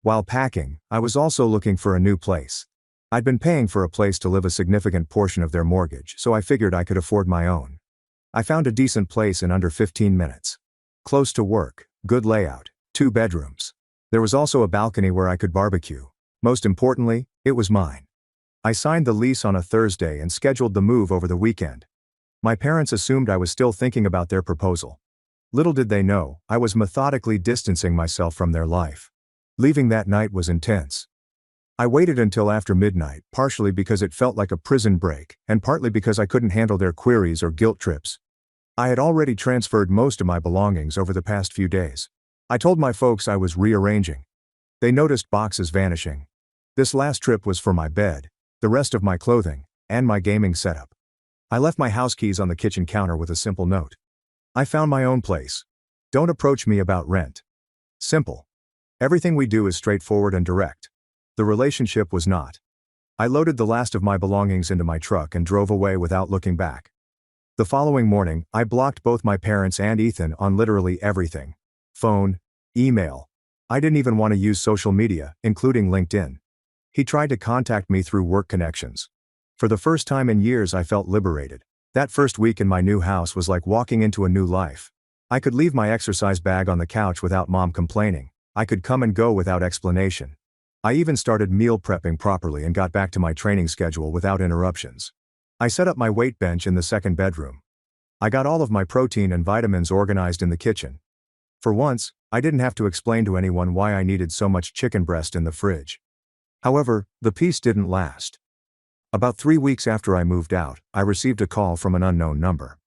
While packing, I was also looking for a new place. I'd been paying for a place to live a significant portion of their mortgage, so I figured I could afford my own. I found a decent place in under 15 minutes. Close to work, good layout, 2 bedrooms. There was also a balcony where I could barbecue. Most importantly, it was mine. I signed the lease on a Thursday and scheduled the move over the weekend. My parents assumed I was still thinking about their proposal. Little did they know, I was methodically distancing myself from their life. Leaving that night was intense. I waited until after midnight, partially because it felt like a prison break, and partly because I couldn't handle their queries or guilt trips. I had already transferred most of my belongings over the past few days. I told my folks I was rearranging. They noticed boxes vanishing. This last trip was for my bed, the rest of my clothing, and my gaming setup. I left my house keys on the kitchen counter with a simple note. I found my own place. Don't approach me about rent. Simple. Everything we do is straightforward and direct. The relationship was not. I loaded the last of my belongings into my truck and drove away without looking back. The following morning, I blocked both my parents and Ethan on literally everything. Phone, email. I didn't even want to use social media, including LinkedIn. He tried to contact me through work connections. For the first time in years I felt liberated. That first week in my new house was like walking into a new life. I could leave my exercise bag on the couch without Mom complaining. I could come and go without explanation. I even started meal prepping properly and got back to my training schedule without interruptions. I set up my weight bench in the second bedroom. I got all of my protein and vitamins organized in the kitchen. For once, I didn't have to explain to anyone why I needed so much chicken breast in the fridge. However, the peace didn't last. About 3 weeks after I moved out, I received a call from an unknown number.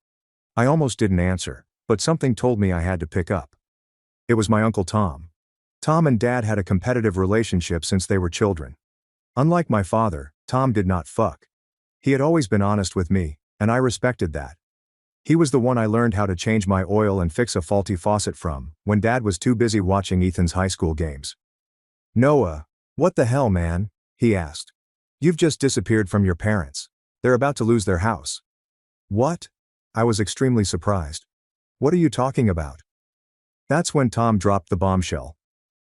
I almost didn't answer, but something told me I had to pick up. It was my Uncle Tom. Tom and Dad had a competitive relationship since they were children. Unlike my father, Tom did not fuck. He had always been honest with me, and I respected that. He was the one I learned how to change my oil and fix a faulty faucet from, when Dad was too busy watching Ethan's high school games. "Noah, what the hell, man?" he asked. "You've just disappeared from your parents. They're about to lose their house." "What?" I was extremely surprised. "What are you talking about?" That's when Tom dropped the bombshell.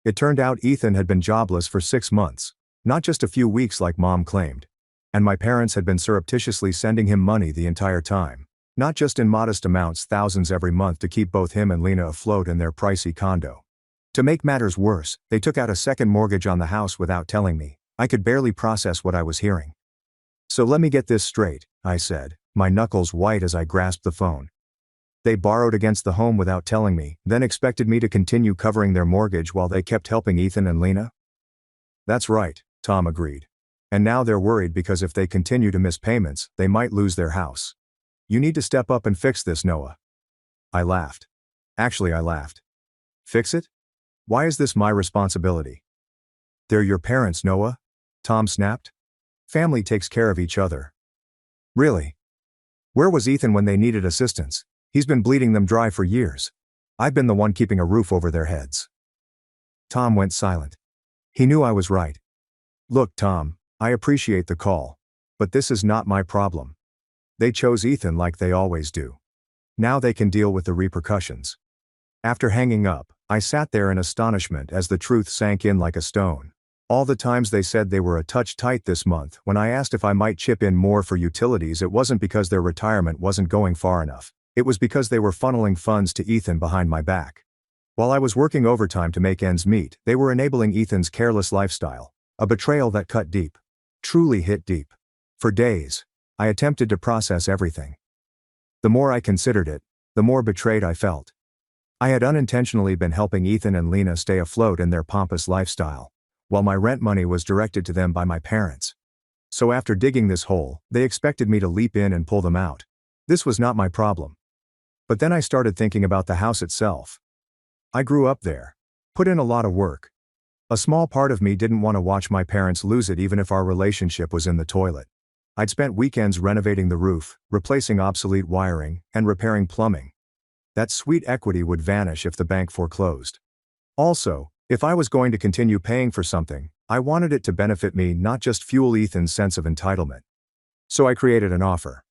It turned out Ethan had been jobless for 6 months, not just a few weeks like Mom claimed. And my parents had been surreptitiously sending him money the entire time. Not just in modest amounts, thousands every month to keep both him and Lena afloat in their pricey condo. To make matters worse, they took out a second mortgage on the house without telling me. I could barely process what I was hearing. "So let me get this straight," I said, my knuckles white as I grasped the phone. "They borrowed against the home without telling me, then expected me to continue covering their mortgage while they kept helping Ethan and Lena?" "That's right," Tom agreed. "And now they're worried because if they continue to miss payments, they might lose their house. You need to step up and fix this, Noah." I laughed. Actually, I laughed. "Fix it? Why is this my responsibility?" "They're your parents, Noah," Tom snapped. "Family takes care of each other." "Really? Where was Ethan when they needed assistance? He's been bleeding them dry for years. I've been the one keeping a roof over their heads." Tom went silent. He knew I was right. "Look, Tom, I appreciate the call. But this is not my problem. They chose Ethan like they always do. Now they can deal with the repercussions." After hanging up, I sat there in astonishment as the truth sank in like a stone. All the times they said they were a touch tight this month, when I asked if I might chip in more for utilities, it wasn't because their retirement wasn't going far enough. It was because they were funneling funds to Ethan behind my back. While I was working overtime to make ends meet, they were enabling Ethan's careless lifestyle. A betrayal that cut deep. Truly hit deep. For days, I attempted to process everything. The more I considered it, the more betrayed I felt. I had unintentionally been helping Ethan and Lena stay afloat in their pompous lifestyle, while my rent money was directed to them by my parents. So after digging this hole, they expected me to leap in and pull them out. This was not my problem. But then I started thinking about the house itself. I grew up there. Put in a lot of work. A small part of me didn't want to watch my parents lose it even if our relationship was in the toilet. I'd spent weekends renovating the roof, replacing obsolete wiring, and repairing plumbing. That sweet equity would vanish if the bank foreclosed. Also, if I was going to continue paying for something, I wanted it to benefit me, not just fuel Ethan's sense of entitlement. So I created an offer.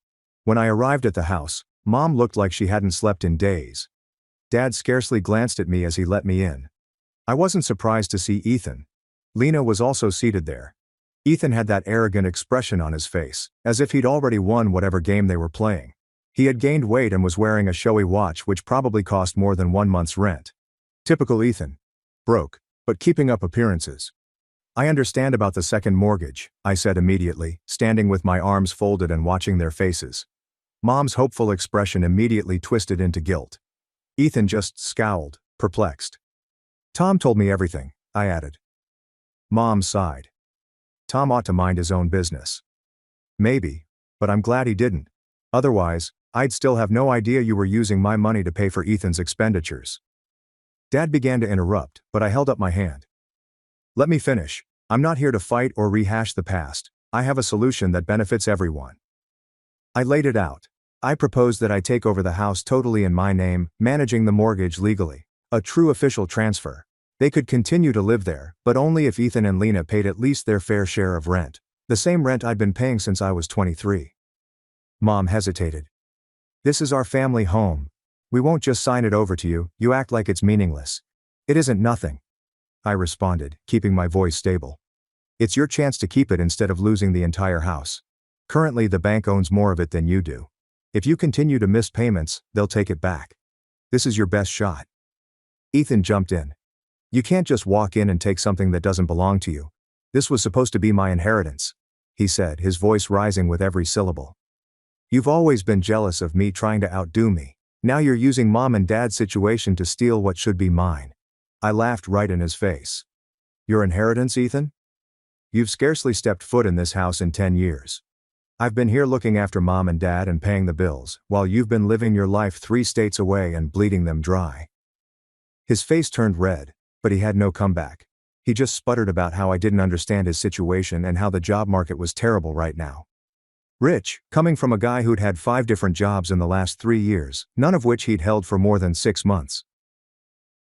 When I arrived at the house, Mom looked like she hadn't slept in days. Dad scarcely glanced at me as he let me in. I wasn't surprised to see Ethan. Lena was also seated there. Ethan had that arrogant expression on his face, as if he'd already won whatever game they were playing. He had gained weight and was wearing a showy watch which probably cost more than 1 month's rent. Typical Ethan. Broke, but keeping up appearances. "I understand about the second mortgage," I said immediately, standing with my arms folded and watching their faces. Mom's hopeful expression immediately twisted into guilt. Ethan just scowled, perplexed. "Tom told me everything," I added. Mom sighed. "Tom ought to mind his own business." "Maybe, but I'm glad he didn't. Otherwise, I'd still have no idea you were using my money to pay for Ethan's expenditures." Dad began to interrupt, but I held up my hand. "Let me finish. I'm not here to fight or rehash the past. I have a solution that benefits everyone." I laid it out. I proposed that I take over the house totally in my name, managing the mortgage legally. A true official transfer. They could continue to live there, but only if Ethan and Lena paid at least their fair share of rent. The same rent I'd been paying since I was 23. Mom hesitated. "This is our family home. We won't just sign it over to you. You act like it's meaningless." "It isn't nothing," I responded, keeping my voice stable. "It's your chance to keep it instead of losing the entire house. Currently the bank owns more of it than you do. If you continue to miss payments, they'll take it back. This is your best shot." Ethan jumped in. "You can't just walk in and take something that doesn't belong to you. This was supposed to be my inheritance, he said, his voice rising with every syllable. You've always been jealous of me trying to outdo me. Now you're using mom and dad's situation to steal what should be mine. I laughed right in his face. Your inheritance, Ethan? You've scarcely stepped foot in this house in 10 years. I've been here looking after mom and dad and paying the bills, while you've been living your life 3 states away and bleeding them dry. His face turned red, but he had no comeback. He just sputtered about how I didn't understand his situation and how the job market was terrible right now. Rich, coming from a guy who'd had 5 different jobs in the last 3 years, none of which he'd held for more than 6 months.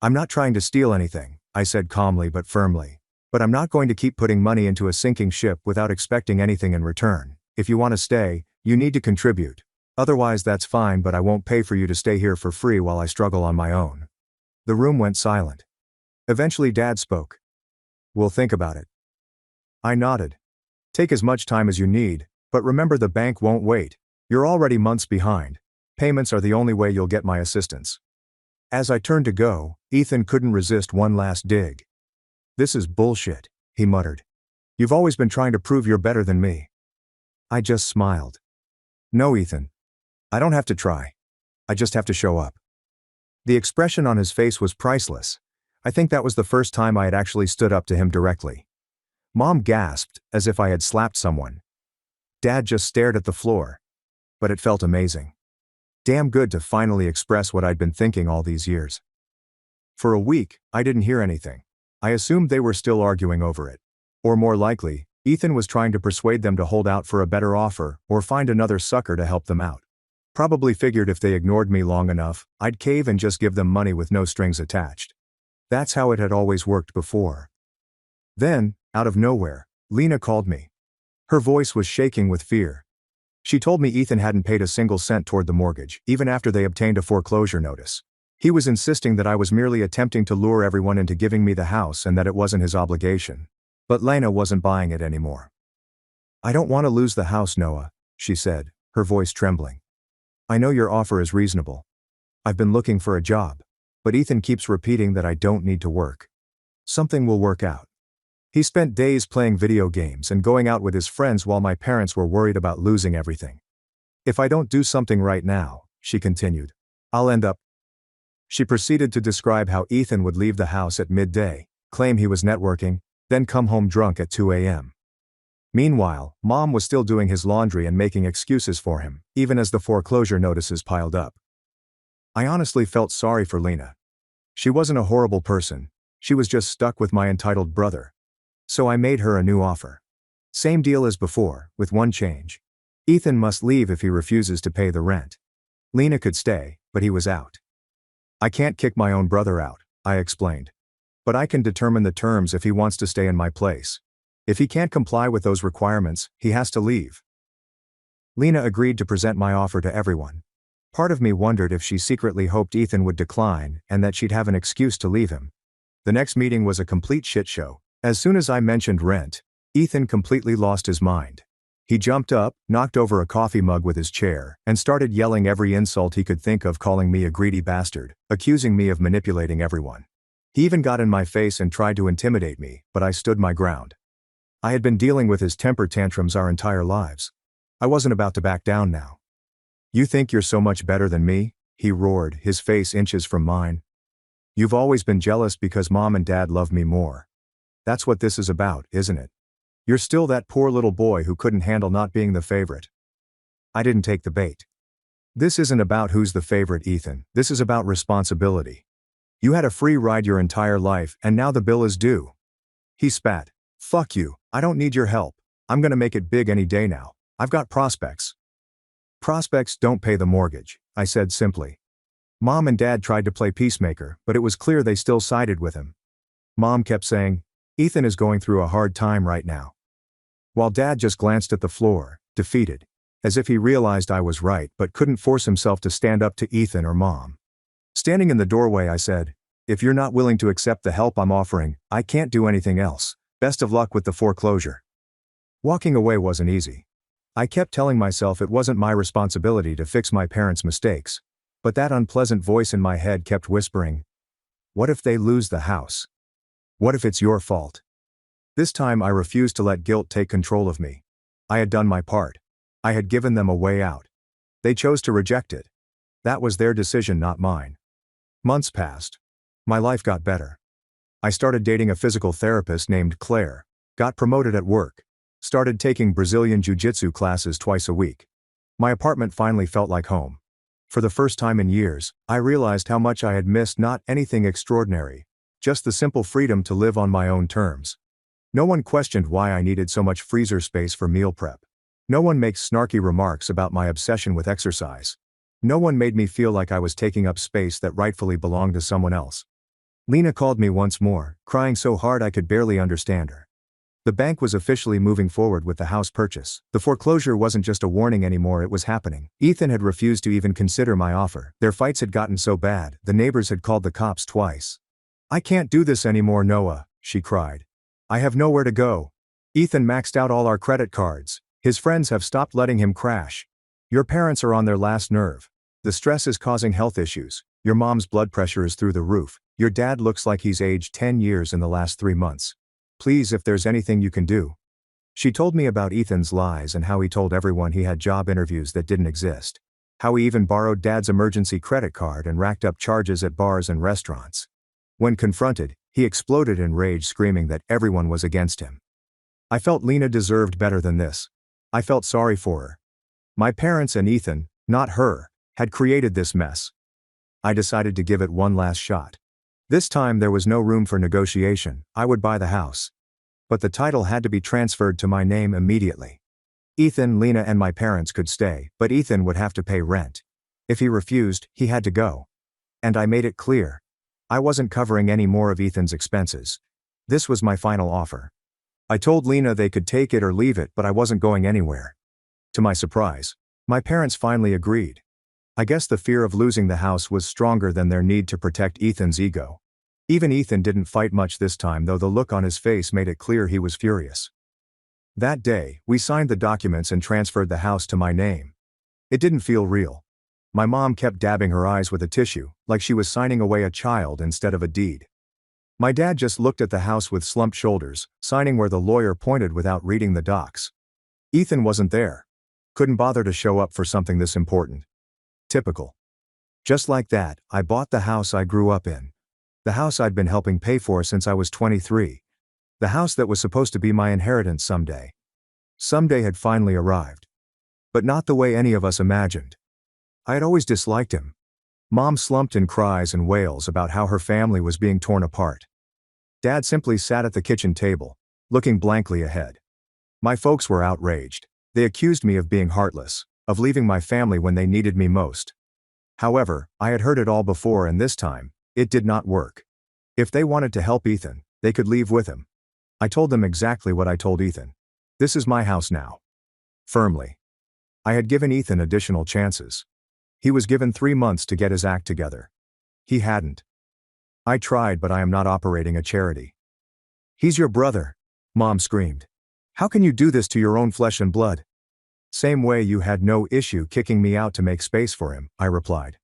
I'm not trying to steal anything, I said calmly but firmly. But I'm not going to keep putting money into a sinking ship without expecting anything in return. If you want to stay, you need to contribute. Otherwise that's fine, but I won't pay for you to stay here for free while I struggle on my own. The room went silent. Eventually Dad spoke. We'll think about it. I nodded. Take as much time as you need, but remember the bank won't wait. You're already months behind. Payments are the only way you'll get my assistance. As I turned to go, Ethan couldn't resist one last dig. This is bullshit, he muttered. You've always been trying to prove you're better than me. I just smiled. No, Ethan. I don't have to try. I just have to show up. The expression on his face was priceless. I think that was the first time I had actually stood up to him directly. Mom gasped, as if I had slapped someone. Dad just stared at the floor. But it felt amazing. Damn good to finally express what I'd been thinking all these years. For a week, I didn't hear anything. I assumed they were still arguing over it. Or more likely, Ethan was trying to persuade them to hold out for a better offer, or find another sucker to help them out. Probably figured if they ignored me long enough, I'd cave and just give them money with no strings attached. That's how it had always worked before. Then, out of nowhere, Lena called me. Her voice was shaking with fear. She told me Ethan hadn't paid a single cent toward the mortgage, even after they obtained a foreclosure notice. He was insisting that I was merely attempting to lure everyone into giving me the house and that it wasn't his obligation. But Lena wasn't buying it anymore. I don't want to lose the house, Noah, she said, her voice trembling. I know your offer is reasonable. I've been looking for a job. But Ethan keeps repeating that I don't need to work. Something will work out. He spent days playing video games and going out with his friends while my parents were worried about losing everything. If I don't do something right now, she continued, I'll end up. She proceeded to describe how Ethan would leave the house at midday, claim he was networking, then come home drunk at 2 a.m. Meanwhile, Mom was still doing his laundry and making excuses for him, even as the foreclosure notices piled up. I honestly felt sorry for Lena. She wasn't a horrible person, she was just stuck with my entitled brother. So I made her a new offer. Same deal as before, with one change. Ethan must leave if he refuses to pay the rent. Lena could stay, but he was out. I can't kick my own brother out, I explained. But I can determine the terms if he wants to stay in my place. If he can't comply with those requirements, he has to leave. Lena agreed to present my offer to everyone. Part of me wondered if she secretly hoped Ethan would decline and that she'd have an excuse to leave him. The next meeting was a complete shit show. As soon as I mentioned rent, Ethan completely lost his mind. He jumped up, knocked over a coffee mug with his chair, and started yelling every insult he could think of, calling me a greedy bastard, accusing me of manipulating everyone. He even got in my face and tried to intimidate me, but I stood my ground. I had been dealing with his temper tantrums our entire lives. I wasn't about to back down now. You think you're so much better than me? He roared, his face inches from mine. You've always been jealous because Mom and Dad love me more. That's what this is about, isn't it? You're still that poor little boy who couldn't handle not being the favorite. I didn't take the bait. This isn't about who's the favorite, Ethan. This is about responsibility. You had a free ride your entire life, and now the bill is due. He spat. Fuck you, I don't need your help. I'm gonna make it big any day now. I've got prospects. Prospects don't pay the mortgage, I said simply. Mom and Dad tried to play peacemaker, but it was clear they still sided with him. Mom kept saying, Ethan is going through a hard time right now. While Dad just glanced at the floor, defeated, as if he realized I was right but couldn't force himself to stand up to Ethan or Mom. Standing in the doorway, I said, if you're not willing to accept the help I'm offering, I can't do anything else. Best of luck with the foreclosure. Walking away wasn't easy. I kept telling myself it wasn't my responsibility to fix my parents' mistakes. But that unpleasant voice in my head kept whispering, what if they lose the house? What if it's your fault? This time I refused to let guilt take control of me. I had done my part. I had given them a way out. They chose to reject it. That was their decision, not mine. Months passed. My life got better. I started dating a physical therapist named Claire, got promoted at work, started taking Brazilian jiu-jitsu classes twice a week. My apartment finally felt like home. For the first time in years, I realized how much I had missed not anything extraordinary, just the simple freedom to live on my own terms. No one questioned why I needed so much freezer space for meal prep. No one makes snarky remarks about my obsession with exercise. No one made me feel like I was taking up space that rightfully belonged to someone else. Lena called me once more, crying so hard I could barely understand her. The bank was officially moving forward with the house purchase. The foreclosure wasn't just a warning anymore, it was happening. Ethan had refused to even consider my offer. Their fights had gotten so bad, the neighbors had called the cops twice. "I can't do this anymore, Noah," she cried. "I have nowhere to go. Ethan maxed out all our credit cards. His friends have stopped letting him crash. Your parents are on their last nerve. The stress is causing health issues. Your mom's blood pressure is through the roof. Your dad looks like he's aged 10 years in the last 3 months. Please, if there's anything you can do." She told me about Ethan's lies and how he told everyone he had job interviews that didn't exist. How he even borrowed Dad's emergency credit card and racked up charges at bars and restaurants. When confronted, he exploded in rage, screaming that everyone was against him. I felt Lena deserved better than this. I felt sorry for her. My parents and Ethan, not her, had created this mess. I decided to give it one last shot. This time there was no room for negotiation. I would buy the house. But the title had to be transferred to my name immediately. Ethan, Lena, and my parents could stay, but Ethan would have to pay rent. If he refused, he had to go. And I made it clear. I wasn't covering any more of Ethan's expenses. This was my final offer. I told Lena they could take it or leave it, but I wasn't going anywhere. To my surprise, my parents finally agreed. I guess the fear of losing the house was stronger than their need to protect Ethan's ego. Even Ethan didn't fight much this time, though the look on his face made it clear he was furious. That day, we signed the documents and transferred the house to my name. It didn't feel real. My mom kept dabbing her eyes with a tissue, like she was signing away a child instead of a deed. My dad just looked at the house with slumped shoulders, signing where the lawyer pointed without reading the docs. Ethan wasn't there. Couldn't bother to show up for something this important. Typical. Just like that, I bought the house I grew up in. The house I'd been helping pay for since I was 23. The house that was supposed to be my inheritance someday. Someday had finally arrived. But not the way any of us imagined. I had always disliked him. Mom slumped in cries and wails about how her family was being torn apart. Dad simply sat at the kitchen table, looking blankly ahead. My folks were outraged. They accused me of being heartless, of leaving my family when they needed me most. However, I had heard it all before, and this time, it did not work. If they wanted to help Ethan, they could leave with him. I told them exactly what I told Ethan. This is my house now. Firmly. I had given Ethan additional chances. He was given 3 months to get his act together. He hadn't. I tried, but I am not operating a charity. "He's your brother," Mom screamed. "How can you do this to your own flesh and blood?" "Same way you had no issue kicking me out to make space for him," I replied.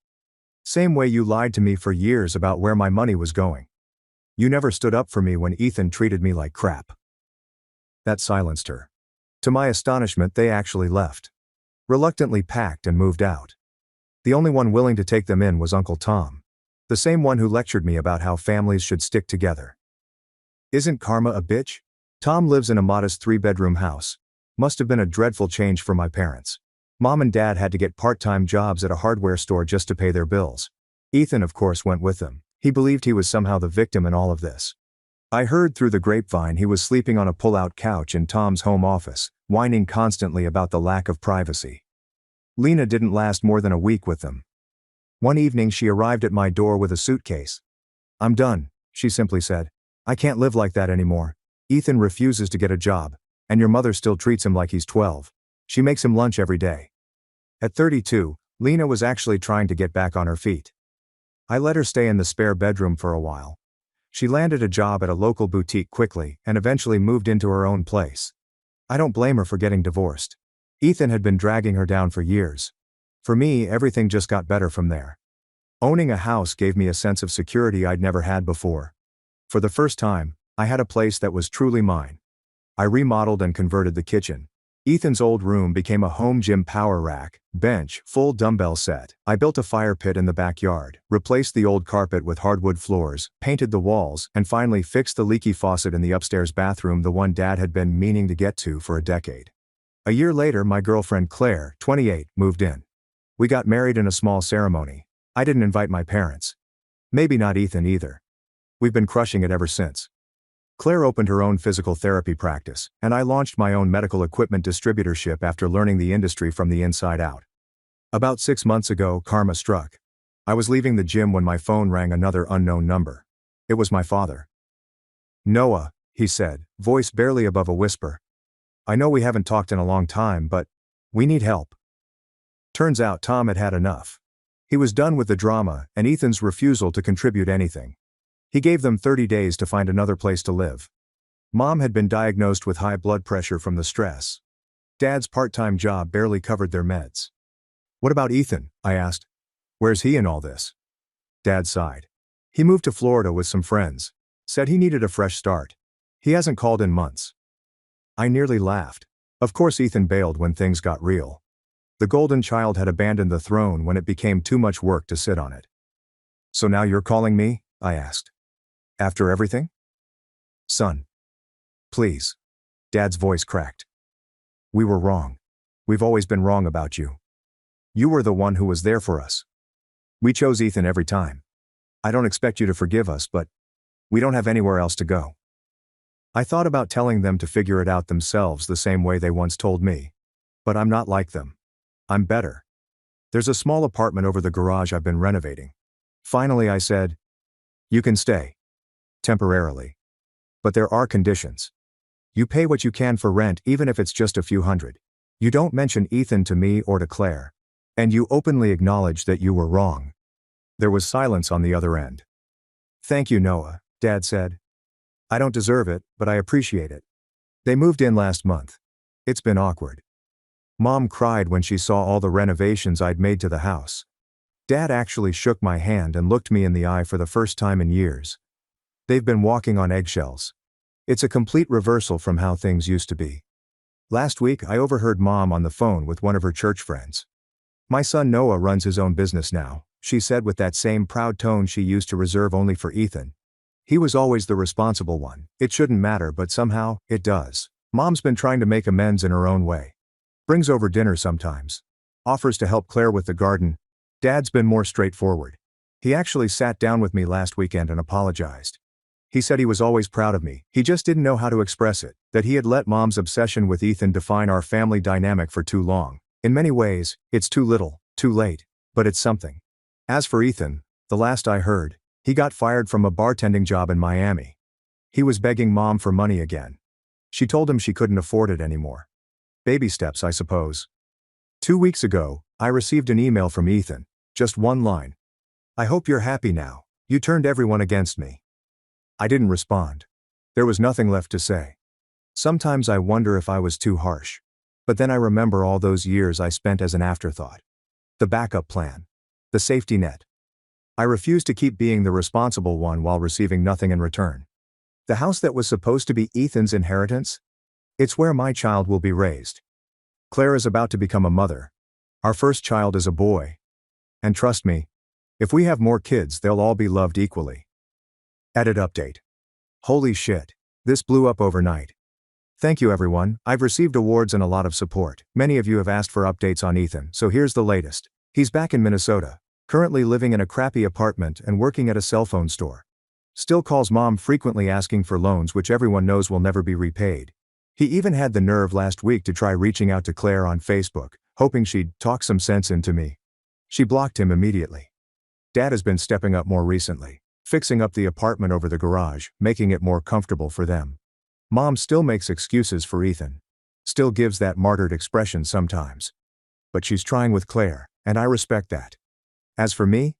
"Same way you lied to me for years about where my money was going. You never stood up for me when Ethan treated me like crap." That silenced her. To my astonishment, they actually left. Reluctantly packed and moved out. The only one willing to take them in was Uncle Tom. The same one who lectured me about how families should stick together. Isn't karma a bitch? Tom lives in a modest 3-bedroom house. Must have been a dreadful change for my parents. Mom and Dad had to get part-time jobs at a hardware store just to pay their bills. Ethan, of course, went with them. He believed he was somehow the victim in all of this. I heard through the grapevine he was sleeping on a pull-out couch in Tom's home office, whining constantly about the lack of privacy. Lena didn't last more than a week with them. One evening she arrived at my door with a suitcase. "I'm done," she simply said. "I can't live like that anymore. Ethan refuses to get a job, and your mother still treats him like he's 12. She makes him lunch every day." At 32, Lena was actually trying to get back on her feet. I let her stay in the spare bedroom for a while. She landed a job at a local boutique quickly and eventually moved into her own place. I don't blame her for getting divorced. Ethan had been dragging her down for years. For me, everything just got better from there. Owning a house gave me a sense of security I'd never had before. For the first time, I had a place that was truly mine. I remodeled and converted the kitchen. Ethan's old room became a home gym power rack, bench, full dumbbell set. I built a fire pit in the backyard, replaced the old carpet with hardwood floors, painted the walls, and finally fixed the leaky faucet in the upstairs bathroom, the one Dad had been meaning to get to for a decade. A year later, my girlfriend Claire, 28, moved in. We got married in a small ceremony. I didn't invite my parents. Maybe not Ethan either. We've been crushing it ever since. Claire opened her own physical therapy practice, and I launched my own medical equipment distributorship after learning the industry from the inside out. About 6 months ago, karma struck. I was leaving the gym when my phone rang, another unknown number. It was my father. "Noah," he said, voice barely above a whisper. "I know we haven't talked in a long time, but we need help." Turns out Tom had had enough. He was done with the drama and Ethan's refusal to contribute anything. He gave them 30 days to find another place to live. Mom had been diagnosed with high blood pressure from the stress. Dad's part-time job barely covered their meds. "What about Ethan?" I asked. "Where's he in all this?" Dad sighed. "He moved to Florida with some friends. Said he needed a fresh start. He hasn't called in months." I nearly laughed. Of course Ethan bailed when things got real. The golden child had abandoned the throne when it became too much work to sit on it. "So now you're calling me?" I asked. "After everything?" "Son. Please." Dad's voice cracked. "We were wrong. We've always been wrong about you. You were the one who was there for us. We chose Ethan every time. I don't expect you to forgive us, but we don't have anywhere else to go." I thought about telling them to figure it out themselves the same way they once told me. But I'm not like them. I'm better. There's a small apartment over the garage I've been renovating. Finally I said, "You can stay. Temporarily. But there are conditions. You pay what you can for rent, even if it's just a few hundred. You don't mention Ethan to me or to Claire. And you openly acknowledge that you were wrong." There was silence on the other end. "Thank you, Noah," Dad said. "I don't deserve it, but I appreciate it." They moved in last month. It's been awkward. Mom cried when she saw all the renovations I'd made to the house. Dad actually shook my hand and looked me in the eye for the first time in years. They've been walking on eggshells. It's a complete reversal from how things used to be. Last week I overheard Mom on the phone with one of her church friends. "My son Noah runs his own business now," she said with that same proud tone she used to reserve only for Ethan. "He was always the responsible one. It shouldn't matter, but somehow, it does. Mom's been trying to make amends in her own way. Brings over dinner sometimes. Offers to help Claire with the garden. Dad's been more straightforward. He actually sat down with me last weekend and apologized. He said he was always proud of me, he just didn't know how to express it, that he had let Mom's obsession with Ethan define our family dynamic for too long. In many ways, it's too little, too late, but it's something. As for Ethan, the last I heard, he got fired from a bartending job in Miami. He was begging Mom for money again. She told him she couldn't afford it anymore. Baby steps, I suppose. 2 weeks ago, I received an email from Ethan, just one line. "I hope you're happy now. You turned everyone against me." I didn't respond. There was nothing left to say. Sometimes I wonder if I was too harsh. But then I remember all those years I spent as an afterthought. The backup plan. The safety net. I refused to keep being the responsible one while receiving nothing in return. The house that was supposed to be Ethan's inheritance? It's where my child will be raised. Claire is about to become a mother. Our first child is a boy. And trust me, if we have more kids, they'll all be loved equally. Edit update. Holy shit. This blew up overnight. Thank you everyone, I've received awards and a lot of support. Many of you have asked for updates on Ethan, so here's the latest. He's back in Minnesota, currently living in a crappy apartment and working at a cell phone store. Still calls Mom frequently asking for loans which everyone knows will never be repaid. He even had the nerve last week to try reaching out to Claire on Facebook, hoping she'd talk some sense into me. She blocked him immediately. Dad has been stepping up more recently, fixing up the apartment over the garage, making it more comfortable for them. Mom still makes excuses for Ethan. Still gives that martyred expression sometimes. But she's trying with Claire, and I respect that. As for me,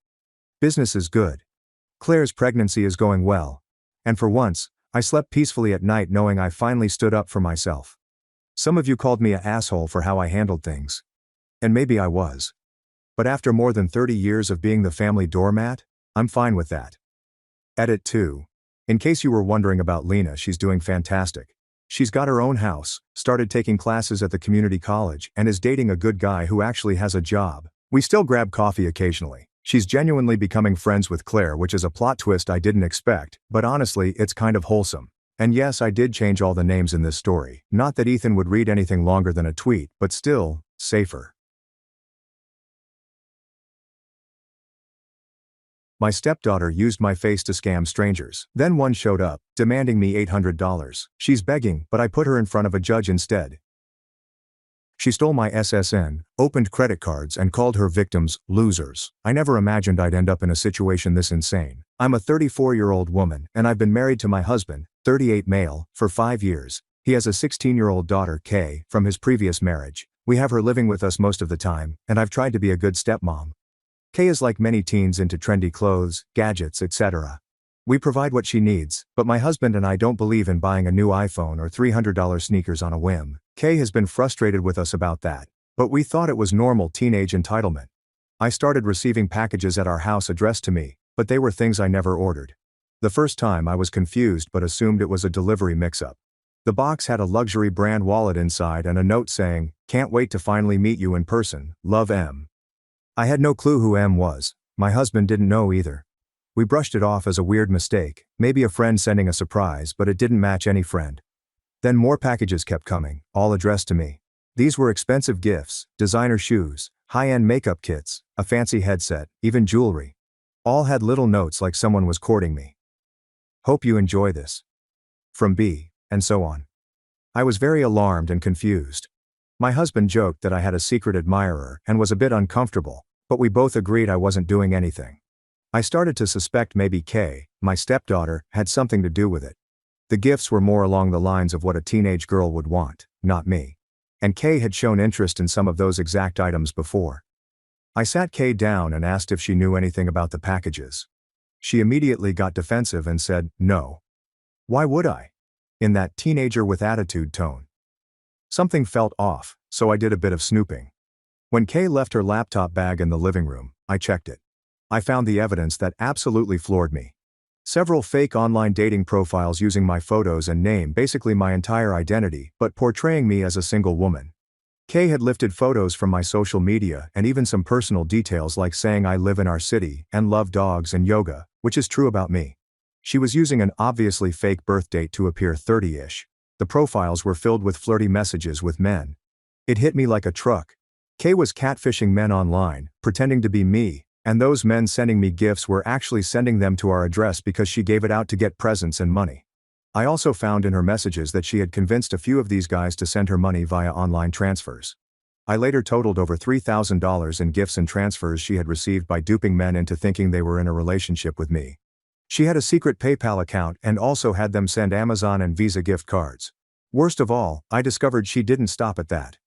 business is good. Claire's pregnancy is going well. And for once, I slept peacefully at night knowing I finally stood up for myself. Some of you called me an asshole for how I handled things. And maybe I was. But after more than 30 years of being the family doormat, I'm fine with that. Edit 2. In case you were wondering about Lena, she's doing fantastic. She's got her own house, started taking classes at the community college, and is dating a good guy who actually has a job. We still grab coffee occasionally. She's genuinely becoming friends with Claire, which is a plot twist I didn't expect, but honestly, it's kind of wholesome. And yes, I did change all the names in this story. Not that Ethan would read anything longer than a tweet, but still, safer. My stepdaughter used my face to scam strangers. Then one showed up, demanding me $800. She's begging, but I put her in front of a judge instead. She stole my SSN, opened credit cards, and called her victims losers. I never imagined I'd end up in a situation this insane. I'm a 34-year-old woman, and I've been married to my husband, 38 male, for 5 years. He has a 16-year-old daughter, Kay, from his previous marriage. We have her living with us most of the time, and I've tried to be a good stepmom. Kay is like many teens into trendy clothes, gadgets, etc. We provide what she needs, but my husband and I don't believe in buying a new iPhone or $300 sneakers on a whim. Kay has been frustrated with us about that, but we thought it was normal teenage entitlement. I started receiving packages at our house addressed to me, but they were things I never ordered. The first time I was confused but assumed it was a delivery mix-up. The box had a luxury brand wallet inside and a note saying, "Can't wait to finally meet you in person, love M." I had no clue who M was. My husband didn't know either. We brushed it off as a weird mistake, maybe a friend sending a surprise, but it didn't match any friend. Then more packages kept coming, all addressed to me. These were expensive gifts, designer shoes, high-end makeup kits, a fancy headset, even jewelry. All had little notes like someone was courting me. "Hope you enjoy this. From B," and so on. I was very alarmed and confused. My husband joked that I had a secret admirer and was a bit uncomfortable, but we both agreed I wasn't doing anything. I started to suspect maybe Kay, my stepdaughter, had something to do with it. The gifts were more along the lines of what a teenage girl would want, not me. And Kay had shown interest in some of those exact items before. I sat Kay down and asked if she knew anything about the packages. She immediately got defensive and said, "No. Why would I?" in that teenager with attitude tone. Something felt off, so I did a bit of snooping. When Kay left her laptop bag in the living room, I checked it. I found the evidence that absolutely floored me. Several fake online dating profiles using my photos and name, basically my entire identity, but portraying me as a single woman. Kay had lifted photos from my social media and even some personal details like saying I live in our city and love dogs and yoga, which is true about me. She was using an obviously fake birth date to appear 30-ish. The profiles were filled with flirty messages with men. It hit me like a truck. Kay was catfishing men online, pretending to be me, and those men sending me gifts were actually sending them to our address because she gave it out to get presents and money. I also found in her messages that she had convinced a few of these guys to send her money via online transfers. I later totaled over $3,000 in gifts and transfers she had received by duping men into thinking they were in a relationship with me. She had a secret PayPal account and also had them send Amazon and Visa gift cards. Worst of all, I discovered she didn't stop at that.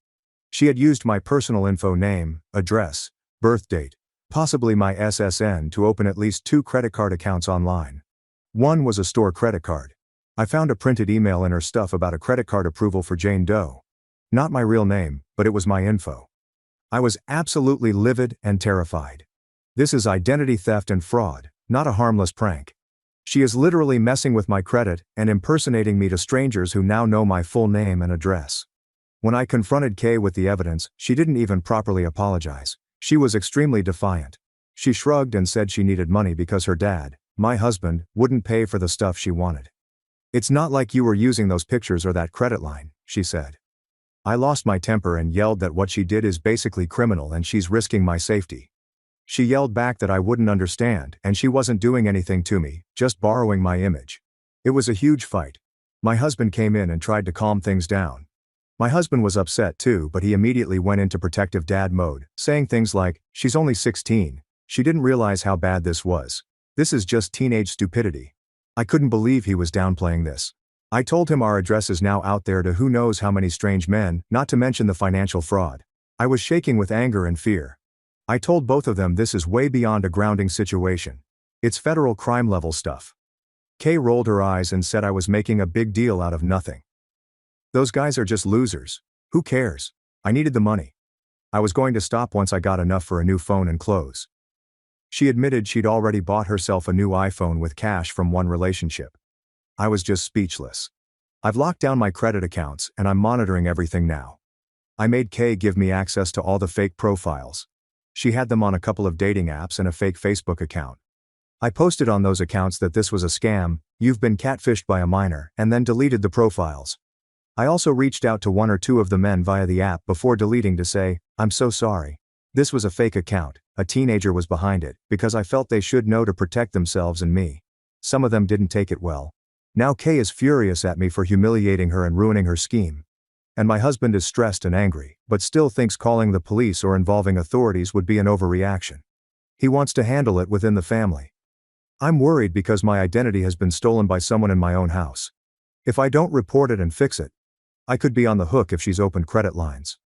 She had used my personal info, name, address, birth date, possibly my SSN, to open at least 2 credit card accounts online. One was a store credit card. I found a printed email in her stuff about a credit card approval for Jane Doe. Not my real name, but it was my info. I was absolutely livid and terrified. This is identity theft and fraud, not a harmless prank. She is literally messing with my credit and impersonating me to strangers who now know my full name and address. When I confronted Kay with the evidence, she didn't even properly apologize. She was extremely defiant. She shrugged and said she needed money because her dad, my husband, wouldn't pay for the stuff she wanted. "It's not like you were using those pictures or that credit line," she said. I lost my temper and yelled that what she did is basically criminal and she's risking my safety. She yelled back that I wouldn't understand and she wasn't doing anything to me, just borrowing my image. It was a huge fight. My husband came in and tried to calm things down. My husband was upset too, but he immediately went into protective dad mode, saying things like, "She's only 16. She didn't realize how bad this was. This is just teenage stupidity." I couldn't believe he was downplaying this. I told him our address is now out there to who knows how many strange men, not to mention the financial fraud. I was shaking with anger and fear. I told both of them this is way beyond a grounding situation. It's federal crime level stuff. Kay rolled her eyes and said I was making a big deal out of nothing. "Those guys are just losers. Who cares? I needed the money. I was going to stop once I got enough for a new phone and clothes." She admitted she'd already bought herself a new iPhone with cash from one relationship. I was just speechless. I've locked down my credit accounts and I'm monitoring everything now. I made Kay give me access to all the fake profiles. She had them on a couple of dating apps and a fake Facebook account. I posted on those accounts that this was a scam, you've been catfished by a minor, and then deleted the profiles. I also reached out to one or two of the men via the app before deleting to say, I'm so sorry. This was a fake account, a teenager was behind it, because I felt they should know to protect themselves and me. Some of them didn't take it well. Now Kay is furious at me for humiliating her and ruining her scheme. And my husband is stressed and angry, but still thinks calling the police or involving authorities would be an overreaction. He wants to handle it within the family. I'm worried because my identity has been stolen by someone in my own house. If I don't report it and fix it, I could be on the hook if she's opened credit lines.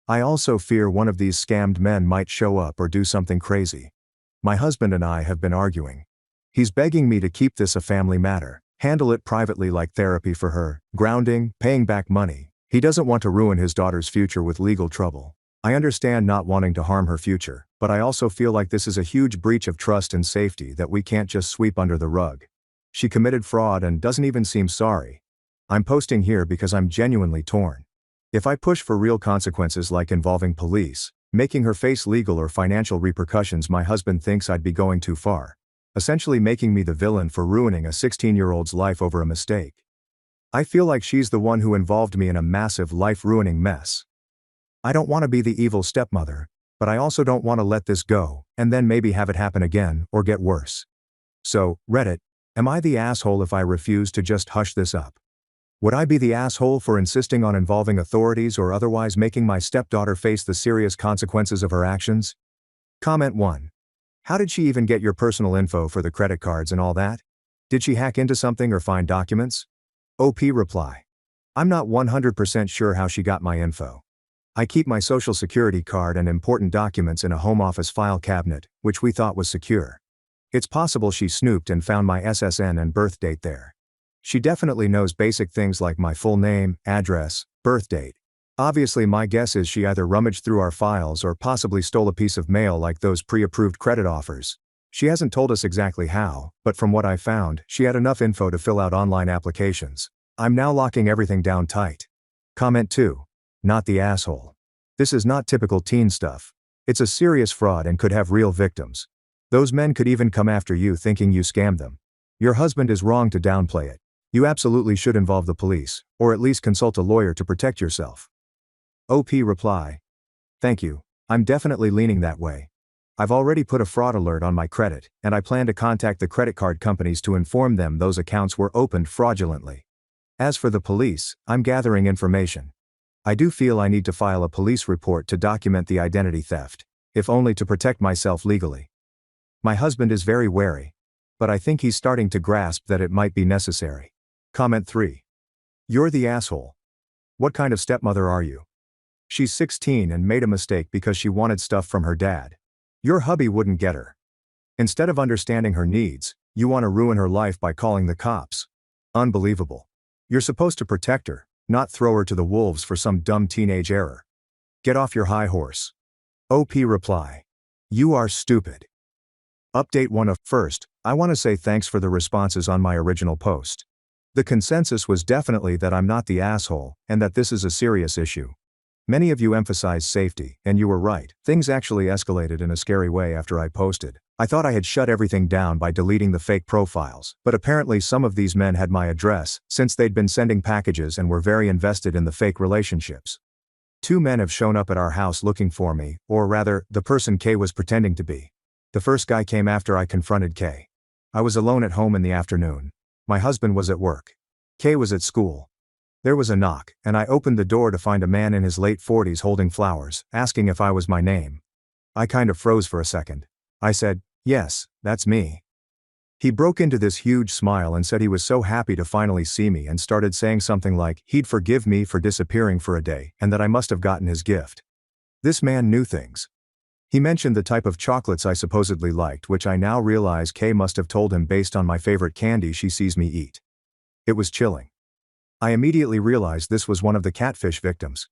I also fear one of these scammed men might show up or do something crazy. My husband and I have been arguing. He's begging me to keep this a family matter, handle it privately like therapy for her, grounding, paying back money. He doesn't want to ruin his daughter's future with legal trouble. I understand not wanting to harm her future, but I also feel like this is a huge breach of trust and safety that we can't just sweep under the rug. She committed fraud and doesn't even seem sorry. I'm posting here because I'm genuinely torn. If I push for real consequences like involving police, making her face legal or financial repercussions, my husband thinks I'd be going too far. Essentially making me the villain for ruining a 16-year-old's life over a mistake. I feel like she's the one who involved me in a massive life-ruining mess. I don't want to be the evil stepmother, but I also don't want to let this go, and then maybe have it happen again, or get worse. So, Reddit, am I the asshole if I refuse to just hush this up? Would I be the asshole for insisting on involving authorities or otherwise making my stepdaughter face the serious consequences of her actions? Comment 1. How did she even get your personal info for the credit cards and all that? Did she hack into something or find documents? OP reply. I'm not 100% sure how she got my info. I keep my social security card and important documents in a home office file cabinet, which we thought was secure. It's possible she snooped and found my SSN and birth date there. She definitely knows basic things like my full name, address, birth date. Obviously my guess is she either rummaged through our files or possibly stole a piece of mail like those pre-approved credit offers. She hasn't told us exactly how, but from what I found, she had enough info to fill out online applications. I'm now locking everything down tight. Comment 2. Not the asshole. This is not typical teen stuff. It's a serious fraud and could have real victims. Those men could even come after you thinking you scammed them. Your husband is wrong to downplay it. You absolutely should involve the police, or at least consult a lawyer to protect yourself. OP reply. Thank you. I'm definitely leaning that way. I've already put a fraud alert on my credit, and I plan to contact the credit card companies to inform them those accounts were opened fraudulently. As for the police, I'm gathering information. I do feel I need to file a police report to document the identity theft, if only to protect myself legally. My husband is very wary, but I think he's starting to grasp that it might be necessary. Comment 3. You're the asshole. What kind of stepmother are you? She's 16 and made a mistake because she wanted stuff from her dad. Your hubby wouldn't get her. Instead of understanding her needs, you want to ruin her life by calling the cops. Unbelievable. You're supposed to protect her, not throw her to the wolves for some dumb teenage error. Get off your high horse. OP reply. You are stupid. Update 1 of First, I want to say thanks for the responses on my original post. The consensus was definitely that I'm not the asshole, and that this is a serious issue. Many of you emphasized safety, and you were right. Things actually escalated in a scary way after I posted. I thought I had shut everything down by deleting the fake profiles, but apparently some of these men had my address, since they'd been sending packages and were very invested in the fake relationships. 2 men have shown up at our house looking for me, or rather, the person Kay was pretending to be. The first guy came after I confronted Kay. I was alone at home in the afternoon. My husband was at work. Kay was at school. There was a knock, and I opened the door to find a man in his late 40s holding flowers, asking if I was my name. I kind of froze for a second. I said, "Yes, that's me." He broke into this huge smile and said he was so happy to finally see me and started saying something like he'd forgive me for disappearing for a day and that I must have gotten his gift. This man knew things. He mentioned the type of chocolates I supposedly liked, which I now realize Kay must have told him based on my favorite candy she sees me eat. It was chilling. I immediately realized this was one of the catfish victims.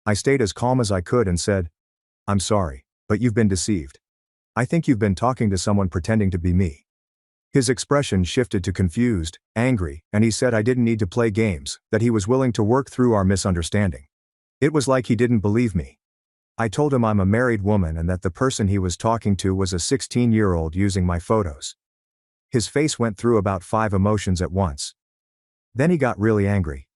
I stayed as calm as I could and said, "I'm sorry, but you've been deceived. I think you've been talking to someone pretending to be me." His expression shifted to confused, angry, and he said I didn't need to play games, that he was willing to work through our misunderstanding. It was like he didn't believe me. I told him I'm a married woman and that the person he was talking to was a 16-year-old using my photos. His face went through about 5 emotions at once. Then he got really angry.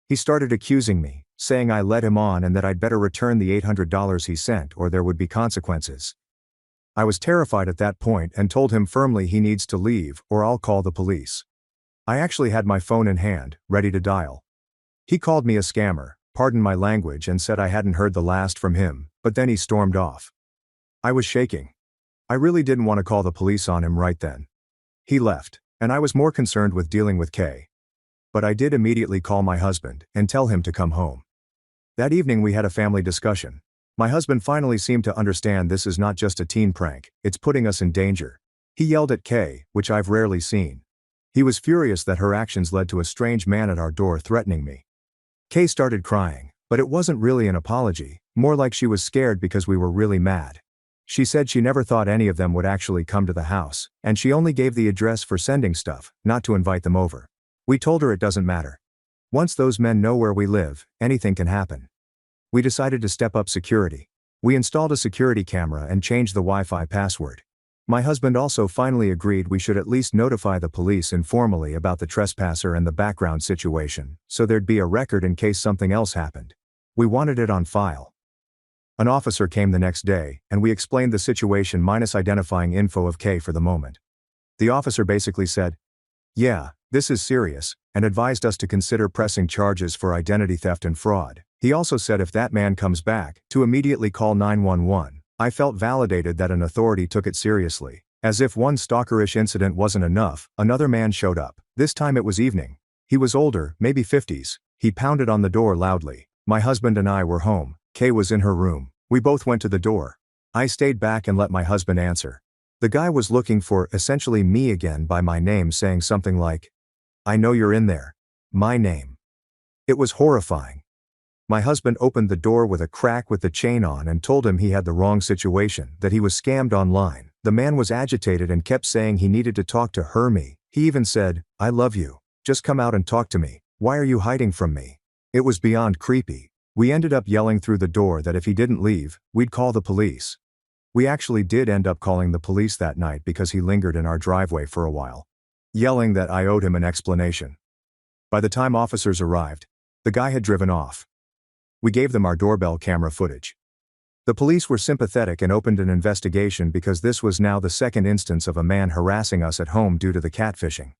He started accusing me, saying I led him on and that I'd better return the $800 he sent or there would be consequences. I was terrified at that point and told him firmly he needs to leave or I'll call the police. I actually had my phone in hand, ready to dial. He called me a scammer, pardon my language, and said I hadn't heard the last from him, but then he stormed off. I was shaking. I really didn't want to call the police on him right then. He left, and I was more concerned with dealing with Kay. But I did immediately call my husband and tell him to come home. That evening we had a family discussion. My husband finally seemed to understand this is not just a teen prank, it's putting us in danger. He yelled at Kay, which I've rarely seen. He was furious that her actions led to a strange man at our door threatening me. Kay started crying, but it wasn't really an apology, more like she was scared because we were really mad. She said she never thought any of them would actually come to the house, and she only gave the address for sending stuff, not to invite them over. We told her it doesn't matter. Once those men know where we live, anything can happen. We decided to step up security. We installed a security camera and changed the Wi-Fi password. My husband also finally agreed we should at least notify the police informally about the trespasser and the background situation, so there'd be a record in case something else happened. We wanted it on file. An officer came the next day, and we explained the situation minus identifying info of Kay for the moment. The officer basically said, "Yeah, this is serious," and advised us to consider pressing charges for identity theft and fraud. He also said if that man comes back, to immediately call 911. I felt validated that an authority took it seriously. As if one stalkerish incident wasn't enough, another man showed up. This time it was evening. He was older, maybe 50s. He pounded on the door loudly. My husband and I were home. Kay was in her room. We both went to the door. I stayed back and let my husband answer. The guy was looking for, essentially me again by my name, saying something like, "I know you're in there." My name. It was horrifying. My husband opened the door with a crack with the chain on and told him he had the wrong situation, that he was scammed online. The man was agitated and kept saying he needed to talk to me. He even said, "I love you. Just come out and talk to me. Why are you hiding from me?" It was beyond creepy. We ended up yelling through the door that if he didn't leave, we'd call the police. We actually did end up calling the police that night because he lingered in our driveway for a while, yelling that I owed him an explanation. By the time officers arrived, the guy had driven off. We gave them our doorbell camera footage. The police were sympathetic and opened an investigation because this was now the second instance of a man harassing us at home due to the catfishing.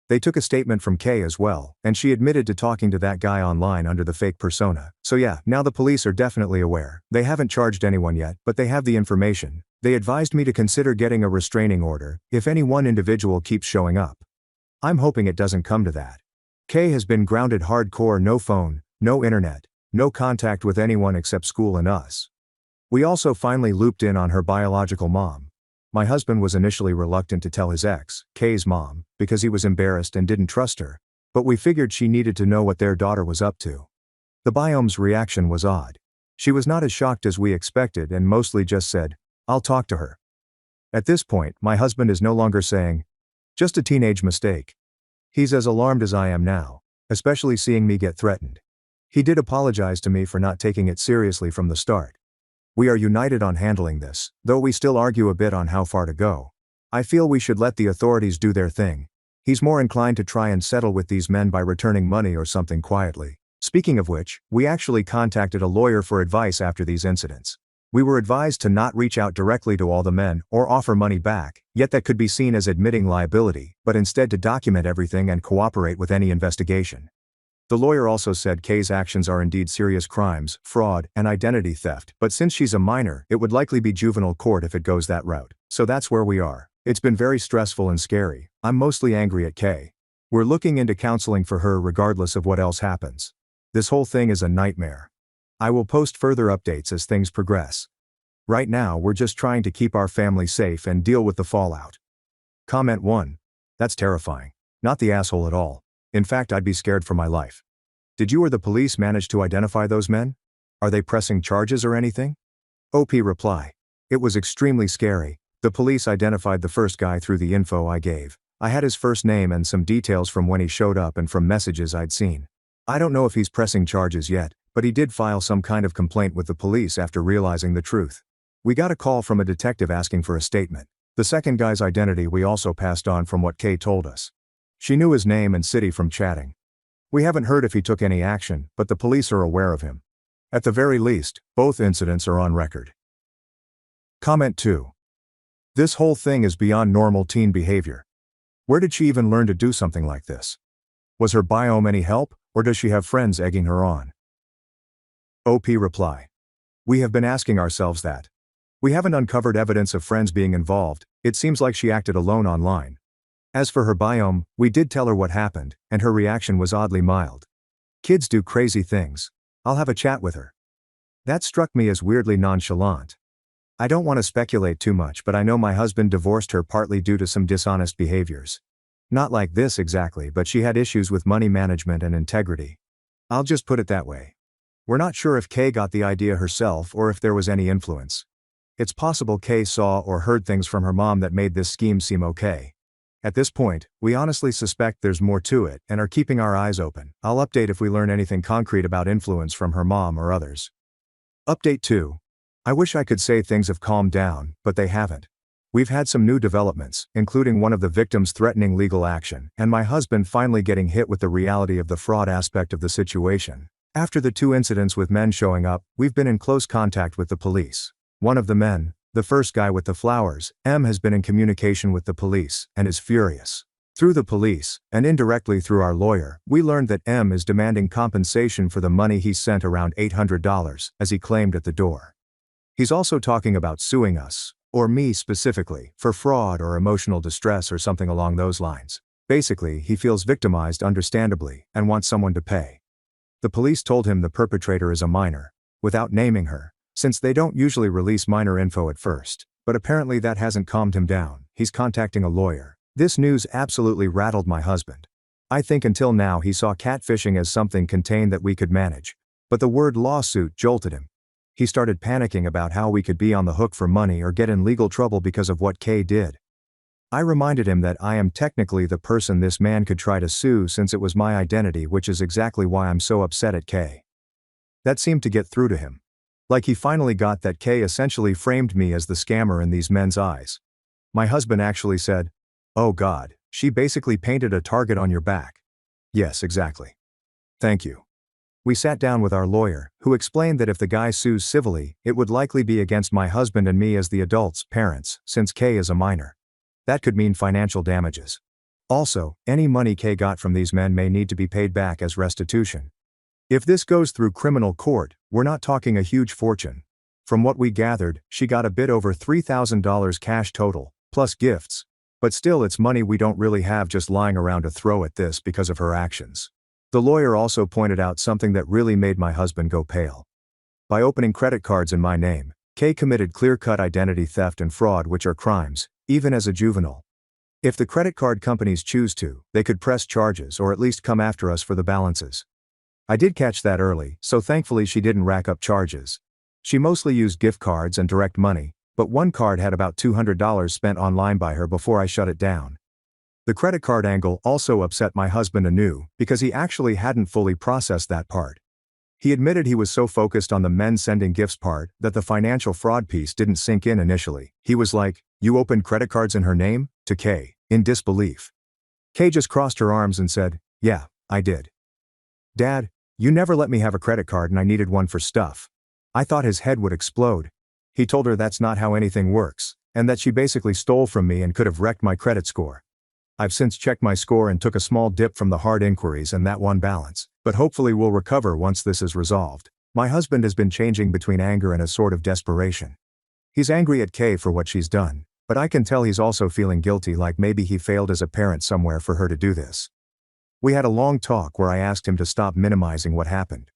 They took a statement from Kay as well, and she admitted to talking to that guy online under the fake persona. So yeah, now the police are definitely aware. They haven't charged anyone yet, but they have the information. They advised me to consider getting a restraining order if any one individual keeps showing up. I'm hoping it doesn't come to that. Kay has been grounded hardcore, no phone, no internet, no contact with anyone except school and us. We also finally looped in on her biological mom. My husband was initially reluctant to tell his ex, Kay's mom, because he was embarrassed and didn't trust her, but we figured she needed to know what their daughter was up to. The biome's reaction was odd. She was not as shocked as we expected and mostly just said, "I'll talk to her." At this point, my husband is no longer saying, "Just a teenage mistake." He's as alarmed as I am now, especially seeing me get threatened. He did apologize to me for not taking it seriously from the start. We are united on handling this, though we still argue a bit on how far to go. I feel we should let the authorities do their thing. He's more inclined to try and settle with these men by returning money or something quietly. Speaking of which, we actually contacted a lawyer for advice after these incidents. We were advised to not reach out directly to all the men or offer money back, yet that could be seen as admitting liability, but instead to document everything and cooperate with any investigation. The lawyer also said Kay's actions are indeed serious crimes, fraud, and identity theft, but since she's a minor, it would likely be juvenile court if it goes that route. So that's where we are. It's been very stressful and scary. I'm mostly angry at Kay. We're looking into counseling for her regardless of what else happens. This whole thing is a nightmare. I will post further updates as things progress. Right now, we're just trying to keep our family safe and deal with the fallout. Comment 1. That's terrifying. Not the asshole at all. In fact, I'd be scared for my life. Did you or the police manage to identify those men? Are they pressing charges or anything? OP reply. It was extremely scary, The police identified the first guy through the info I gave. I had his first name and some details from when he showed up and from messages I'd seen. I don't know if he's pressing charges yet, but he did file some kind of complaint with the police after realizing the truth. We got a call from a detective asking for a statement. The second guy's identity we also passed on from what Kay told us. She knew his name and city from chatting. We haven't heard if he took any action, but the police are aware of him. At the very least, both incidents are on record. Comment 2. This whole thing is beyond normal teen behavior. Where did she even learn to do something like this? Was her biome any help, or does she have friends egging her on? OP reply. We have been asking ourselves that. We haven't uncovered evidence of friends being involved. It seems like she acted alone online. As for her biome, we did tell her what happened, and her reaction was oddly mild. Kids do crazy things. I'll have a chat with her. That struck me as weirdly nonchalant. I don't want to speculate too much, but I know my husband divorced her partly due to some dishonest behaviors. Not like this exactly, but she had issues with money management and integrity. I'll just put it that way. We're not sure if Kay got the idea herself or if there was any influence. It's possible Kay saw or heard things from her mom that made this scheme seem okay. At this point, we honestly suspect there's more to it and are keeping our eyes open. I'll update if we learn anything concrete about influence from her mom or others. Update 2. I wish I could say things have calmed down, but they haven't. We've had some new developments, including one of the victims threatening legal action, and my husband finally getting hit with the reality of the fraud aspect of the situation. After the 2 incidents with men showing up, we've been in close contact with the police. One of the men, the first guy with the flowers, M, has been in communication with the police and is furious. Through the police, and indirectly through our lawyer, we learned that M is demanding compensation for the money he sent, around $800, as he claimed at the door. He's also talking about suing us, or me specifically, for fraud or emotional distress or something along those lines. Basically, he feels victimized understandably and wants someone to pay. The police told him the perpetrator is a minor, without naming her, since they don't usually release minor info at first, but apparently that hasn't calmed him down. He's contacting a lawyer. This news absolutely rattled my husband. I think until now he saw catfishing as something contained that we could manage, but the word lawsuit jolted him. He started panicking about how we could be on the hook for money or get in legal trouble because of what Kay did. I reminded him that I am technically the person this man could try to sue since it was my identity, which is exactly why I'm so upset at Kay. That seemed to get through to him. Like he finally got that Kay essentially framed me as the scammer in these men's eyes. My husband actually said, "Oh God, she basically painted a target on your back." Yes, exactly. Thank you. We sat down with our lawyer, who explained that if the guy sues civilly, it would likely be against my husband and me as the adults, parents, since Kay is a minor. That could mean financial damages. Also, any money Kay got from these men may need to be paid back as restitution. If this goes through criminal court, we're not talking a huge fortune. From what we gathered, she got a bit over $3,000 cash total, plus gifts. But still, it's money we don't really have just lying around to throw at this because of her actions. The lawyer also pointed out something that really made my husband go pale. By opening credit cards in my name, Kay committed clear-cut identity theft and fraud, which are crimes, even as a juvenile. If the credit card companies choose to, they could press charges or at least come after us for the balances. I did catch that early, so thankfully she didn't rack up charges. She mostly used gift cards and direct money, but one card had about $200 spent online by her before I shut it down. The credit card angle also upset my husband anew, because he actually hadn't fully processed that part. He admitted he was so focused on the men sending gifts part that the financial fraud piece didn't sink in initially. He was like, "You opened credit cards in her name?" to Kay, in disbelief. Kay just crossed her arms and said, "Yeah, I did. Dad, you never let me have a credit card and I needed one for stuff." I thought his head would explode. He told her that's not how anything works, and that she basically stole from me and could have wrecked my credit score. I've since checked my score and took a small dip from the hard inquiries and that one balance, but hopefully we'll recover once this is resolved. My husband has been changing between anger and a sort of desperation. He's angry at Kay for what she's done, but I can tell he's also feeling guilty, like maybe he failed as a parent somewhere for her to do this. We had a long talk where I asked him to stop minimizing what happened.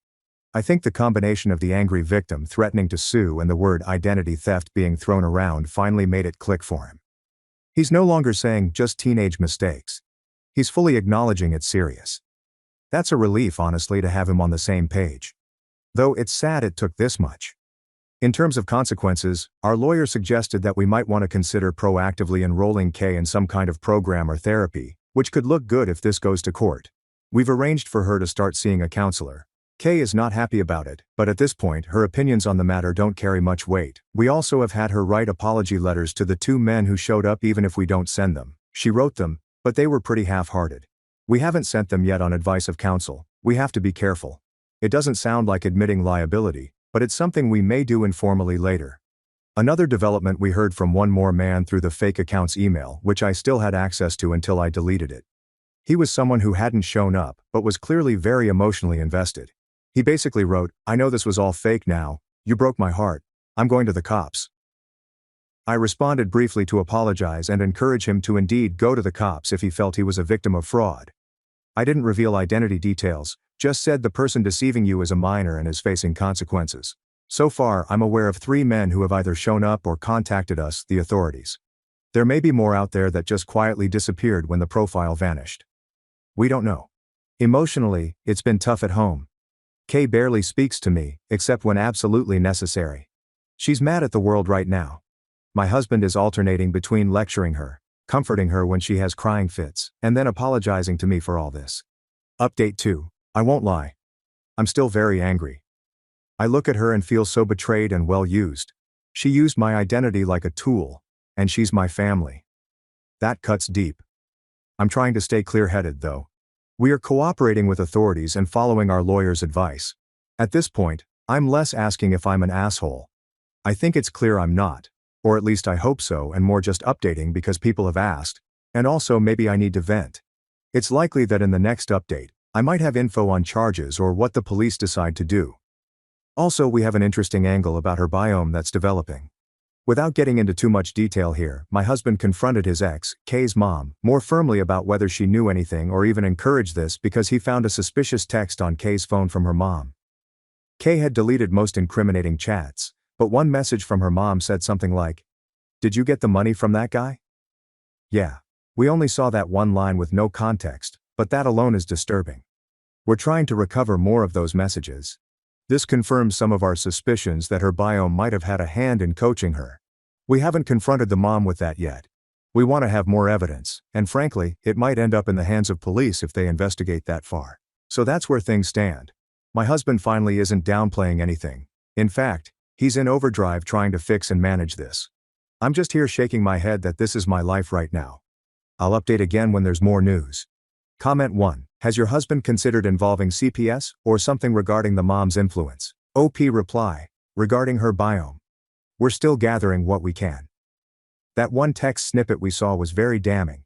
I think the combination of the angry victim threatening to sue and the word identity theft being thrown around finally made it click for him. He's no longer saying just teenage mistakes. He's fully acknowledging it's serious. That's a relief, honestly, to have him on the same page. Though it's sad it took this much. In terms of consequences, our lawyer suggested that we might want to consider proactively enrolling Kay in some kind of program or therapy, which could look good if this goes to court. We've arranged for her to start seeing a counselor. Kay is not happy about it, but at this point her opinions on the matter don't carry much weight. We also have had her write apology letters to the two men who showed up even if we don't send them. She wrote them, but they were pretty half-hearted. We haven't sent them yet on advice of counsel. We have to be careful. It doesn't sound like admitting liability, but it's something we may do informally later. Another development, we heard from one more man through the fake account's email, which I still had access to until I deleted it. He was someone who hadn't shown up, but was clearly very emotionally invested. He basically wrote, "I know this was all fake now, you broke my heart, I'm going to the cops." I responded briefly to apologize and encourage him to indeed go to the cops if he felt he was a victim of fraud. I didn't reveal identity details, just said the person deceiving you is a minor and is facing consequences. So far, I'm aware of 3 men who have either shown up or contacted us, the authorities. There may be more out there that just quietly disappeared when the profile vanished. We don't know. Emotionally, it's been tough at home. Kay barely speaks to me, except when absolutely necessary. She's mad at the world right now. My husband is alternating between lecturing her, comforting her when she has crying fits, and then apologizing to me for all this. Update 2. I won't lie. I'm still very angry. I look at her and feel so betrayed and well used. She used my identity like a tool, and she's my family. That cuts deep. I'm trying to stay clear-headed though. We are cooperating with authorities and following our lawyer's advice. At this point, I'm less asking if I'm an asshole. I think it's clear I'm not, or at least I hope so, and more just updating because people have asked, and also maybe I need to vent. It's likely that in the next update, I might have info on charges or what the police decide to do. Also, we have an interesting angle about her biome that's developing. Without getting into too much detail here, my husband confronted his ex, Kay's mom, more firmly about whether she knew anything or even encouraged this because he found a suspicious text on Kay's phone from her mom. Kay had deleted most incriminating chats, but one message from her mom said something like, "Did you get the money from that guy?" Yeah. We only saw that one line with no context, but that alone is disturbing. We're trying to recover more of those messages. This confirms some of our suspicions that her biome might have had a hand in coaching her. We haven't confronted the mom with that yet. We want to have more evidence, and frankly, it might end up in the hands of police if they investigate that far. So that's where things stand. My husband finally isn't downplaying anything. In fact, he's in overdrive trying to fix and manage this. I'm just here shaking my head that this is my life right now. I'll update again when there's more news. Comment 1. Has your husband considered involving CPS or something regarding the mom's influence? OP reply. Regarding her biome. We're still gathering what we can. That one text snippet we saw was very damning.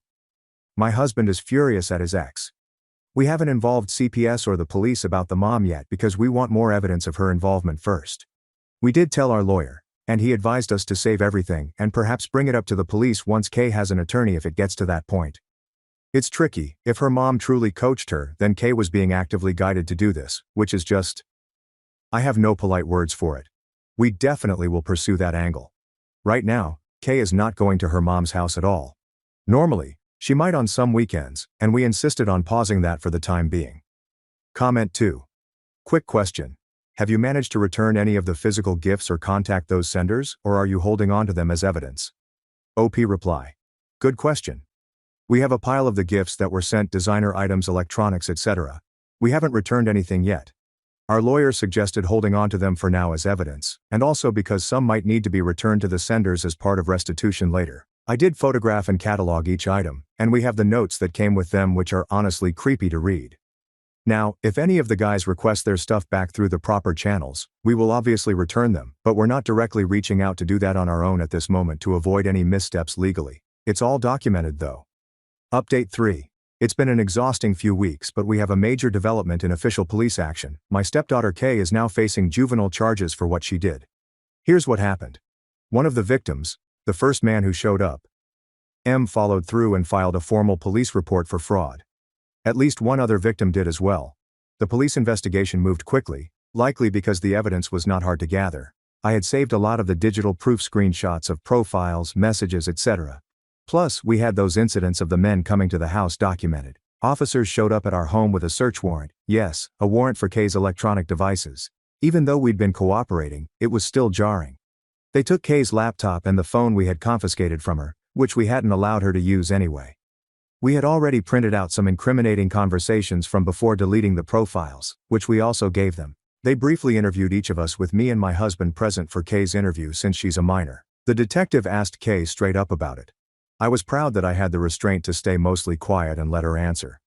My husband is furious at his ex. We haven't involved CPS or the police about the mom yet because we want more evidence of her involvement first. We did tell our lawyer, and he advised us to save everything and perhaps bring it up to the police once Kay has an attorney if it gets to that point. It's tricky. If her mom truly coached her, then Kay was being actively guided to do this, which is just... I have no polite words for it. We definitely will pursue that angle. Right now, Kay is not going to her mom's house at all. Normally, she might on some weekends, and we insisted on pausing that for the time being. Comment 2. Quick question. Have you managed to return any of the physical gifts or contact those senders, or are you holding on to them as evidence? OP reply. Good question. We have a pile of the gifts that were sent, designer items, electronics, etc. We haven't returned anything yet. Our lawyer suggested holding on to them for now as evidence, and also because some might need to be returned to the senders as part of restitution later. I did photograph and catalog each item, and we have the notes that came with them, which are honestly creepy to read. Now, if any of the guys request their stuff back through the proper channels, we will obviously return them, but we're not directly reaching out to do that on our own at this moment to avoid any missteps legally. It's all documented though. Update 3. It's been an exhausting few weeks, but we have a major development in official police action. My stepdaughter Kay is now facing juvenile charges for what she did. Here's what happened. One of the victims, the first man who showed up, M, followed through and filed a formal police report for fraud. At least one other victim did as well. The police investigation moved quickly, likely because the evidence was not hard to gather. I had saved a lot of the digital proof screenshots of profiles, messages, etc. Plus, we had those incidents of the men coming to the house documented. Officers showed up at our home with a search warrant, yes, a warrant for Kay's electronic devices. Even though we'd been cooperating, it was still jarring. They took Kay's laptop and the phone we had confiscated from her, which we hadn't allowed her to use anyway. We had already printed out some incriminating conversations from before deleting the profiles, which we also gave them. They briefly interviewed each of us with me and my husband present for Kay's interview since she's a minor. The detective asked Kay straight up about it. I was proud that I had the restraint to stay mostly quiet and let her answer.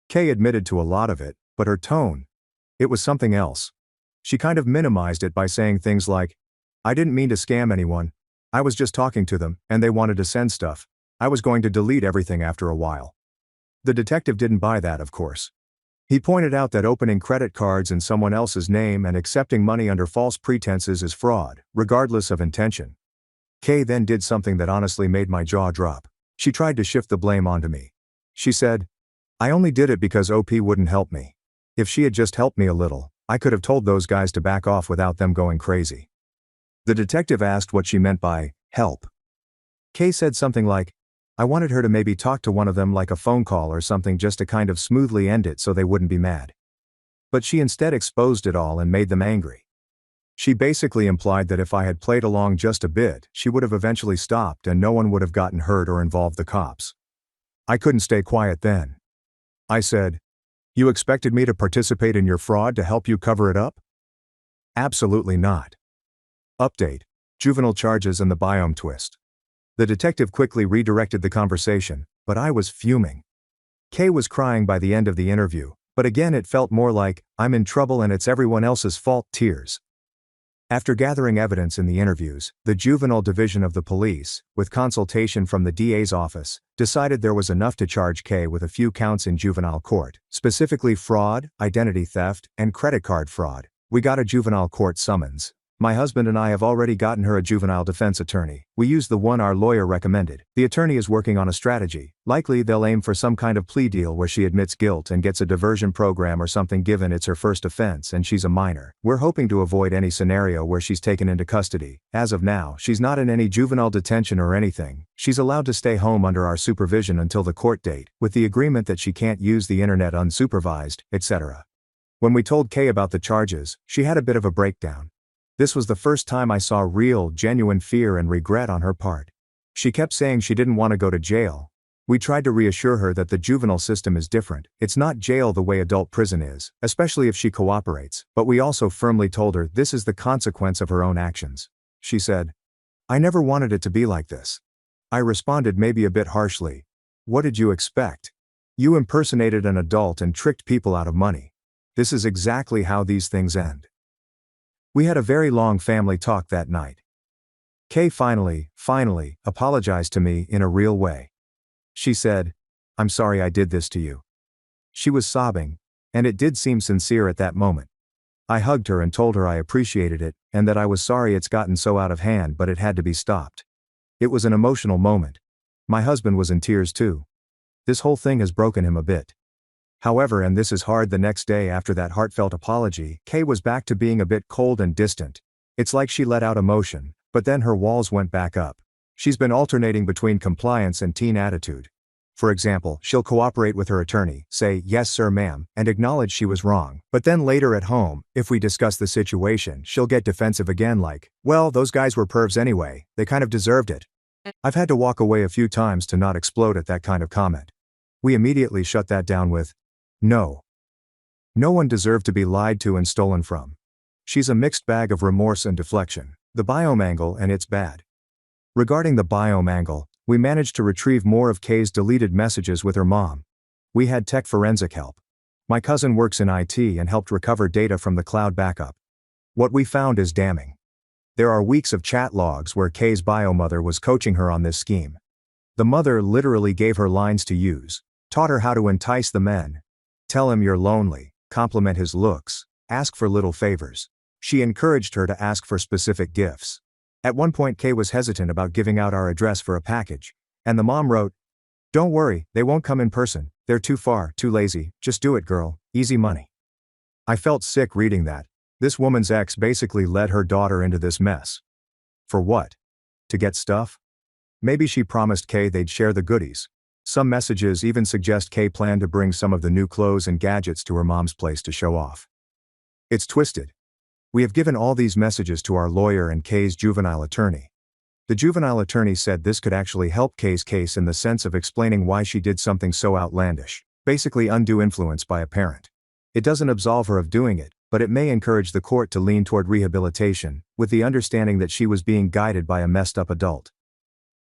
Kay admitted to a lot of it, but her tone, it was something else. She kind of minimized it by saying things like, "I didn't mean to scam anyone. I was just talking to them, and they wanted to send stuff. I was going to delete everything after a while." The detective didn't buy that, of course. He pointed out that opening credit cards in someone else's name and accepting money under false pretenses is fraud, regardless of intention. Kay then did something that honestly made my jaw drop. She tried to shift the blame onto me. She said, "I only did it because OP wouldn't help me. If she had just helped me a little, I could have told those guys to back off without them going crazy." The detective asked what she meant by help. Kay said something like, "I wanted her to maybe talk to one of them like a phone call or something just to kind of smoothly end it so they wouldn't be mad." But she instead exposed it all and made them angry. She basically implied that if I had played along just a bit, she would have eventually stopped and no one would have gotten hurt or involved the cops. I couldn't stay quiet then. I said, "You expected me to participate in your fraud to help you cover it up?" Absolutely not. Update: juvenile charges and the biome twist. The detective quickly redirected the conversation, but I was fuming. Kay was crying by the end of the interview, but again it felt more like, "I'm in trouble and it's everyone else's fault" tears. After gathering evidence in the interviews, the juvenile division of the police, with consultation from the DA's office, decided there was enough to charge Kay with a few counts in juvenile court, specifically fraud, identity theft, and credit card fraud. We got a juvenile court summons. My husband and I have already gotten her a juvenile defense attorney. We used the one our lawyer recommended. The attorney is working on a strategy. Likely they'll aim for some kind of plea deal where she admits guilt and gets a diversion program or something given it's her first offense and she's a minor. We're hoping to avoid any scenario where she's taken into custody. As of now, she's not in any juvenile detention or anything. She's allowed to stay home under our supervision until the court date, with the agreement that she can't use the internet unsupervised, etc. When we told Kay about the charges, she had a bit of a breakdown. This was the first time I saw real, genuine fear and regret on her part. She kept saying she didn't want to go to jail. We tried to reassure her that the juvenile system is different. It's not jail the way adult prison is, especially if she cooperates, but we also firmly told her this is the consequence of her own actions. She said, "I never wanted it to be like this." I responded maybe a bit harshly, "What did you expect? You impersonated an adult and tricked people out of money. This is exactly how these things end." We had a very long family talk that night. Kay finally apologized to me in a real way. She said, "I'm sorry I did this to you." She was sobbing, and it did seem sincere at that moment. I hugged her and told her I appreciated it, and that I was sorry it's gotten so out of hand but it had to be stopped. It was an emotional moment. My husband was in tears too. This whole thing has broken him a bit. However, and this is hard, the next day after that heartfelt apology, Kay was back to being a bit cold and distant. It's like she let out emotion, but then her walls went back up. She's been alternating between compliance and teen attitude. For example, she'll cooperate with her attorney, say, "Yes sir ma'am," and acknowledge she was wrong. But then later at home, if we discuss the situation, she'll get defensive again like, "Well, those guys were pervs anyway, they kind of deserved it." I've had to walk away a few times to not explode at that kind of comment. We immediately shut that down with, "No. No one deserved to be lied to and stolen from." She's a mixed bag of remorse and deflection. The biome angle, and it's bad. Regarding the biome angle, we managed to retrieve more of Kay's deleted messages with her mom. We had tech forensic help. My cousin works in IT and helped recover data from the cloud backup. What we found is damning. There are weeks of chat logs where Kay's bio mother was coaching her on this scheme. The mother literally gave her lines to use, taught her how to entice the men. Tell him you're lonely, compliment his looks, ask for little favors. She encouraged her to ask for specific gifts. At one point Kay was hesitant about giving out our address for a package, and the mom wrote, "Don't worry, they won't come in person, they're too far, too lazy, just do it girl, easy money." I felt sick reading that. This woman's ex basically led her daughter into this mess. For what? To get stuff? Maybe she promised Kay they'd share the goodies. Some messages even suggest Kay planned to bring some of the new clothes and gadgets to her mom's place to show off. It's twisted. We have given all these messages to our lawyer and Kay's juvenile attorney. The juvenile attorney said this could actually help Kay's case in the sense of explaining why she did something so outlandish, basically undue influence by a parent. It doesn't absolve her of doing it, but it may encourage the court to lean toward rehabilitation, with the understanding that she was being guided by a messed up adult.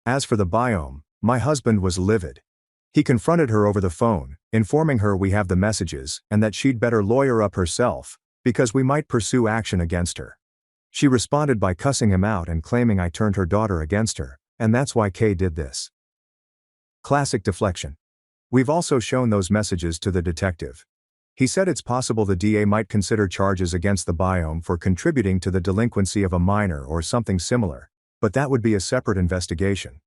As for the biome, my husband was livid. He confronted her over the phone, informing her we have the messages and that she'd better lawyer up herself, because we might pursue action against her. She responded by cussing him out and claiming I turned her daughter against her, and that's why Kay did this. Classic deflection. We've also shown those messages to the detective. He said it's possible the DA might consider charges against the biome for contributing to the delinquency of a minor or something similar, but that would be a separate investigation.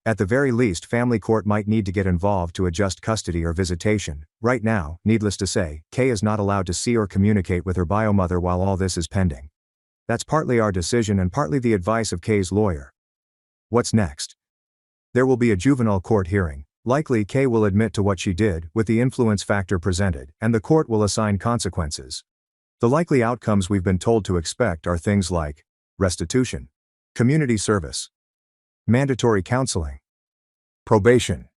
At the very least, family court might need to get involved to adjust custody or visitation. Right now, needless to say, Kay is not allowed to see or communicate with her biomother while all this is pending. That's partly our decision and partly the advice of Kay's lawyer. What's next? There will be a juvenile court hearing. Likely Kay will admit to what she did, with the influence factor presented, and the court will assign consequences. The likely outcomes we've been told to expect are things like restitution, community service, mandatory counseling, probation.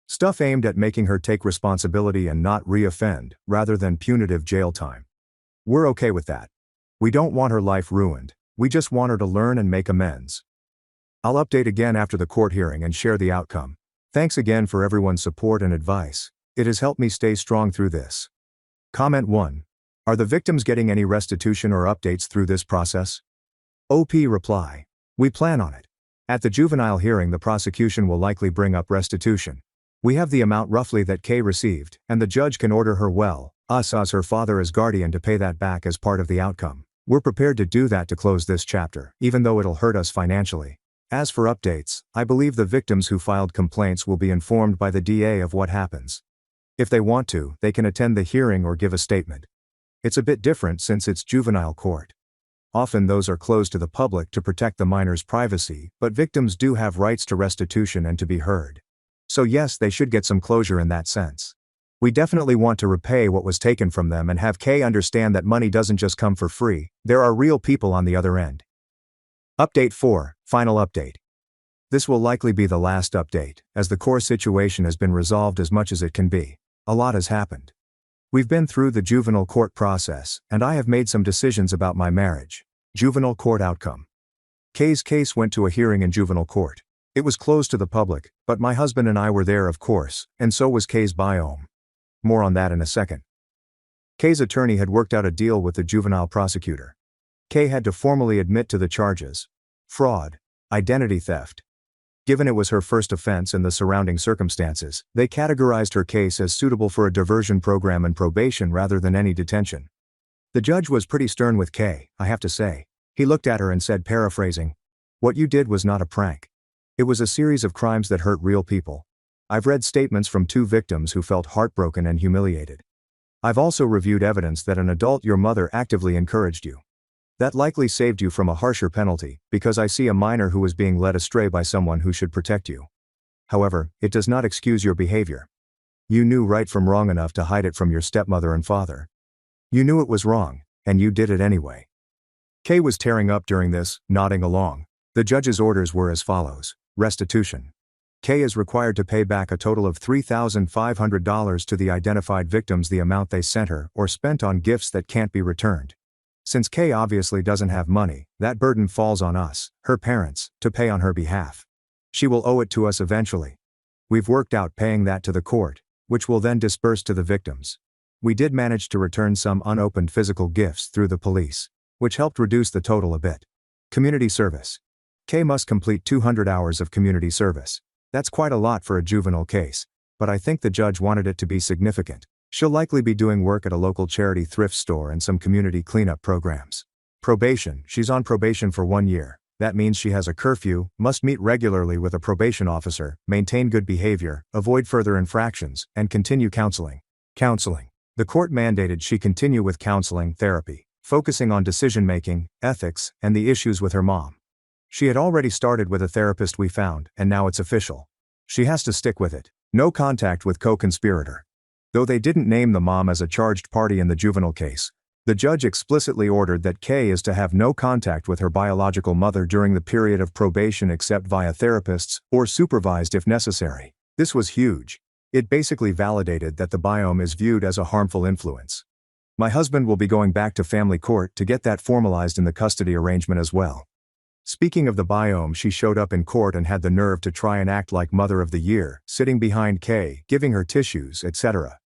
Stuff aimed at making her take responsibility and not re-offend, rather than punitive jail time. We're okay with that. We don't want her life ruined, we just want her to learn and make amends. I'll update again after the court hearing and share the outcome. Thanks again for everyone's support and advice. It has helped me stay strong through this. Comment 1. Are the victims getting any restitution or updates through this process? OP reply. We plan on it. At the juvenile hearing, the prosecution will likely bring up restitution. We have the amount roughly that Kay received, and the judge can order her, us as her father as guardian, to pay that back as part of the outcome. We're prepared to do that to close this chapter, even though it'll hurt us financially. As for updates, I believe the victims who filed complaints will be informed by the DA of what happens. If they want to, they can attend the hearing or give a statement. It's a bit different since it's juvenile court. Often those are closed to the public to protect the minor's privacy, but victims do have rights to restitution and to be heard. So yes, they should get some closure in that sense. We definitely want to repay what was taken from them and have Kay understand that money doesn't just come for free, there are real people on the other end. Update 4, Final Update. This will likely be the last update, as the core situation has been resolved as much as it can be. A lot has happened. We've been through the juvenile court process, and I have made some decisions about my marriage. Juvenile court outcome. Kay's case went to a hearing in juvenile court. It was closed to the public, but my husband and I were there, of course, and so was Kay's biome. More on that in a second. Kay's attorney had worked out a deal with the juvenile prosecutor. Kay had to formally admit to the charges: fraud, identity theft. Given it was her first offense and the surrounding circumstances, they categorized her case as suitable for a diversion program and probation rather than any detention. The judge was pretty stern with Kay, I have to say. He looked at her and said, paraphrasing, "What you did was not a prank. It was a series of crimes that hurt real people. I've read statements from 2 victims who felt heartbroken and humiliated. I've also reviewed evidence that an adult, your mother, actively encouraged you. That likely saved you from a harsher penalty, because I see a minor who was being led astray by someone who should protect you. However, it does not excuse your behavior. You knew right from wrong enough to hide it from your stepmother and father. You knew it was wrong, and you did it anyway." Kay was tearing up during this, nodding along. The judge's orders were as follows: restitution. Kay is required to pay back a total of $3,500 to the identified victims, the amount they sent her or spent on gifts that can't be returned. Since Kay obviously doesn't have money, that burden falls on us, her parents, to pay on her behalf. She will owe it to us eventually. We've worked out paying that to the court, which will then disperse to the victims. We did manage to return some unopened physical gifts through the police, which helped reduce the total a bit. Community service. Kay must complete 200 hours of community service. That's quite a lot for a juvenile case, but I think the judge wanted it to be significant. She'll likely be doing work at a local charity thrift store and some community cleanup programs. Probation. She's on probation for 1 year. That means she has a curfew, must meet regularly with a probation officer, maintain good behavior, avoid further infractions, and continue counseling. Counseling. The court mandated she continue with counseling therapy, focusing on decision-making, ethics, and the issues with her mom. She had already started with a therapist we found, and now it's official. She has to stick with it. No contact with co-conspirator. Though they didn't name the mom as a charged party in the juvenile case, The judge explicitly ordered that Kay is to have no contact with her biological mother during the period of probation except via therapists, or supervised if necessary. This was huge. It basically validated that the biome is viewed as a harmful influence. My husband will be going back to family court to get that formalized in the custody arrangement as well. Speaking of the biome, she showed up in court and had the nerve to try and act like Mother of the Year, sitting behind Kay, giving her tissues, etc.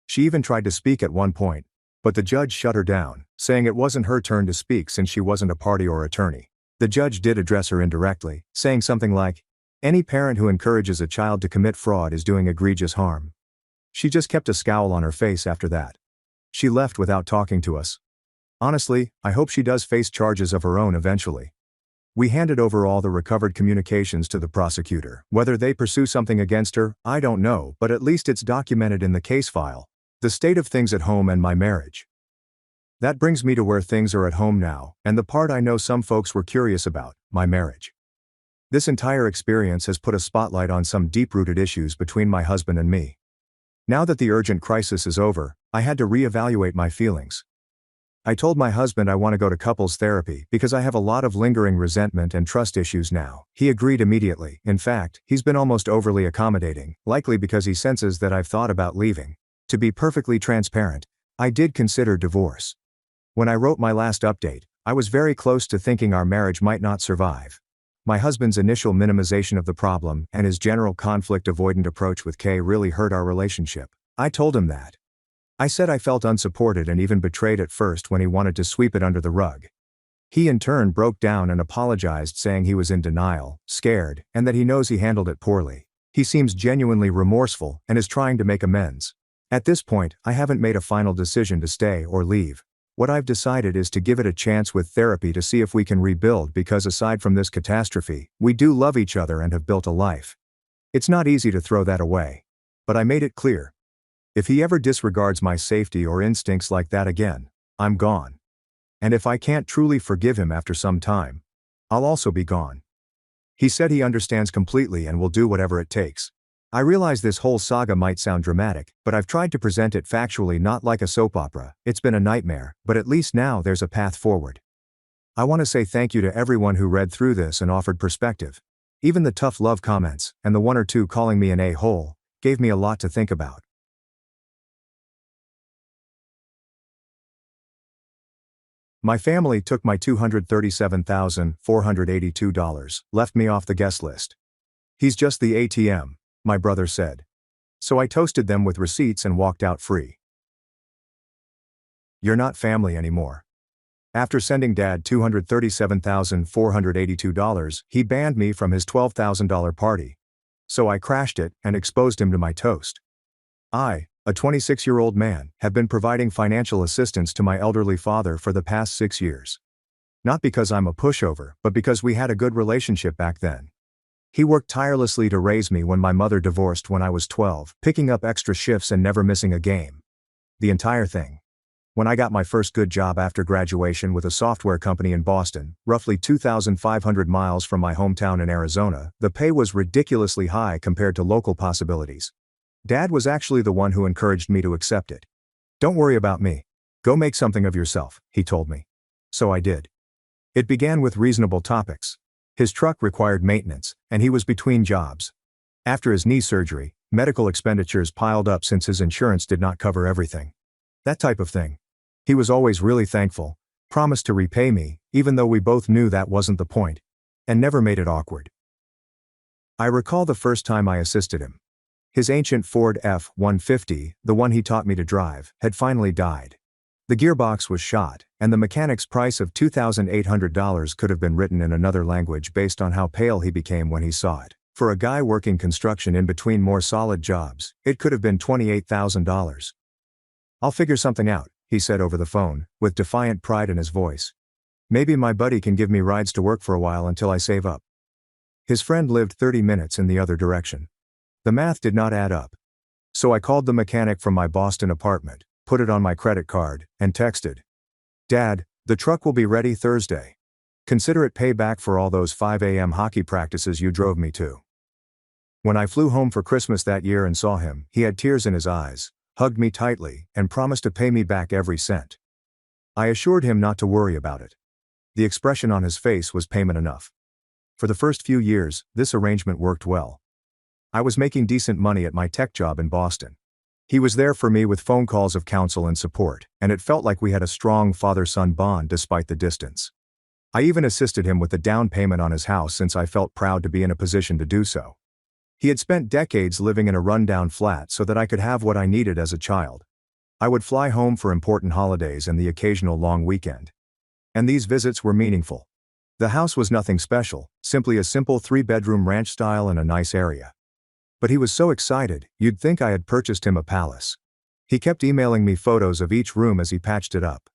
She even tried to speak at one point, but the judge shut her down, saying it wasn't her turn to speak since she wasn't a party or attorney. The judge did address her indirectly, saying something like, "Any parent who encourages a child to commit fraud is doing egregious harm." She just kept a scowl on her face after that. She left without talking to us. Honestly, I hope she does face charges of her own eventually. We handed over all the recovered communications to the prosecutor. Whether they pursue something against her, I don't know, but at least it's documented in the case file. The state of things at home and my marriage. That brings me to where things are at home now, and the part I know some folks were curious about, my marriage. This entire experience has put a spotlight on some deep-rooted issues between my husband and me. Now that the urgent crisis is over, I had to reevaluate my feelings. I told my husband I want to go to couples therapy because I have a lot of lingering resentment and trust issues now. He agreed immediately. In fact, he's been almost overly accommodating, likely because he senses that I've thought about leaving. To be perfectly transparent, I did consider divorce. When I wrote my last update, I was very close to thinking our marriage might not survive. My husband's initial minimization of the problem and his general conflict-avoidant approach with Kay really hurt our relationship. I told him that. I said I felt unsupported and even betrayed at first when he wanted to sweep it under the rug. He in turn broke down and apologized, saying he was in denial, scared, and that he knows he handled it poorly. He seems genuinely remorseful and is trying to make amends. At this point, I haven't made a final decision to stay or leave. What I've decided is to give it a chance with therapy to see if we can rebuild, because aside from this catastrophe, we do love each other and have built a life. It's not easy to throw that away. But I made it clear. If he ever disregards my safety or instincts like that again, I'm gone. And if I can't truly forgive him after some time, I'll also be gone. He said he understands completely and will do whatever it takes. I realize this whole saga might sound dramatic, but I've tried to present it factually, not like a soap opera. It's been a nightmare, but at least now there's a path forward. I want to say thank you to everyone who read through this and offered perspective. Even the tough love comments, and the one or two calling me an a-hole, gave me a lot to think about. My family took my $237,482, left me off the guest list. He's just the ATM, my brother said. So I toasted them with receipts and walked out free. You're not family anymore. After sending Dad $237,482, he banned me from his $12,000 party. So I crashed it and exposed him to my toast. I, a 26-year-old man, have been providing financial assistance to my elderly father for the past 6 years. Not because I'm a pushover, but because we had a good relationship back then. He worked tirelessly to raise me when my mother divorced when I was 12, picking up extra shifts and never missing a game. The entire thing. When I got my first good job after graduation with a software company in Boston, roughly 2,500 miles from my hometown in Arizona, the pay was ridiculously high compared to local possibilities. Dad was actually the one who encouraged me to accept it. "Don't worry about me. Go make something of yourself," he told me. So I did. It began with reasonable topics. His truck required maintenance, and he was between jobs. After his knee surgery, medical expenditures piled up since his insurance did not cover everything. That type of thing. He was always really thankful, promised to repay me, even though we both knew that wasn't the point, and never made it awkward. I recall the first time I assisted him. His ancient Ford F-150, the one he taught me to drive, had finally died. The gearbox was shot, and the mechanic's price of $2,800 could have been written in another language based on how pale he became when he saw it. For a guy working construction in between more solid jobs, it could have been $28,000. "I'll figure something out," he said over the phone, with defiant pride in his voice. "Maybe my buddy can give me rides to work for a while until I save up." His friend lived 30 minutes in the other direction. The math did not add up. So I called the mechanic from my Boston apartment, put it on my credit card, and texted, "Dad, the truck will be ready Thursday. Consider it payback for all those 5 a.m. hockey practices you drove me to." When I flew home for Christmas that year and saw him, he had tears in his eyes, hugged me tightly, and promised to pay me back every cent. I assured him not to worry about it. The expression on his face was payment enough. For the first few years, this arrangement worked well. I was making decent money at my tech job in Boston. He was there for me with phone calls of counsel and support, and it felt like we had a strong father-son bond despite the distance. I even assisted him with the down payment on his house since I felt proud to be in a position to do so. He had spent decades living in a rundown flat so that I could have what I needed as a child. I would fly home for important holidays and the occasional long weekend. And these visits were meaningful. The house was nothing special, simply a simple 3-bedroom ranch style in a nice area. But he was so excited, you'd think I had purchased him a palace. He kept emailing me photos of each room as he patched it up.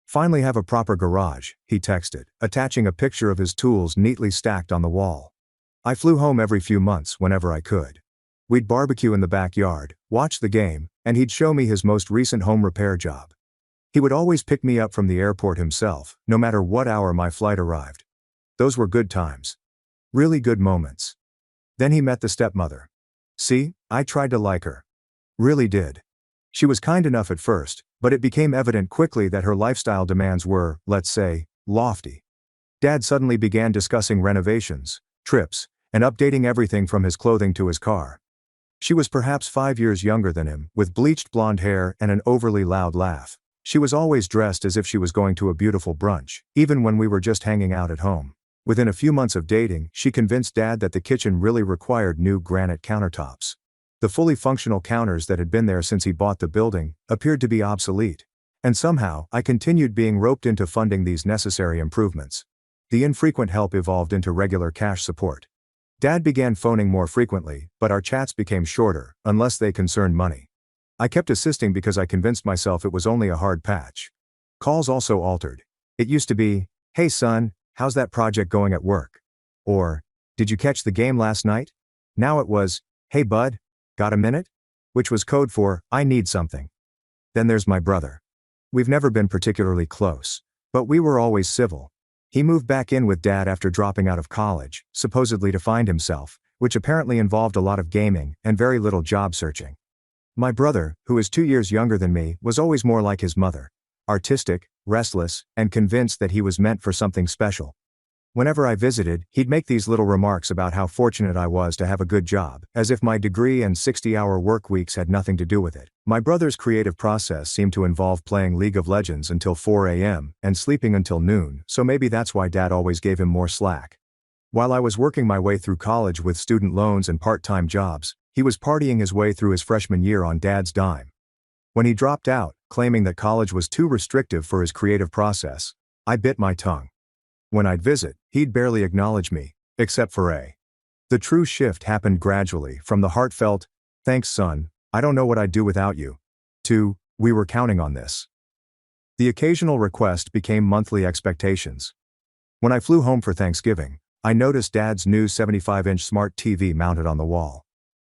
Finally have a proper garage, he texted, attaching a picture of his tools neatly stacked on the wall. I flew home every few months whenever I could. We'd barbecue in the backyard, watch the game, and he'd show me his most recent home repair job. He would always pick me up from the airport himself, no matter what hour my flight arrived. Those were good times. Really good moments. Then he met the stepmother. See, I tried to like her. Really did. She was kind enough at first, but it became evident quickly that her lifestyle demands were, let's say, lofty. Dad suddenly began discussing renovations, trips, and updating everything from his clothing to his car. She was perhaps 5 years younger than him, with bleached blonde hair and an overly loud laugh. She was always dressed as if she was going to a beautiful brunch, even when we were just hanging out at home. Within a few months of dating, she convinced Dad that the kitchen really required new granite countertops. The fully functional counters that had been there since he bought the building appeared to be obsolete. And somehow, I continued being roped into funding these necessary improvements. The infrequent help evolved into regular cash support. Dad began phoning more frequently, but our chats became shorter, unless they concerned money. I kept assisting because I convinced myself it was only a hard patch. Calls also altered. It used to be, "Hey son, how's that project going at work?" Or, "Did you catch the game last night?" Now it was, "Hey bud, got a minute?" Which was code for, "I need something." Then there's my brother. We've never been particularly close, but we were always civil. He moved back in with Dad after dropping out of college, supposedly to find himself, which apparently involved a lot of gaming and very little job searching. My brother, who is 2 years younger than me, was always more like his mother. Artistic, restless, and convinced that he was meant for something special. Whenever I visited, he'd make these little remarks about how fortunate I was to have a good job, as if my degree and 60-hour work weeks had nothing to do with it. My brother's creative process seemed to involve playing League of Legends until 4 a.m. and sleeping until noon, so maybe that's why Dad always gave him more slack. While I was working my way through college with student loans and part-time jobs, he was partying his way through his freshman year on Dad's dime. When he dropped out, claiming that college was too restrictive for his creative process, I bit my tongue. When I'd visit, he'd barely acknowledge me, except for a. The true shift happened gradually, from the heartfelt, "Thanks son, I don't know what I'd do without you," to, "We were counting on this." The occasional request became monthly expectations. When I flew home for Thanksgiving, I noticed Dad's new 75-inch smart TV mounted on the wall.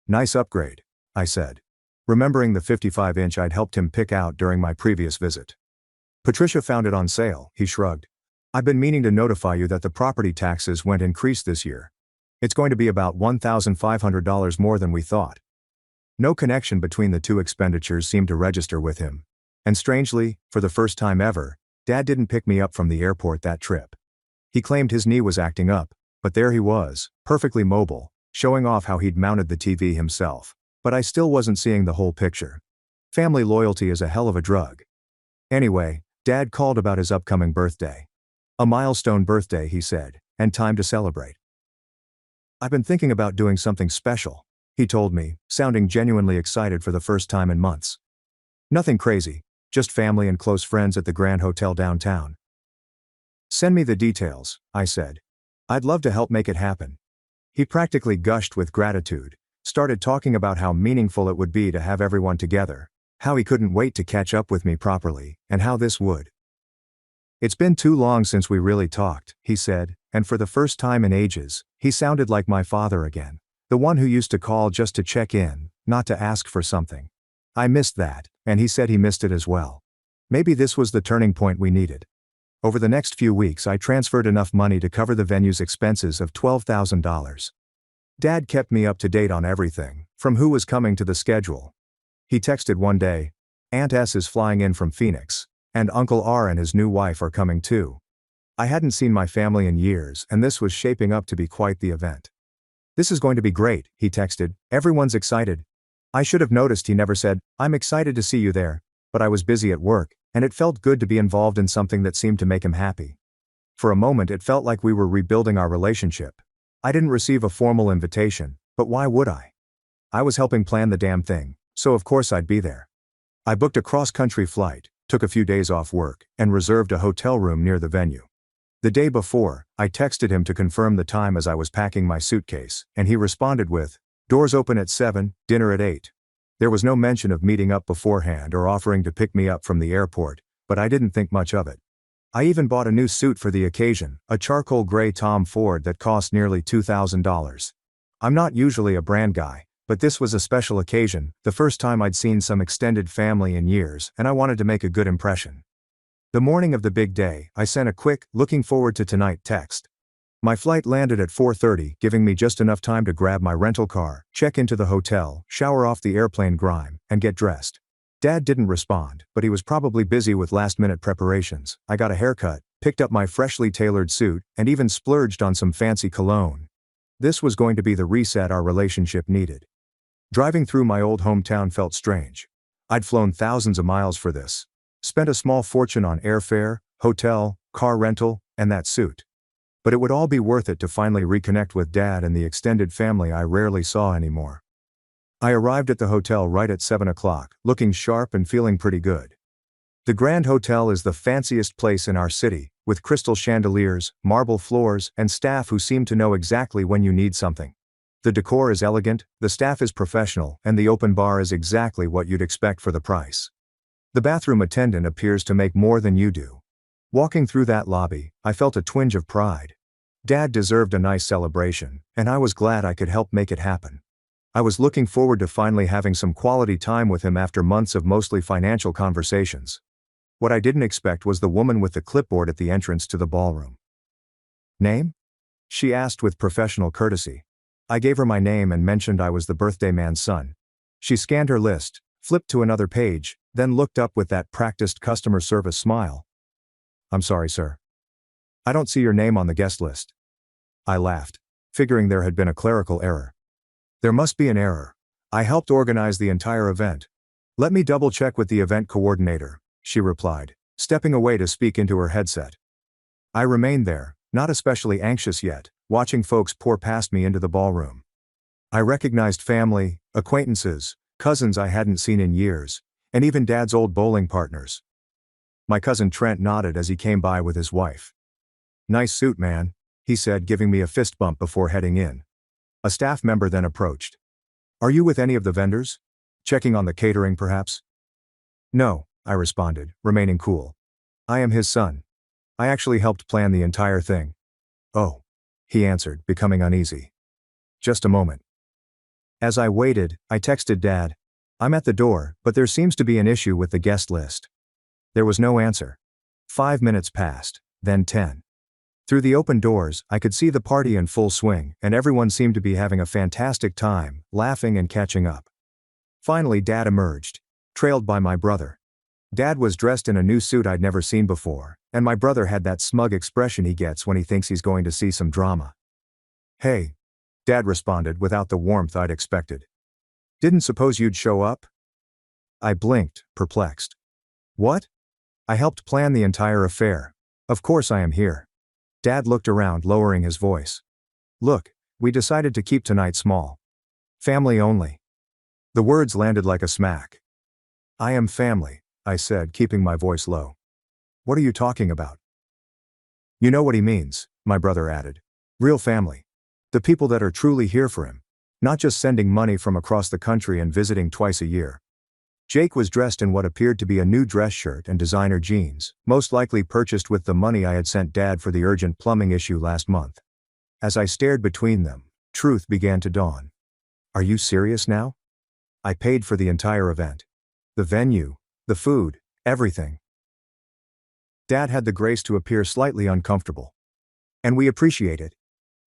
"Nice upgrade," I said, remembering the 55-inch I'd helped him pick out during my previous visit. "Patricia found it on sale," he shrugged. "I've been meaning to notify you that the property taxes went increased this year. It's going to be about $1,500 more than we thought." No connection between the two expenditures seemed to register with him. And strangely, for the first time ever, Dad didn't pick me up from the airport that trip. He claimed his knee was acting up, but there he was, perfectly mobile, showing off how he'd mounted the TV himself. But I still wasn't seeing the whole picture. Family loyalty is a hell of a drug. Anyway, Dad called about his upcoming birthday. A milestone birthday, he said, and time to celebrate. "I've been thinking about doing something special," he told me, sounding genuinely excited for the first time in months. "Nothing crazy, just family and close friends at the Grand Hotel downtown." "Send me the details," I said. "I'd love to help make it happen." He practically gushed with gratitude, started talking about how meaningful it would be to have everyone together, how he couldn't wait to catch up with me properly, and how this would. "It's been too long since we really talked," he said, and for the first time in ages, he sounded like my father again, the one who used to call just to check in, not to ask for something. I missed that, and he said he missed it as well. Maybe this was the turning point we needed. Over the next few weeks I transferred enough money to cover the venue's expenses of $12,000. Dad kept me up to date on everything, from who was coming to the schedule. He texted one day, "Aunt S is flying in from Phoenix. And Uncle R and his new wife are coming too. I hadn't seen my family in years, and this was shaping up to be quite the event. "This is going to be great," he texted. "Everyone's excited." I should have noticed he never said, "I'm excited to see you there," but I was busy at work, and it felt good to be involved in something that seemed to make him happy. For a moment it felt like we were rebuilding our relationship. I didn't receive a formal invitation, but why would I? I was helping plan the damn thing, so of course I'd be there. I booked a cross-country flight, took a few days off work, and reserved a hotel room near the venue. The day before, I texted him to confirm the time as I was packing my suitcase, and he responded with, "Doors open at 7, dinner at 8. There was no mention of meeting up beforehand or offering to pick me up from the airport, but I didn't think much of it. I even bought a new suit for the occasion, a charcoal gray Tom Ford that cost nearly $2,000. I'm not usually a brand guy, but this was a special occasion, the first time I'd seen some extended family in years, and I wanted to make a good impression. The morning of the big day, I sent a quick, "Looking forward to tonight" text. My flight landed at 4:30, giving me just enough time to grab my rental car, check into the hotel, shower off the airplane grime, and get dressed. Dad didn't respond, but he was probably busy with last-minute preparations. I got a haircut, picked up my freshly tailored suit, and even splurged on some fancy cologne. This was going to be the reset our relationship needed. Driving through my old hometown felt strange. I'd flown thousands of miles for this. Spent a small fortune on airfare, hotel, car rental, and that suit. But it would all be worth it to finally reconnect with Dad and the extended family I rarely saw anymore. I arrived at the hotel right at 7 o'clock, looking sharp and feeling pretty good. The Grand Hotel is the fanciest place in our city, with crystal chandeliers, marble floors, and staff who seem to know exactly when you need something. The decor is elegant, the staff is professional, and the open bar is exactly what you'd expect for the price. The bathroom attendant appears to make more than you do. Walking through that lobby, I felt a twinge of pride. Dad deserved a nice celebration, and I was glad I could help make it happen. I was looking forward to finally having some quality time with him after months of mostly financial conversations. What I didn't expect was the woman with the clipboard at the entrance to the ballroom. "Name?" she asked with professional courtesy. I gave her my name and mentioned I was the birthday man's son. She scanned her list, flipped to another page, then looked up with that practiced customer service smile. "I'm sorry, sir. I don't see your name on the guest list." I laughed, figuring there had been a clerical error. "There must be an error. I helped organize the entire event. Let me double-check with the event coordinator," she replied, stepping away to speak into her headset. I remained there, not especially anxious yet, watching folks pour past me into the ballroom. I recognized family, acquaintances, cousins I hadn't seen in years, and even Dad's old bowling partners. My cousin Trent nodded as he came by with his wife. "Nice suit, man," he said, giving me a fist bump before heading in. A staff member then approached. "Are you with any of the vendors? Checking on the catering, perhaps?" "No," I responded, remaining cool. "I am his son. I actually helped plan the entire thing." "Oh," he answered, becoming uneasy. "Just a moment." As I waited, I texted Dad, "I'm at the door, but there seems to be an issue with the guest list." There was no answer. 5 minutes passed, then 10. Through the open doors, I could see the party in full swing, and everyone seemed to be having a fantastic time, laughing and catching up. Finally Dad emerged, trailed by my brother. Dad was dressed in a new suit I'd never seen before, and my brother had that smug expression he gets when he thinks he's going to see some drama. "Hey," Dad responded without the warmth I'd expected. "Didn't suppose you'd show up?" I blinked, perplexed. "What?" "I helped plan the entire affair. Of course I am here." Dad looked around, lowering his voice. "Look, we decided to keep tonight small. Family only." The words landed like a smack. "I am family," I said, keeping my voice low. "What are you talking about?" "You know what he means," my brother added. "Real family. The people that are truly here for him. Not just sending money from across the country and visiting twice a year." Jake was dressed in what appeared to be a new dress shirt and designer jeans, most likely purchased with the money I had sent Dad for the urgent plumbing issue last month. As I stared between them, truth began to dawn. "Are you serious now?" I paid for the entire event. The venue, the food, everything. Dad had the grace to appear slightly uncomfortable. "And we appreciate it.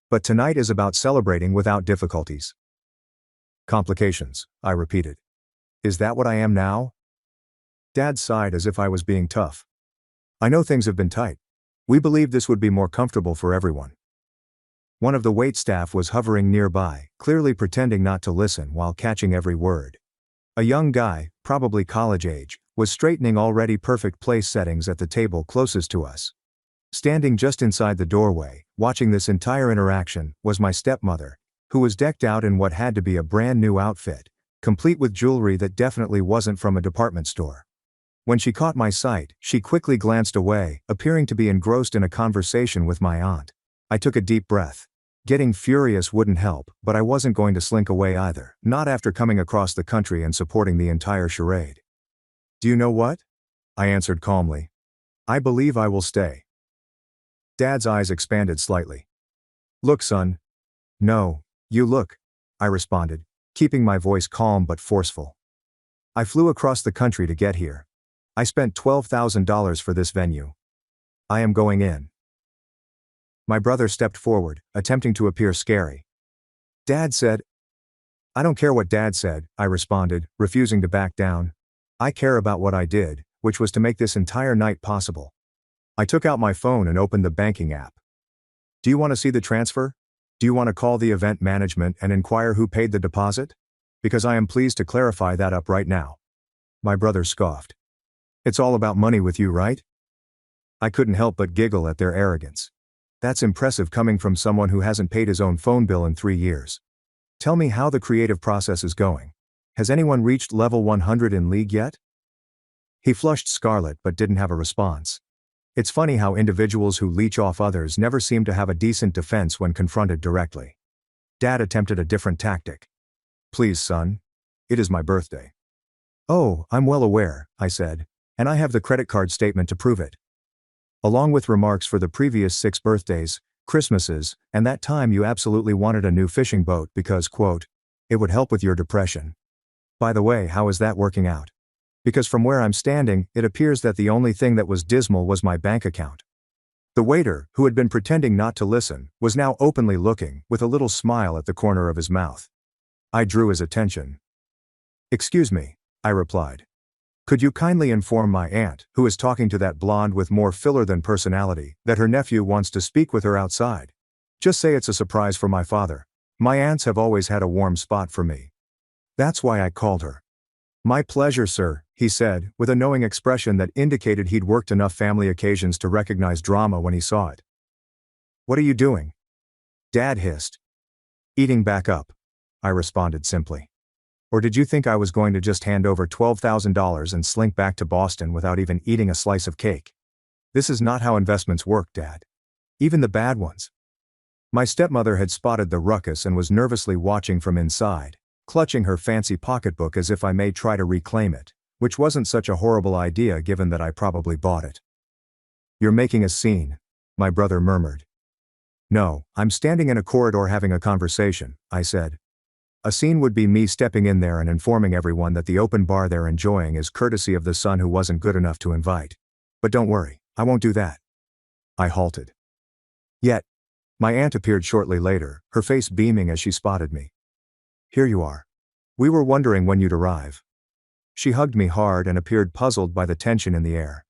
But tonight is about celebrating without difficulties." "Complications," I repeated. "Is that what I am now?" Dad sighed as if I was being tough. I know things have been tight. We believed this would be more comfortable for everyone. One of the waitstaff was hovering nearby, clearly pretending not to listen while catching every word. A young guy, probably college age, was straightening already perfect place settings at the table closest to us. Standing just inside the doorway, watching this entire interaction, was my stepmother, who was decked out in what had to be a brand new outfit, complete with jewelry that definitely wasn't from a department store. When she caught my sight, she quickly glanced away, appearing to be engrossed in a conversation with my aunt. I took a deep breath. Getting furious wouldn't help, but I wasn't going to slink away either, not after coming across the country and supporting the entire charade. Do you know what? I answered calmly. I believe I will stay. Dad's eyes expanded slightly. Look, son. No, you look, I responded, keeping my voice calm but forceful. I flew across the country to get here. I spent $12,000 for this venue. I am going in. My brother stepped forward, attempting to appear scary. Dad said. I don't care what Dad said, I responded, refusing to back down. I care about what I did, which was to make this entire night possible. I took out my phone and opened the banking app. Do you want to see the transfer? Do you want to call the event management and inquire who paid the deposit? Because I am pleased to clarify that up right now. My brother scoffed. It's all about money with you, right? I couldn't help but giggle at their arrogance. That's impressive coming from someone who hasn't paid his own phone bill in 3 years. Tell me how the creative process is going. Has anyone reached level 100 in League yet? He flushed scarlet but didn't have a response. It's funny how individuals who leech off others never seem to have a decent defense when confronted directly. Dad attempted a different tactic. Please, son. It is my birthday. Oh, I'm well aware, I said, and I have the credit card statement to prove it. Along with remarks for the previous 6 birthdays, Christmases, and that time you absolutely wanted a new fishing boat because, quote, it would help with your depression. By the way, how is that working out? Because from where I'm standing, it appears that the only thing that was dismal was my bank account. The waiter, who had been pretending not to listen, was now openly looking, with a little smile at the corner of his mouth. I drew his attention. Excuse me, I replied. Could you kindly inform my aunt, who is talking to that blonde with more filler than personality, that her nephew wants to speak with her outside? Just say it's a surprise for my father. My aunts have always had a warm spot for me. That's why I called her. My pleasure, sir, he said, with a knowing expression that indicated he'd worked enough family occasions to recognize drama when he saw it. What are you doing? Dad hissed. Eating back up, I responded simply. Or did you think I was going to just hand over $12,000 and slink back to Boston without even eating a slice of cake? This is not how investments work, Dad. Even the bad ones. My stepmother had spotted the ruckus and was nervously watching from inside, clutching her fancy pocketbook as if I may try to reclaim it, which wasn't such a horrible idea given that I probably bought it. You're making a scene, my brother murmured. No, I'm standing in a corridor having a conversation, I said. A scene would be me stepping in there and informing everyone that the open bar they're enjoying is courtesy of the son who wasn't good enough to invite. But don't worry, I won't do that. I halted. Yet, my aunt appeared shortly later, her face beaming as she spotted me. Here you are. We were wondering when you'd arrive. She hugged me hard and appeared puzzled by the tension in the air.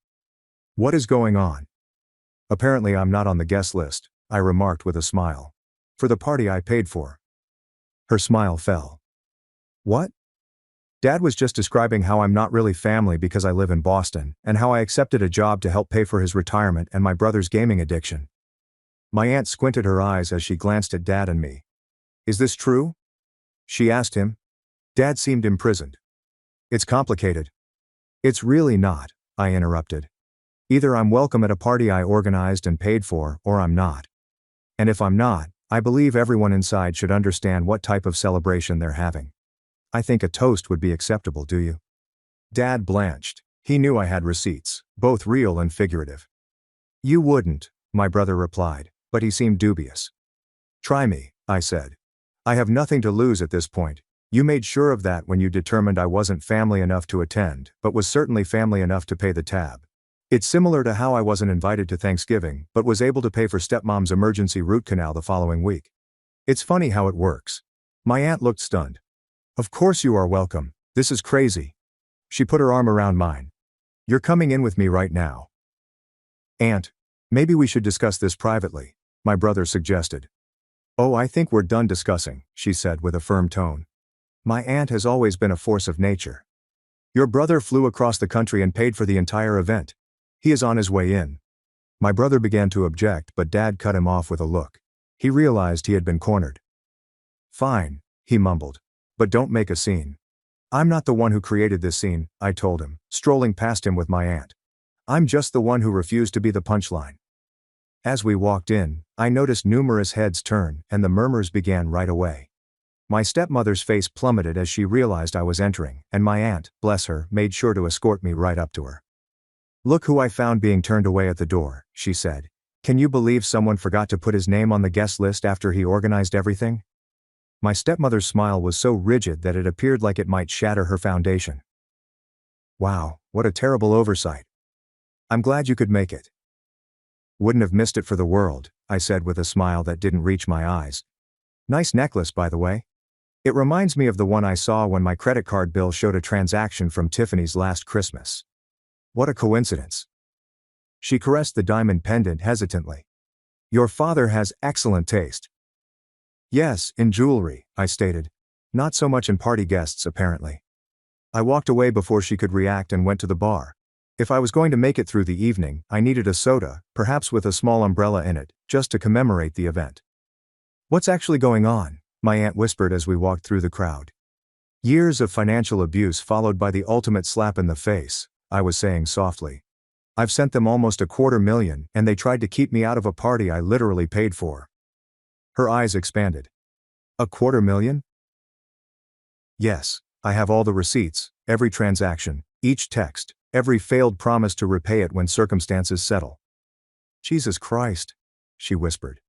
What is going on? Apparently I'm not on the guest list, I remarked with a smile. For the party I paid for. Her smile fell. What? Dad was just describing how I'm not really family because I live in Boston, and how I accepted a job to help pay for his retirement and my brother's gaming addiction. My aunt squinted her eyes as she glanced at Dad and me. Is this true? She asked him. Dad seemed imprisoned. It's complicated. It's really not, I interrupted. Either I'm welcome at a party I organized and paid for, or I'm not. And if I'm not, I believe everyone inside should understand what type of celebration they're having. I think a toast would be acceptable, do you? Dad blanched. He knew I had receipts, both real and figurative. You wouldn't, my brother replied, but he seemed dubious. Try me, I said. I have nothing to lose at this point. You made sure of that when you determined I wasn't family enough to attend, but was certainly family enough to pay the tab. It's similar to how I wasn't invited to Thanksgiving, but was able to pay for stepmom's emergency root canal the following week. It's funny how it works. My aunt looked stunned. Of course you are welcome. This is crazy. She put her arm around mine. You're coming in with me right now. Aunt, maybe we should discuss this privately, my brother suggested. Oh, I think we're done discussing, she said with a firm tone. My aunt has always been a force of nature. Your brother flew across the country and paid for the entire event. He is on his way in. My brother began to object, but Dad cut him off with a look. He realized he had been cornered. Fine, he mumbled. But don't make a scene. I'm not the one who created this scene, I told him, strolling past him with my aunt. I'm just the one who refused to be the punchline. As we walked in, I noticed numerous heads turn, and the murmurs began right away. My stepmother's face plummeted as she realized I was entering, and my aunt, bless her, made sure to escort me right up to her. Look who I found being turned away at the door, she said. Can you believe someone forgot to put his name on the guest list after he organized everything? My stepmother's smile was so rigid that it appeared like it might shatter her foundation. Wow, what a terrible oversight. I'm glad you could make it. Wouldn't have missed it for the world, I said with a smile that didn't reach my eyes. Nice necklace, by the way. It reminds me of the one I saw when my credit card bill showed a transaction from Tiffany's last Christmas. What a coincidence. She caressed the diamond pendant hesitantly. Your father has excellent taste. Yes, in jewelry, I stated. Not so much in party guests, apparently. I walked away before she could react and went to the bar. If I was going to make it through the evening, I needed a soda, perhaps with a small umbrella in it, just to commemorate the event. What's actually going on? My aunt whispered as we walked through the crowd. Years of financial abuse followed by the ultimate slap in the face, I was saying softly. I've sent them almost $250,000, and they tried to keep me out of a party I literally paid for. Her eyes expanded. $250,000? Yes, I have all the receipts, every transaction, each text, every failed promise to repay it when circumstances settle. Jesus Christ, she whispered.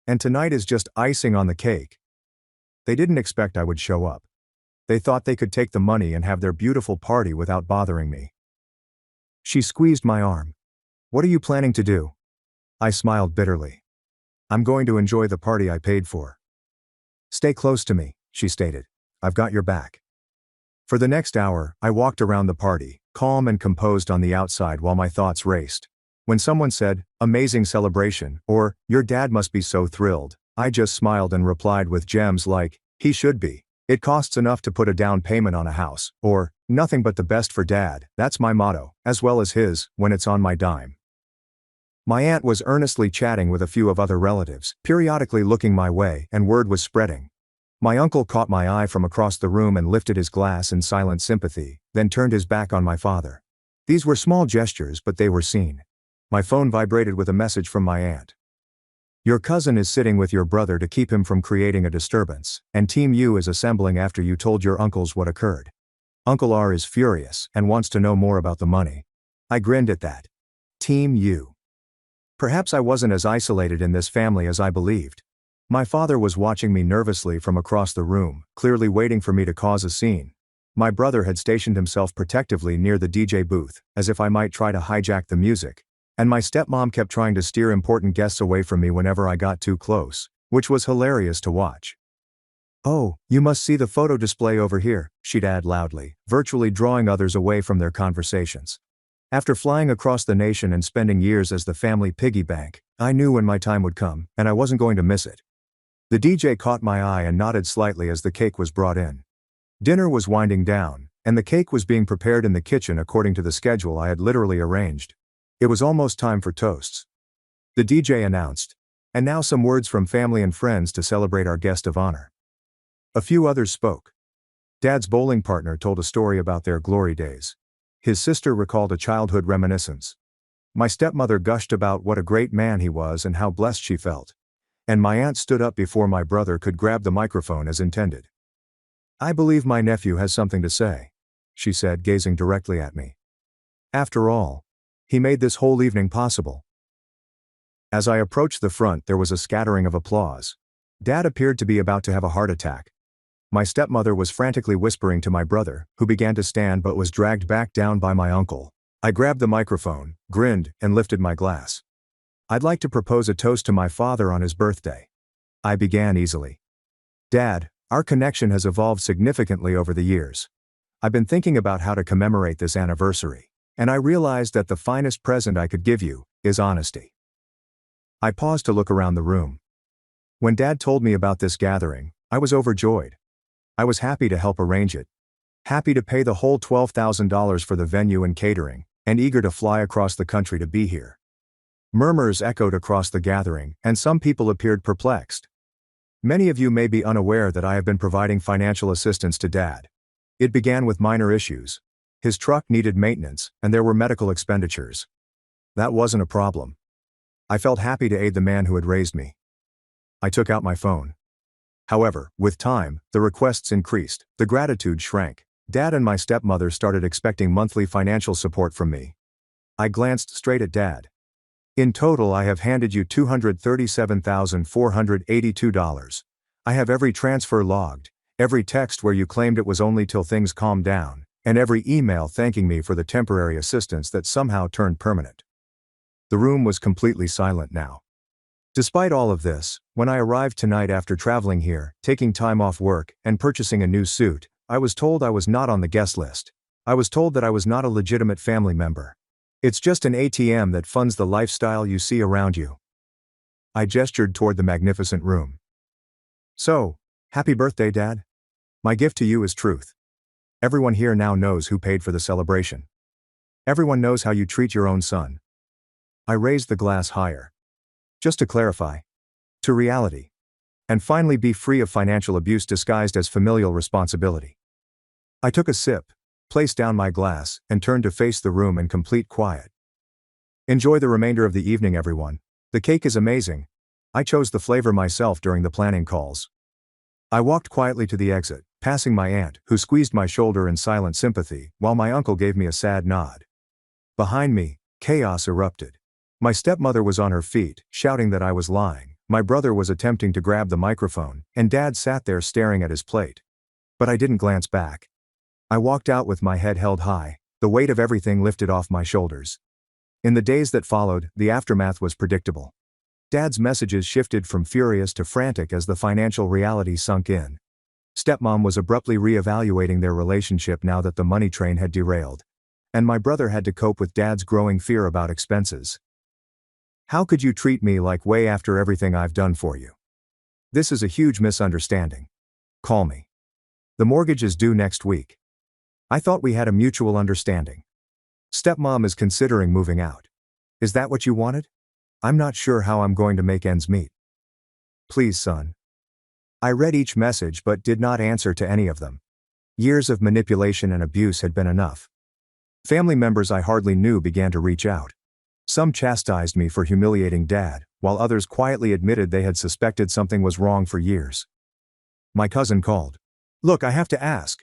And tonight is just icing on the cake. They didn't expect I would show up. They thought they could take the money and have their beautiful party without bothering me. She squeezed my arm. What are you planning to do? I smiled bitterly. I'm going to enjoy the party I paid for. Stay close to me, she stated. I've got your back. For the next hour, I walked around the party, calm and composed on the outside while my thoughts raced. When someone said, amazing celebration, or, your dad must be so thrilled, I just smiled and replied with gems like, he should be. It costs enough to put a down payment on a house, or, nothing but the best for dad, that's my motto, as well as his, when it's on my dime. My aunt was earnestly chatting with a few of other relatives, periodically looking my way, and word was spreading. My uncle caught my eye from across the room and lifted his glass in silent sympathy, then turned his back on my father. These were small gestures, but they were seen. My phone vibrated with a message from my aunt. Your cousin is sitting with your brother to keep him from creating a disturbance, and Team U is assembling after you told your uncles what occurred. Uncle R is furious and wants to know more about the money. I grinned at that. Team U. Perhaps I wasn't as isolated in this family as I believed. My father was watching me nervously from across the room, clearly waiting for me to cause a scene. My brother had stationed himself protectively near the DJ booth, as if I might try to hijack the music. And my stepmom kept trying to steer important guests away from me whenever I got too close, which was hilarious to watch. Oh, you must see the photo display over here, she'd add loudly, virtually drawing others away from their conversations. After flying across the nation and spending years as the family piggy bank, I knew when my time would come, and I wasn't going to miss it. The DJ caught my eye and nodded slightly as the cake was brought in. Dinner was winding down, and the cake was being prepared in the kitchen according to the schedule I had literally arranged. It was almost time for toasts. The DJ announced, and now some words from family and friends to celebrate our guest of honor. A few others spoke. Dad's bowling partner told a story about their glory days. His sister recalled a childhood reminiscence. My stepmother gushed about what a great man he was and how blessed she felt. And my aunt stood up before my brother could grab the microphone as intended. I believe my nephew has something to say, she said, gazing directly at me. After all, he made this whole evening possible. As I approached the front, there was a scattering of applause. Dad appeared to be about to have a heart attack. My stepmother was frantically whispering to my brother, who began to stand but was dragged back down by my uncle. I grabbed the microphone, grinned, and lifted my glass. I'd like to propose a toast to my father on his birthday. I began easily. Dad, our connection has evolved significantly over the years. I've been thinking about how to commemorate this anniversary, and I realized that the finest present I could give you is honesty. I paused to look around the room. When Dad told me about this gathering, I was overjoyed. I was happy to help arrange it. Happy to pay the whole $12,000 for the venue and catering, and eager to fly across the country to be here. Murmurs echoed across the gathering, and some people appeared perplexed. Many of you may be unaware that I have been providing financial assistance to Dad. It began with minor issues. His truck needed maintenance, and there were medical expenditures. That wasn't a problem. I felt happy to aid the man who had raised me. I took out my phone. However, with time, the requests increased, the gratitude shrank. Dad and my stepmother started expecting monthly financial support from me. I glanced straight at Dad. In total, I have handed you $237,482. I have every transfer logged, every text where you claimed it was only till things calmed down, and every email thanking me for the temporary assistance that somehow turned permanent. The room was completely silent now. Despite all of this, when I arrived tonight after traveling here, taking time off work, and purchasing a new suit, I was told I was not on the guest list. I was told that I was not a legitimate family member. It's just an ATM that funds the lifestyle you see around you. I gestured toward the magnificent room. So, happy birthday, Dad. My gift to you is truth. Everyone here now knows who paid for the celebration. Everyone knows how you treat your own son. I raised the glass higher. Just to clarify. To reality. And finally be free of financial abuse disguised as familial responsibility. I took a sip, placed down my glass, and turned to face the room in complete quiet. Enjoy the remainder of the evening, everyone. The cake is amazing. I chose the flavor myself during the planning calls. I walked quietly to the exit, passing my aunt, who squeezed my shoulder in silent sympathy, while my uncle gave me a sad nod. Behind me, chaos erupted. My stepmother was on her feet, shouting that I was lying. My brother was attempting to grab the microphone, and Dad sat there staring at his plate. But I didn't glance back. I walked out with my head held high, the weight of everything lifted off my shoulders. In the days that followed, the aftermath was predictable. Dad's messages shifted from furious to frantic as the financial reality sunk in. Stepmom was abruptly re-evaluating their relationship now that the money train had derailed. And my brother had to cope with Dad's growing fear about expenses. How could you treat me like way after everything I've done for you? This is a huge misunderstanding. Call me. The mortgage is due next week. I thought we had a mutual understanding. Stepmom is considering moving out. Is that what you wanted? I'm not sure how I'm going to make ends meet. Please, son. I read each message but did not answer to any of them. Years of manipulation and abuse had been enough. Family members I hardly knew began to reach out. Some chastised me for humiliating Dad, while others quietly admitted they had suspected something was wrong for years. My cousin called. Look, I have to ask.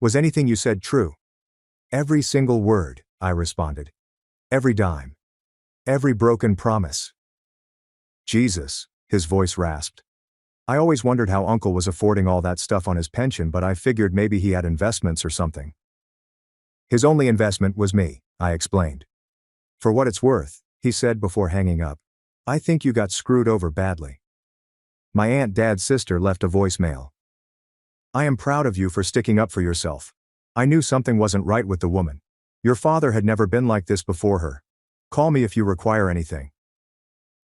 Was anything you said true? Every single word, I responded. Every dime. Every broken promise. Jesus, his voice rasped. I always wondered how Uncle was affording all that stuff on his pension, but I figured maybe he had investments or something. His only investment was me, I explained. For what it's worth, he said before hanging up. I think you got screwed over badly. My Aunt Dad's sister left a voicemail. I am proud of you for sticking up for yourself. I knew something wasn't right with the woman. Your father had never been like this before her. Call me if you require anything.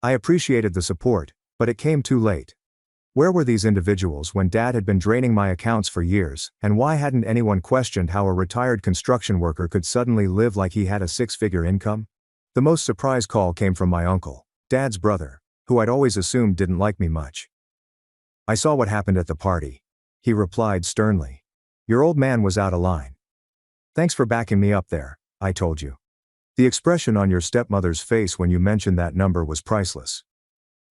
I appreciated the support, but it came too late. Where were these individuals when Dad had been draining my accounts for years, and why hadn't anyone questioned how a retired construction worker could suddenly live like he had a six-figure income? The most surprise call came from my uncle, Dad's brother, who I'd always assumed didn't like me much. I saw what happened at the party. He replied sternly. Your old man was out of line. Thanks for backing me up there, I told you. The expression on your stepmother's face when you mentioned that number was priceless.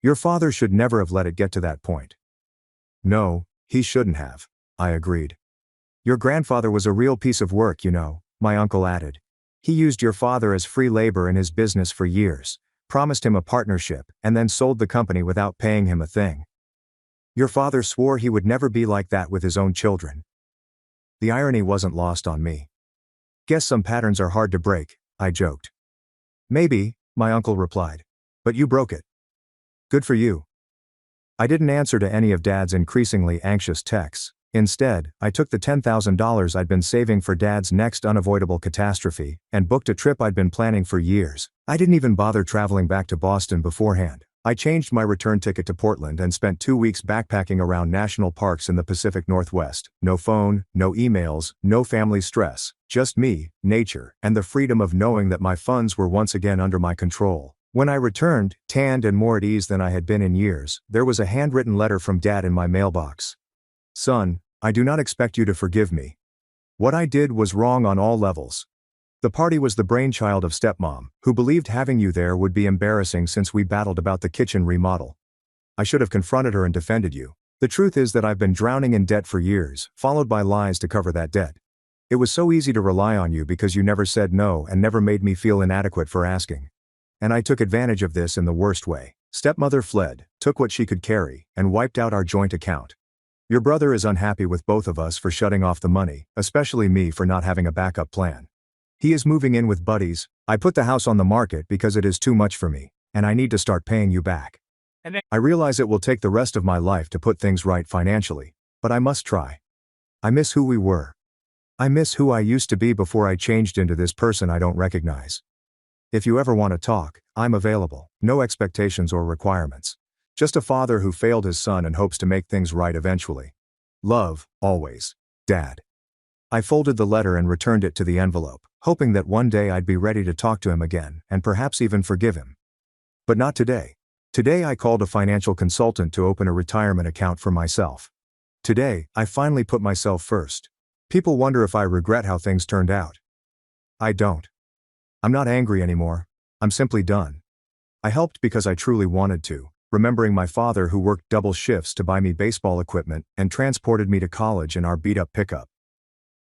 Your father should never have let it get to that point. No, he shouldn't have, I agreed. Your grandfather was a real piece of work, you know, my uncle added. He used your father as free labor in his business for years, promised him a partnership, and then sold the company without paying him a thing. Your father swore he would never be like that with his own children. The irony wasn't lost on me. Guess some patterns are hard to break, I joked. Maybe, my uncle replied. But you broke it. Good for you. I didn't answer to any of Dad's increasingly anxious texts. Instead, I took the $10,000 I'd been saving for Dad's next unavoidable catastrophe and booked a trip I'd been planning for years. I didn't even bother traveling back to Boston beforehand. I changed my return ticket to Portland and spent 2 weeks backpacking around national parks in the Pacific Northwest. No phone, no emails, no family stress, just me, nature, and the freedom of knowing that my funds were once again under my control. When I returned, tanned and more at ease than I had been in years, there was a handwritten letter from Dad in my mailbox. Son, I do not expect you to forgive me. What I did was wrong on all levels. The party was the brainchild of stepmom, who believed having you there would be embarrassing since we battled about the kitchen remodel. I should have confronted her and defended you. The truth is that I've been drowning in debt for years, followed by lies to cover that debt. It was so easy to rely on you because you never said no and never made me feel inadequate for asking. And I took advantage of this in the worst way. Stepmother fled, took what she could carry, and wiped out our joint account. Your brother is unhappy with both of us for shutting off the money, especially me for not having a backup plan. He is moving in with buddies. I put the house on the market because it is too much for me, and I need to start paying you back. I realize it will take the rest of my life to put things right financially, but I must try. I miss who we were. I miss who I used to be before I changed into this person I don't recognize. If you ever want to talk, I'm available. No expectations or requirements. Just a father who failed his son and hopes to make things right eventually. Love, always. Dad. I folded the letter and returned it to the envelope, hoping that one day I'd be ready to talk to him again and perhaps even forgive him. But not today. Today I called a financial consultant to open a retirement account for myself. Today, I finally put myself first. People wonder if I regret how things turned out. I don't. I'm not angry anymore. I'm simply done. I helped because I truly wanted to, remembering my father who worked double shifts to buy me baseball equipment and transported me to college in our beat-up pickup.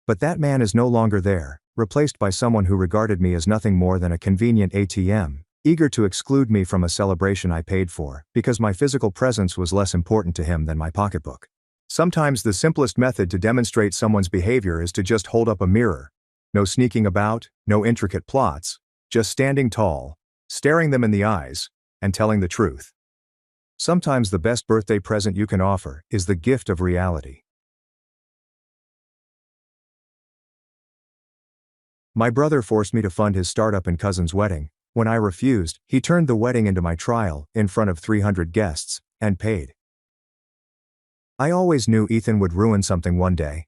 But that man is no longer there, replaced by someone who regarded me as nothing more than a convenient ATM, eager to exclude me from a celebration I paid for, because my physical presence was less important to him than my pocketbook. Sometimes the simplest method to demonstrate someone's behavior is to just hold up a mirror. No sneaking about, no intricate plots, just standing tall, staring them in the eyes, and telling the truth. Sometimes the best birthday present you can offer is the gift of reality. My brother forced me to fund his startup and cousin's wedding. When I refused, he turned the wedding into my trial, in front of 300 guests, and paid. I always knew Ethan would ruin something one day.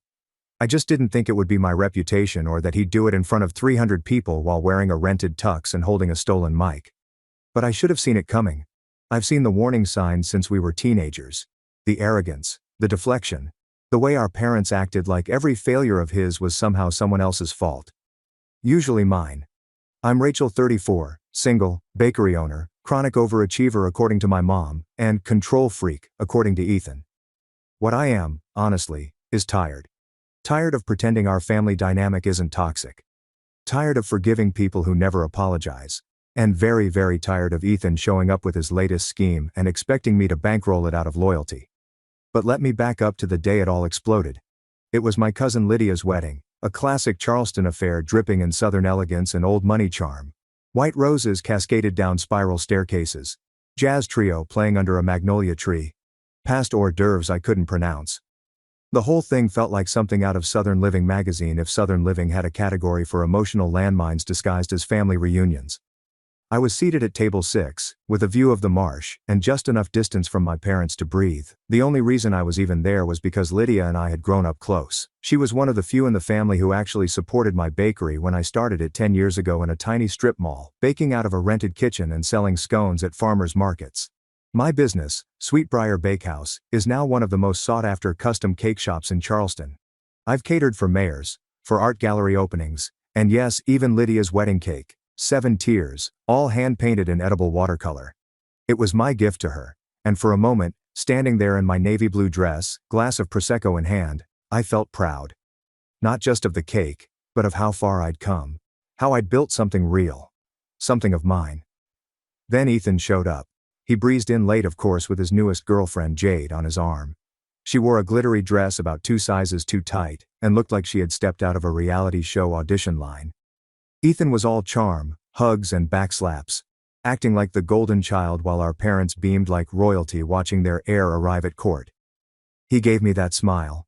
I just didn't think it would be my reputation or that he'd do it in front of 300 people while wearing a rented tux and holding a stolen mic. But I should have seen it coming. I've seen the warning signs since we were teenagers. The arrogance, the deflection, the way our parents acted like every failure of his was somehow someone else's fault. Usually mine. I'm Rachel, 34, single, bakery owner, chronic overachiever according to my mom, and control freak according to Ethan. What I am, honestly, is tired. Tired of pretending our family dynamic isn't toxic. Tired of forgiving people who never apologize. And very, very tired of Ethan showing up with his latest scheme and expecting me to bankroll it out of loyalty. But let me back up to the day it all exploded. It was my cousin Lydia's wedding, a classic Charleston affair dripping in Southern elegance and old money charm. White roses cascaded down spiral staircases. Jazz trio playing under a magnolia tree. Past hors d'oeuvres I couldn't pronounce. The whole thing felt like something out of Southern Living magazine if Southern Living had a category for emotional landmines disguised as family reunions. I was seated at table 6, with a view of the marsh, and just enough distance from my parents to breathe. The only reason I was even there was because Lydia and I had grown up close. She was one of the few in the family who actually supported my bakery when I started it 10 years ago in a tiny strip mall, baking out of a rented kitchen and selling scones at farmers markets. My business, Sweetbriar Bakehouse, is now one of the most sought-after custom cake shops in Charleston. I've catered for mayors, for art gallery openings, and yes, even Lydia's wedding cake. 7 tiers, all hand-painted in edible watercolor. It was my gift to her, and for a moment, standing there in my navy blue dress, glass of Prosecco in hand, I felt proud. Not just of the cake, but of how far I'd come. How I'd built something real. Something of mine. Then Ethan showed up. He breezed in late, of course, with his newest girlfriend Jade on his arm. She wore a glittery dress about 2 sizes too tight, and looked like she had stepped out of a reality show audition line. Ethan was all charm, hugs and backslaps, acting like the golden child while our parents beamed like royalty watching their heir arrive at court. He gave me that smile.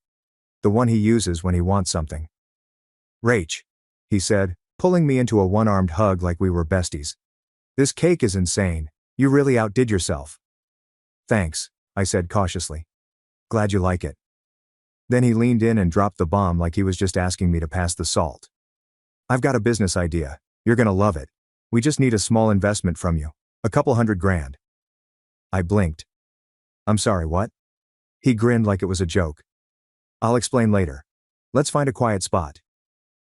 The one he uses when he wants something. Rach, he said, pulling me into a one-armed hug like we were besties. This cake is insane. You really outdid yourself. Thanks, I said cautiously. Glad you like it. Then he leaned in and dropped the bomb like he was just asking me to pass the salt. I've got a business idea. You're gonna love it. We just need a small investment from you. A couple $100,000. I blinked. I'm sorry, what? He grinned like it was a joke. I'll explain later. Let's find a quiet spot.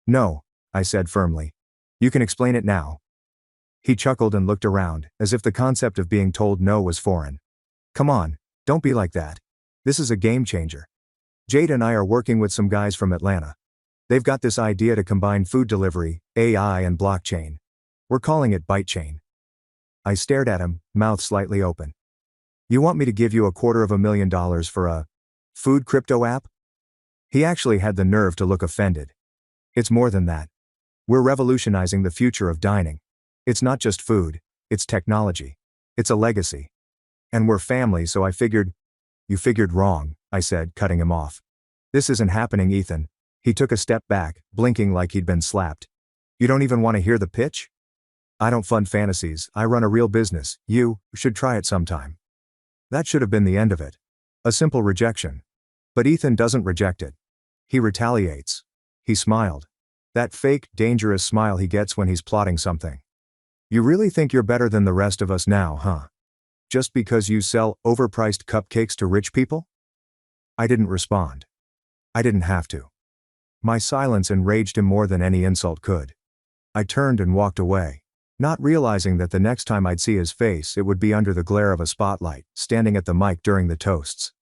No, I said firmly. You can explain it now. He chuckled and looked around, as if the concept of being told no was foreign. Come on, don't be like that. This is a game changer. Jade and I are working with some guys from Atlanta. They've got this idea to combine food delivery, AI and blockchain. We're calling it BiteChain. I stared at him, mouth slightly open. You want me to give you $250,000 for a food crypto app? He actually had the nerve to look offended. It's more than that. We're revolutionizing the future of dining. It's not just food, it's technology. It's a legacy. And we're family, so I figured. You figured wrong, I said, cutting him off. This isn't happening, Ethan. He took a step back, blinking like he'd been slapped. You don't even want to hear the pitch? I don't fund fantasies, I run a real business. You should try it sometime. That should have been the end of it. A simple rejection. But Ethan doesn't reject it. He retaliates. He smiled. That fake, dangerous smile he gets when he's plotting something. You really think you're better than the rest of us now, huh? Just because you sell overpriced cupcakes to rich people? I didn't respond. I didn't have to. My silence enraged him more than any insult could. I turned and walked away, not realizing that the next time I'd see his face it would be under the glare of a spotlight, standing at the mic during the toasts.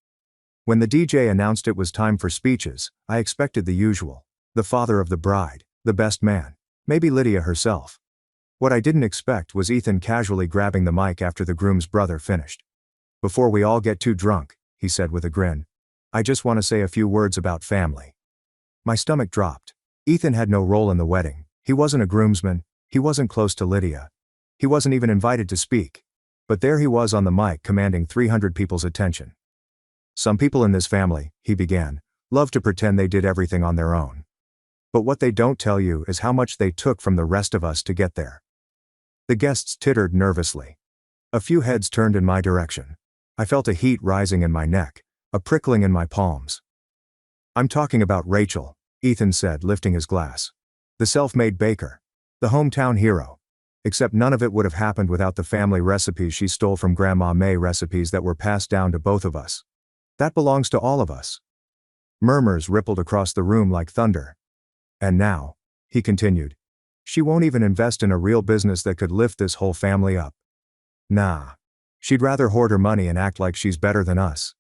When the DJ announced it was time for speeches, I expected the usual. The father of the bride, the best man, maybe Lydia herself. What I didn't expect was Ethan casually grabbing the mic after the groom's brother finished. Before we all get too drunk, he said with a grin, I just want to say a few words about family. My stomach dropped. Ethan had no role in the wedding. He wasn't a groomsman. He wasn't close to Lydia. He wasn't even invited to speak. But there he was on the mic commanding 300 people's attention. Some people in this family, he began, love to pretend they did everything on their own. But what they don't tell you is how much they took from the rest of us to get there. The guests tittered nervously. A few heads turned in my direction. I felt a heat rising in my neck, a prickling in my palms. I'm talking about Rachel, Ethan said, lifting his glass. The self-made baker. The hometown hero. Except none of it would have happened without the family recipes she stole from Grandma May, recipes that were passed down to both of us. That belongs to all of us. Murmurs rippled across the room like thunder. And now, he continued, she won't even invest in a real business that could lift this whole family up. Nah. She'd rather hoard her money and act like she's better than us.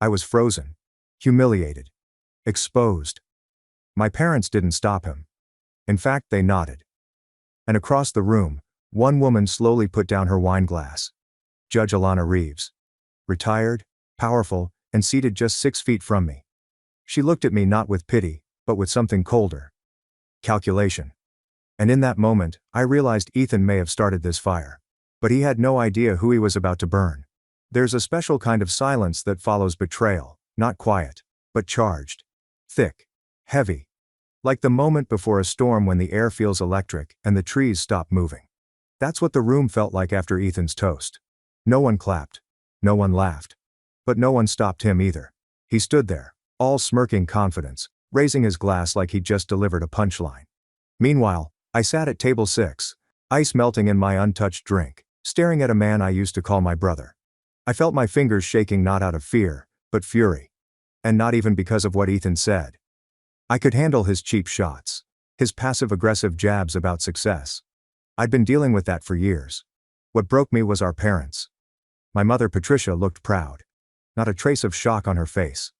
I was frozen. Humiliated. Exposed. My parents didn't stop him. In fact, they nodded. And across the room, one woman slowly put down her wine glass. Judge Alana Reeves. Retired, powerful, and seated just 6 feet from me. She looked at me not with pity, but with something colder. Calculation. And in that moment, I realized Ethan may have started this fire. But he had no idea who he was about to burn. There's a special kind of silence that follows betrayal, not quiet, but charged. Thick. Heavy. Like the moment before a storm when the air feels electric and the trees stop moving. That's what the room felt like after Ethan's toast. No one clapped. No one laughed. But no one stopped him either. He stood there, all smirking confidence, raising his glass like he'd just delivered a punchline. Meanwhile, I sat at table 6, ice melting in my untouched drink, staring at a man I used to call my brother. I felt my fingers shaking not out of fear, but fury. And not even because of what Ethan said. I could handle his cheap shots, his passive-aggressive jabs about success. I'd been dealing with that for years. What broke me was our parents. My mother Patricia looked proud. Not a trace of shock on her face.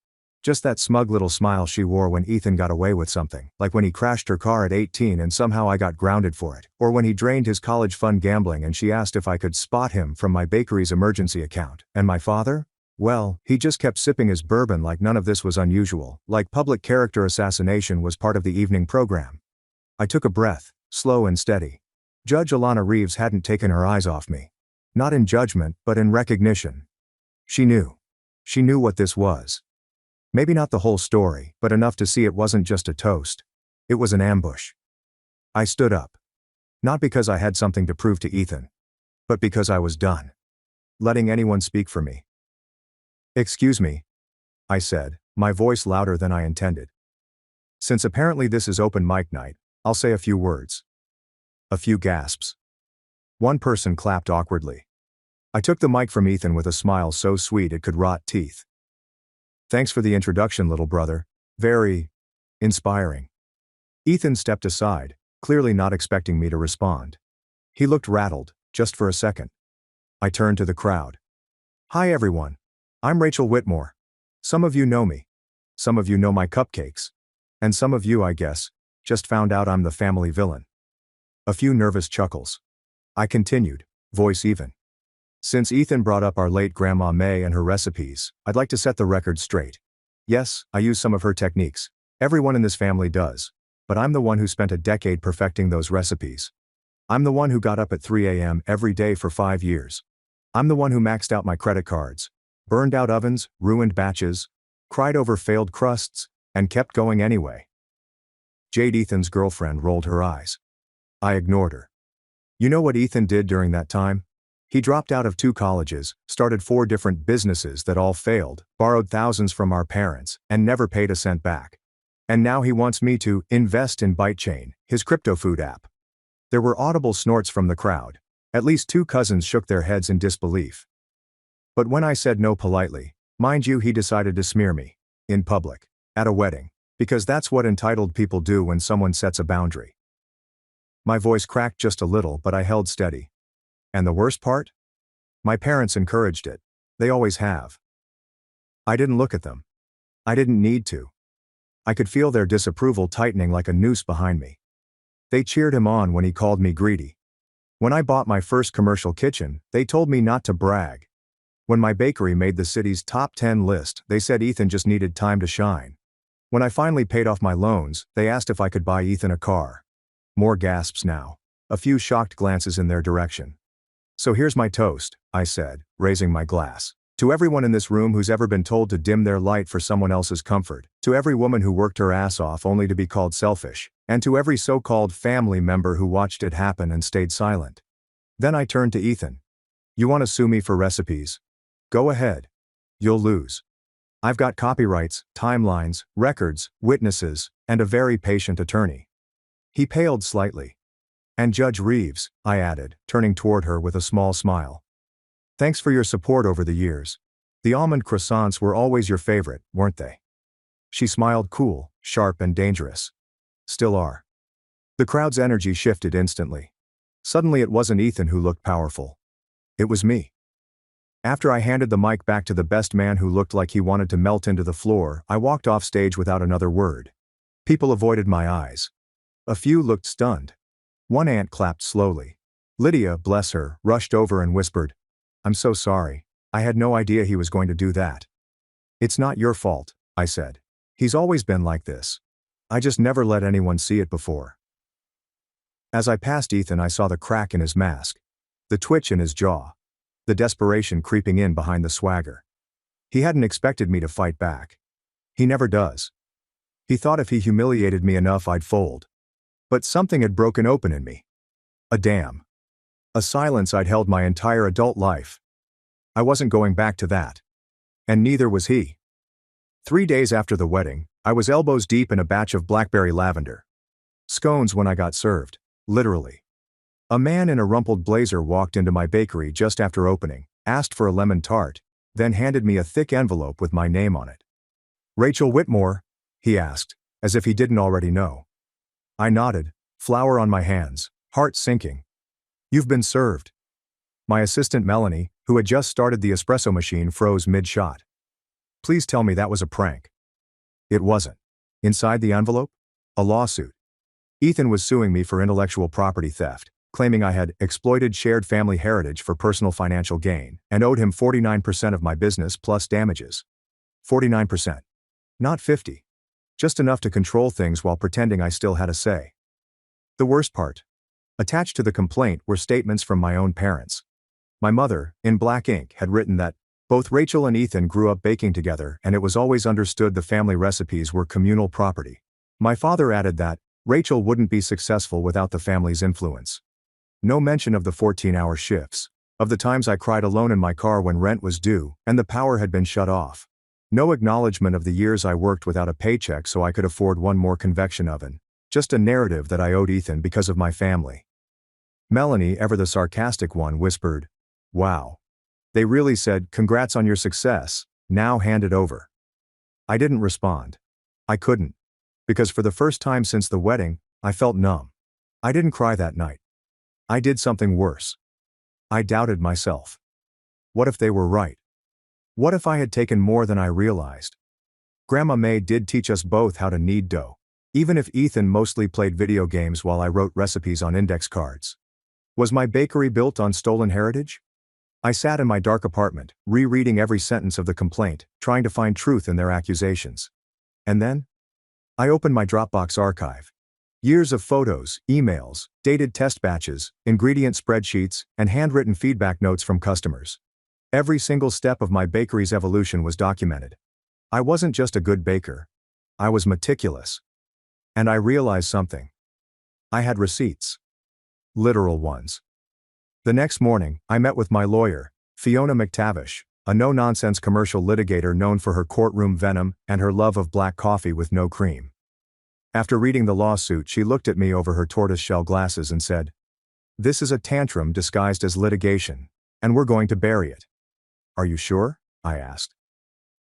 Just that smug little smile she wore when Ethan got away with something, like when he crashed her car at 18 and somehow I got grounded for it, or when he drained his college fund gambling and she asked if I could spot him from my bakery's emergency account. And my father? Well, he just kept sipping his bourbon like none of this was unusual, like public character assassination was part of the evening program. I took a breath, slow and steady. Judge Alana Reeves hadn't taken her eyes off me. Not in judgment, but in recognition. She knew. She knew what this was. Maybe not the whole story, but enough to see it wasn't just a toast. It was an ambush. I stood up. Not because I had something to prove to Ethan, but because I was done letting anyone speak for me. "Excuse me," I said, my voice louder than I intended. "Since apparently this is open mic night, I'll say a few words." A few gasps. One person clapped awkwardly. I took the mic from Ethan with a smile so sweet it could rot teeth. "Thanks for the introduction, little brother. Very inspiring." Ethan stepped aside, clearly not expecting me to respond. He looked rattled, just for a second. I turned to the crowd. "Hi everyone. I'm Rachel Whitmore. Some of you know me. Some of you know my cupcakes. And some of you, I guess, just found out I'm the family villain." A few nervous chuckles. I continued, voice even. "Since Ethan brought up our late Grandma May and her recipes, I'd like to set the record straight. Yes, I use some of her techniques. Everyone in this family does. But I'm the one who spent a decade perfecting those recipes. I'm the one who got up at 3 a.m. every day for 5 years. I'm the one who maxed out my credit cards, burned out ovens, ruined batches, cried over failed crusts, and kept going anyway." Jade, Ethan's girlfriend, rolled her eyes. I ignored her. "You know what Ethan did during that time? He dropped out of 2 colleges, started 4 different businesses that all failed, borrowed thousands from our parents, and never paid a cent back. And now he wants me to invest in ByteChain, his crypto food app." There were audible snorts from the crowd. At least 2 cousins shook their heads in disbelief. But when I said no politely, mind you, he decided to smear me. In public. At a wedding. Because that's what entitled people do when someone sets a boundary. My voice cracked just a little, but I held steady. And the worst part? My parents encouraged it. They always have. I didn't look at them. I didn't need to. I could feel their disapproval tightening like a noose behind me. They cheered him on when he called me greedy. When I bought my first commercial kitchen, they told me not to brag. When my bakery made the city's top 10 list, they said Ethan just needed time to shine. When I finally paid off my loans, they asked if I could buy Ethan a car. More gasps now. A few shocked glances in their direction. "So here's my toast," I said, raising my glass. "To everyone in this room who's ever been told to dim their light for someone else's comfort, to every woman who worked her ass off only to be called selfish, and to every so-called family member who watched it happen and stayed silent." Then I turned to Ethan. "You want to sue me for recipes? Go ahead. You'll lose. I've got copyrights, timelines, records, witnesses, and a very patient attorney." He paled slightly. "And Judge Reeves," I added, turning toward her with a small smile. "Thanks for your support over the years. The almond croissants were always your favorite, weren't they?" She smiled, cool, sharp, and dangerous. "Still are." The crowd's energy shifted instantly. Suddenly it wasn't Ethan who looked powerful. It was me. After I handed the mic back to the best man who looked like he wanted to melt into the floor, I walked off stage without another word. People avoided my eyes. A few looked stunned. One aunt clapped slowly. Lydia, bless her, rushed over and whispered, "I'm so sorry. I had no idea he was going to do that." "It's not your fault," I said. "He's always been like this. I just never let anyone see it before." As I passed Ethan, I saw the crack in his mask. The twitch in his jaw. The desperation creeping in behind the swagger. He hadn't expected me to fight back. He never does. He thought if he humiliated me enough I'd fold. But something had broken open in me. A dam. A silence I'd held my entire adult life. I wasn't going back to that. And neither was he. 3 days after the wedding, I was elbows deep in a batch of blackberry lavender. Scones when I got served, literally. A man in a rumpled blazer walked into my bakery just after opening, asked for a lemon tart, then handed me a thick envelope with my name on it. "Rachel Whitmore?" he asked, as if he didn't already know. I nodded, flour on my hands, heart sinking. "You've been served." My assistant Melanie, who had just started the espresso machine, froze mid-shot. "Please tell me that was a prank." It wasn't. Inside the envelope? A lawsuit. Ethan was suing me for intellectual property theft, claiming I had exploited shared family heritage for personal financial gain, and owed him 49% of my business plus damages. 49%. Not 50. Just enough to control things while pretending I still had a say. The worst part. Attached to the complaint were statements from my own parents. My mother, in black ink, had written that Both Rachel and Ethan grew up baking together, and it was always understood the family recipes were communal property. My father added that Rachel wouldn't be successful without the family's influence. No mention of the 14-hour shifts, of the times I cried alone in my car when rent was due and the power had been shut off. No acknowledgement of the years I worked without a paycheck so I could afford one more convection oven. Just a narrative that I owed Ethan because of my family. Melanie, ever the sarcastic one, whispered, "Wow. They really said, 'Congrats on your success, now hand it over.'" I didn't respond. I couldn't. Because for the first time since the wedding, I felt numb. I didn't cry that night. I did something worse. I doubted myself. What if they were right? What if I had taken more than I realized? Grandma May did teach us both how to knead dough. Even if Ethan mostly played video games while I wrote recipes on index cards. Was my bakery built on stolen heritage? I sat in my dark apartment, rereading every sentence of the complaint, trying to find truth in their accusations. And then? I opened my Dropbox archive. Years of photos, emails, dated test batches, ingredient spreadsheets, and handwritten feedback notes from customers. Every single step of my bakery's evolution was documented. I wasn't just a good baker. I was meticulous. And I realized something. I had receipts. Literal ones. The next morning, I met with my lawyer, Fiona McTavish, a no-nonsense commercial litigator known for her courtroom venom and her love of black coffee with no cream. After reading the lawsuit, she looked at me over her tortoiseshell glasses and said, "This is a tantrum disguised as litigation, and we're going to bury it." "Are you sure?" I asked.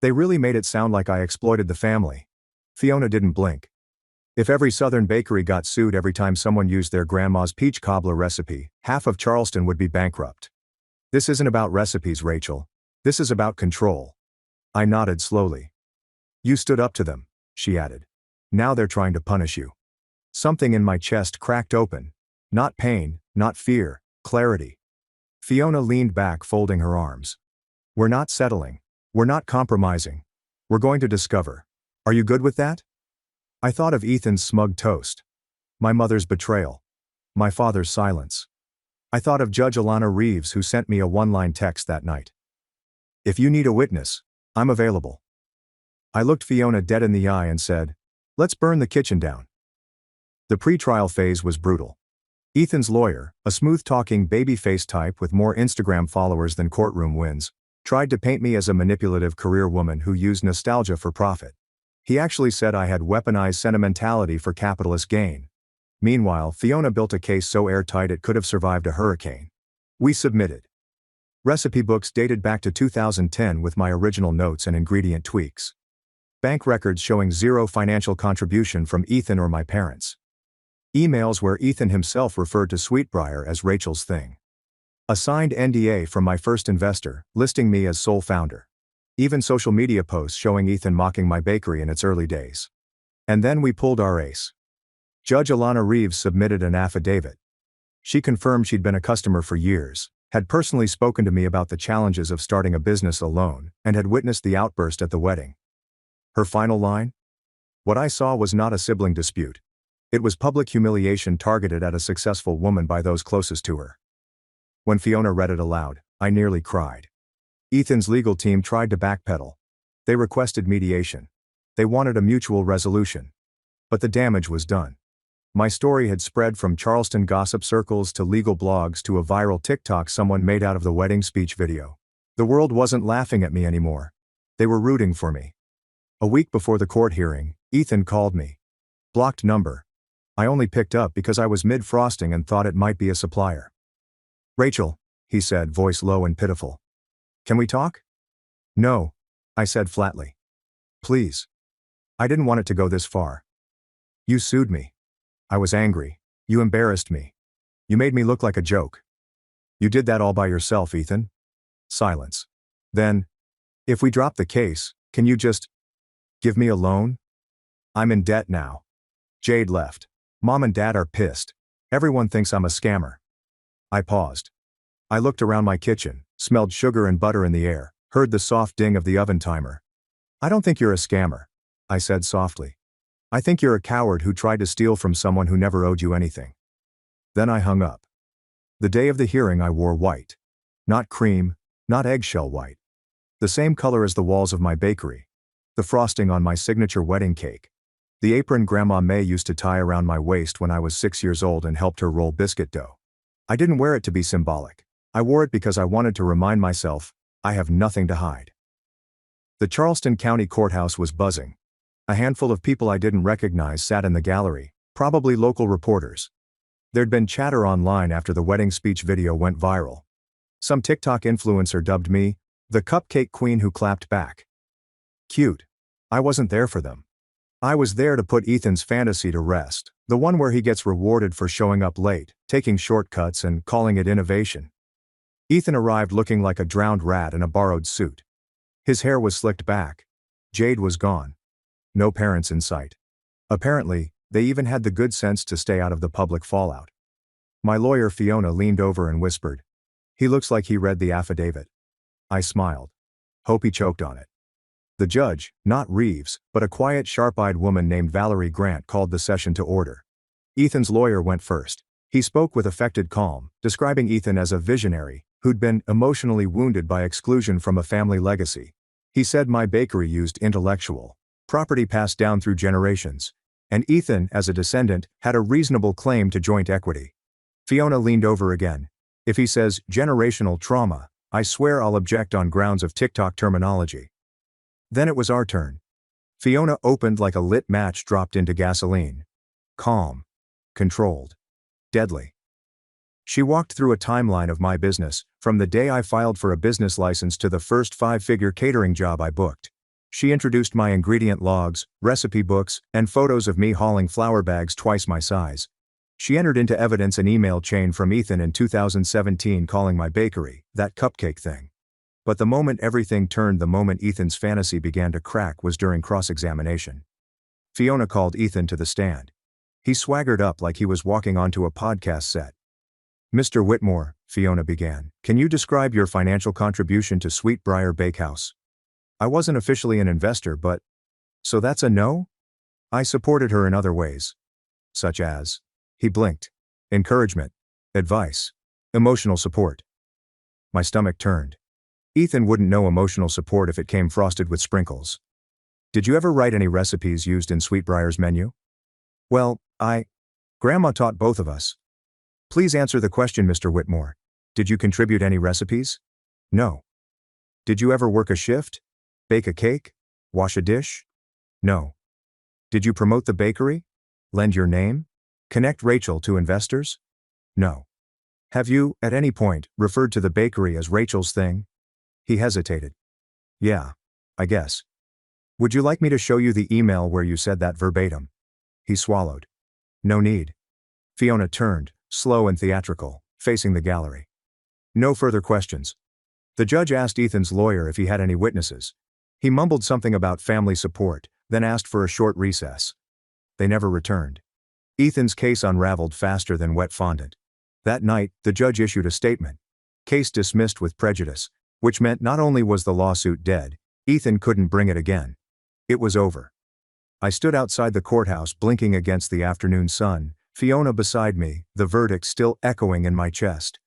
They really made it sound like I exploited the family. Fiona didn't blink. If every Southern bakery got sued every time someone used their grandma's peach cobbler recipe, half of Charleston would be bankrupt. "This isn't about recipes, Rachel. This is about control." I nodded slowly. "You stood up to them," she added. "Now they're trying to punish you." Something in my chest cracked open. Not pain, not fear, clarity. Fiona leaned back, folding her arms. "We're not settling. We're not compromising. We're going to discover. Are you good with that?" I thought of Ethan's smug toast. My mother's betrayal. My father's silence. I thought of Judge Alana Reeves, who sent me a one-line text that night. "If you need a witness, I'm available." I looked Fiona dead in the eye and said, "Let's burn the kitchen down." The pre-trial phase was brutal. Ethan's lawyer, a smooth-talking baby-face type with more Instagram followers than courtroom wins, tried to paint me as a manipulative career woman who used nostalgia for profit. He actually said I had weaponized sentimentality for capitalist gain. Meanwhile, Fiona built a case so airtight it could have survived a hurricane. We submitted recipe books dated back to 2010 with my original notes and ingredient tweaks. Bank records showing zero financial contribution from Ethan or my parents. Emails where Ethan himself referred to Sweetbriar as Rachel's thing. A signed NDA from my first investor, listing me as sole founder. Even social media posts showing Ethan mocking my bakery in its early days. And then we pulled our ace. Judge Alana Reeves submitted an affidavit. She confirmed she'd been a customer for years, had personally spoken to me about the challenges of starting a business alone, and had witnessed the outburst at the wedding. Her final line? What I saw was not a sibling dispute. It was public humiliation targeted at a successful woman by those closest to her. When Fiona read it aloud, I nearly cried. Ethan's legal team tried to backpedal. They requested mediation. They wanted a mutual resolution. But the damage was done. My story had spread from Charleston gossip circles to legal blogs to a viral TikTok someone made out of the wedding speech video. The world wasn't laughing at me anymore. They were rooting for me. A week before the court hearing, Ethan called me. Blocked number. I only picked up because I was mid-frosting and thought it might be a supplier. "Rachel," he said, voice low and pitiful. "Can we talk?" "No," I said flatly. "Please. I didn't want it to go this far. You sued me. I was angry. You embarrassed me. You made me look like a joke. You did that all by yourself, Ethan." Silence. Then, "If we drop the case, can you just give me a loan? I'm in debt now. Jade left. Mom and Dad are pissed. Everyone thinks I'm a scammer." I paused. I looked around my kitchen, smelled sugar and butter in the air, heard the soft ding of the oven timer. "I don't think you're a scammer," I said softly. "I think you're a coward who tried to steal from someone who never owed you anything." Then I hung up. The day of the hearing I wore white. Not cream, not eggshell white. The same color as the walls of my bakery. The frosting on my signature wedding cake. The apron Grandma May used to tie around my waist when I was 6 years old and helped her roll biscuit dough. I didn't wear it to be symbolic. I wore it because I wanted to remind myself, I have nothing to hide. The Charleston County Courthouse was buzzing. A handful of people I didn't recognize sat in the gallery, probably local reporters. There'd been chatter online after the wedding speech video went viral. Some TikTok influencer dubbed me, the cupcake queen who clapped back. Cute. I wasn't there for them. I was there to put Ethan's fantasy to rest, the one where he gets rewarded for showing up late, taking shortcuts and calling it innovation. Ethan arrived looking like a drowned rat in a borrowed suit. His hair was slicked back. Jade was gone. No parents in sight. Apparently, they even had the good sense to stay out of the public fallout. My lawyer Fiona leaned over and whispered, "He looks like he read the affidavit." I smiled. Hope he choked on it. The judge, not Reeves, but a quiet, sharp-eyed woman named Valerie Grant called the session to order. Ethan's lawyer went first. He spoke with affected calm, describing Ethan as a visionary, who'd been emotionally wounded by exclusion from a family legacy. He said my bakery used intellectual property passed down through generations, and Ethan, as a descendant, had a reasonable claim to joint equity. Fiona leaned over again. If he says generational trauma, I swear I'll object on grounds of TikTok terminology. Then it was our turn. Fiona opened like a lit match dropped into gasoline. Calm. Controlled. Deadly. She walked through a timeline of my business, from the day I filed for a business license to the first 5-figure catering job I booked. She introduced my ingredient logs, recipe books, and photos of me hauling flour bags twice my size. She entered into evidence an email chain from Ethan in 2017 calling my bakery, that cupcake thing. But the moment everything turned, the moment Ethan's fantasy began to crack, was during cross-examination. Fiona called Ethan to the stand. He swaggered up like he was walking onto a podcast set. "Mr. Whitmore," Fiona began, "can you describe your financial contribution to Sweetbriar Bakehouse?" I wasn't officially an investor, but... So that's a no? I supported her in other ways. Such as... He blinked. Encouragement. Advice. Emotional support. My stomach turned. Ethan wouldn't know emotional support if it came frosted with sprinkles. "Did you ever write any recipes used in Sweetbriar's menu?" "Well, Grandma taught both of us." "Please answer the question, Mr. Whitmore. Did you contribute any recipes?" "No." "Did you ever work a shift? Bake a cake? Wash a dish?" "No." "Did you promote the bakery? Lend your name? Connect Rachel to investors?" "No." "Have you, at any point, referred to the bakery as Rachel's thing?" He hesitated. "Yeah, I guess." "Would you like me to show you the email where you said that verbatim?" He swallowed. "No need." Fiona turned, slow and theatrical, facing the gallery. No further questions. The judge asked Ethan's lawyer if he had any witnesses. He mumbled something about family support, then asked for a short recess. They never returned. Ethan's case unraveled faster than wet fondant. That night, the judge issued a statement. Case dismissed with prejudice, which meant not only was the lawsuit dead, Ethan couldn't bring it again. It was over. I stood outside the courthouse blinking against the afternoon sun, Fiona beside me, the verdict still echoing in my chest.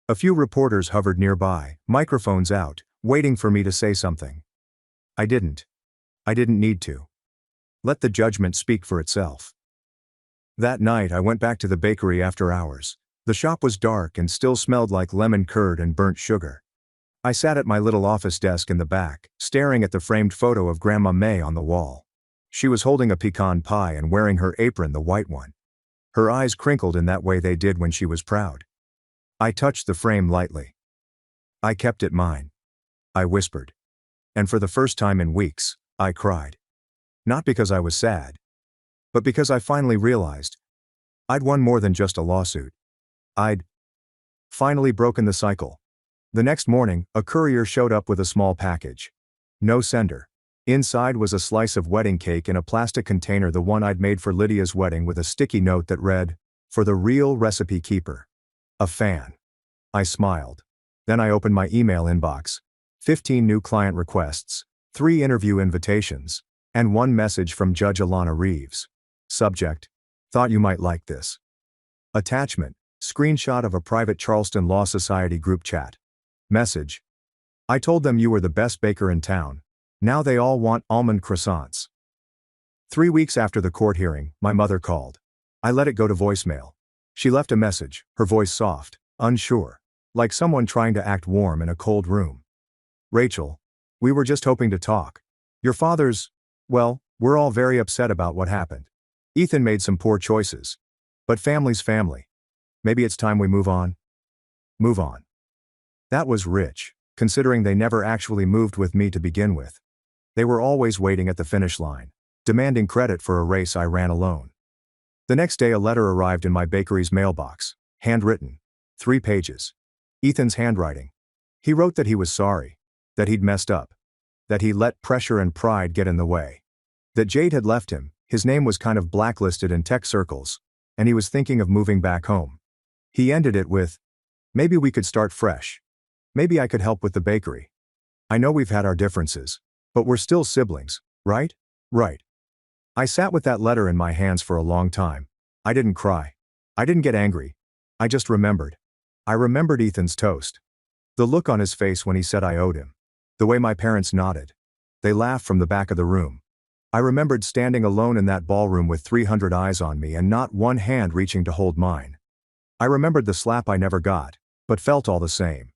A few reporters hovered nearby, microphones out, waiting for me to say something. I didn't. I didn't need to. Let the judgment speak for itself. That night I went back to the bakery after hours. The shop was dark and still smelled like lemon curd and burnt sugar. I sat at my little office desk in the back, staring at the framed photo of Grandma May on the wall. She was holding a pecan pie and wearing her apron, the white one. Her eyes crinkled in that way they did when she was proud. I touched the frame lightly. "I kept it mine," I whispered. And for the first time in weeks, I cried. Not because I was sad, but because I finally realized I'd won more than just a lawsuit. I'd finally broken the cycle. The next morning, a courier showed up with a small package. No sender. Inside was a slice of wedding cake in a plastic container, the one I'd made for Lydia's wedding, with a sticky note that read, "For the real recipe keeper. A fan." I smiled. Then I opened my email inbox. 15 new client requests, 3 interview invitations, and 1 message from Judge Alana Reeves. Subject: "Thought you might like this." Attachment: screenshot of a private Charleston Law Society group chat. Message: I told them you were the best baker in town. Now they all want almond croissants. 3 weeks after the court hearing, my mother called. I let it go to voicemail. She left a message, her voice soft, unsure, like someone trying to act warm in a cold room. Rachel, we were just hoping to talk. Your father's, well, we're all very upset about what happened. Ethan made some poor choices. But family's family. Maybe it's time we move on. Move on. That was rich, considering they never actually moved with me to begin with. They were always waiting at the finish line, demanding credit for a race I ran alone. The next day a letter arrived in my bakery's mailbox, handwritten. 3 pages. Ethan's handwriting. He wrote that he was sorry, that he'd messed up, that he let pressure and pride get in the way, that Jade had left him, his name was kind of blacklisted in tech circles, and he was thinking of moving back home. He ended it with, maybe we could start fresh. Maybe I could help with the bakery. I know we've had our differences, but we're still siblings, right? Right. I sat with that letter in my hands for a long time. I didn't cry. I didn't get angry. I just remembered. I remembered Ethan's toast. The look on his face when he said I owed him. The way my parents nodded. They laughed from the back of the room. I remembered standing alone in that ballroom with 300 eyes on me and not one hand reaching to hold mine. I remembered the slap I never got, but felt all the same.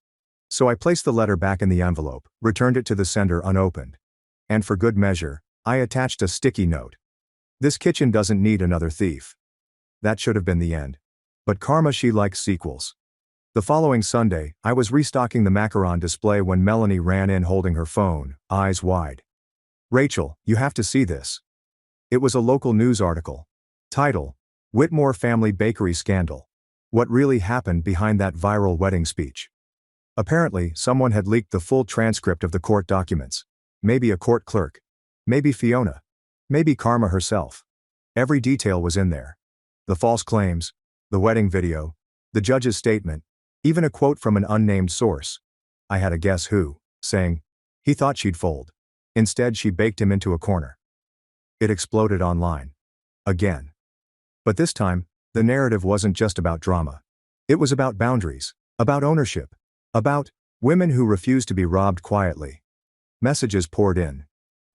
So I placed the letter back in the envelope, returned it to the sender unopened. And for good measure, I attached a sticky note. This kitchen doesn't need another thief. That should have been the end. But karma, she likes sequels. The following Sunday, I was restocking the macaron display when Melanie ran in holding her phone, eyes wide. Rachel, you have to see this. It was a local news article. Title: Whitmore Family Bakery Scandal. What really happened behind that viral wedding speech? Apparently, someone had leaked the full transcript of the court documents. Maybe a court clerk. Maybe Fiona. Maybe Karma herself. Every detail was in there. The false claims, the wedding video, the judge's statement, even a quote from an unnamed source. I had a guess who, saying, he thought she'd fold. Instead, she baked him into a corner. It exploded online. Again. But this time, the narrative wasn't just about drama. It was about boundaries, about ownership, about women who refused to be robbed quietly. Messages poured in.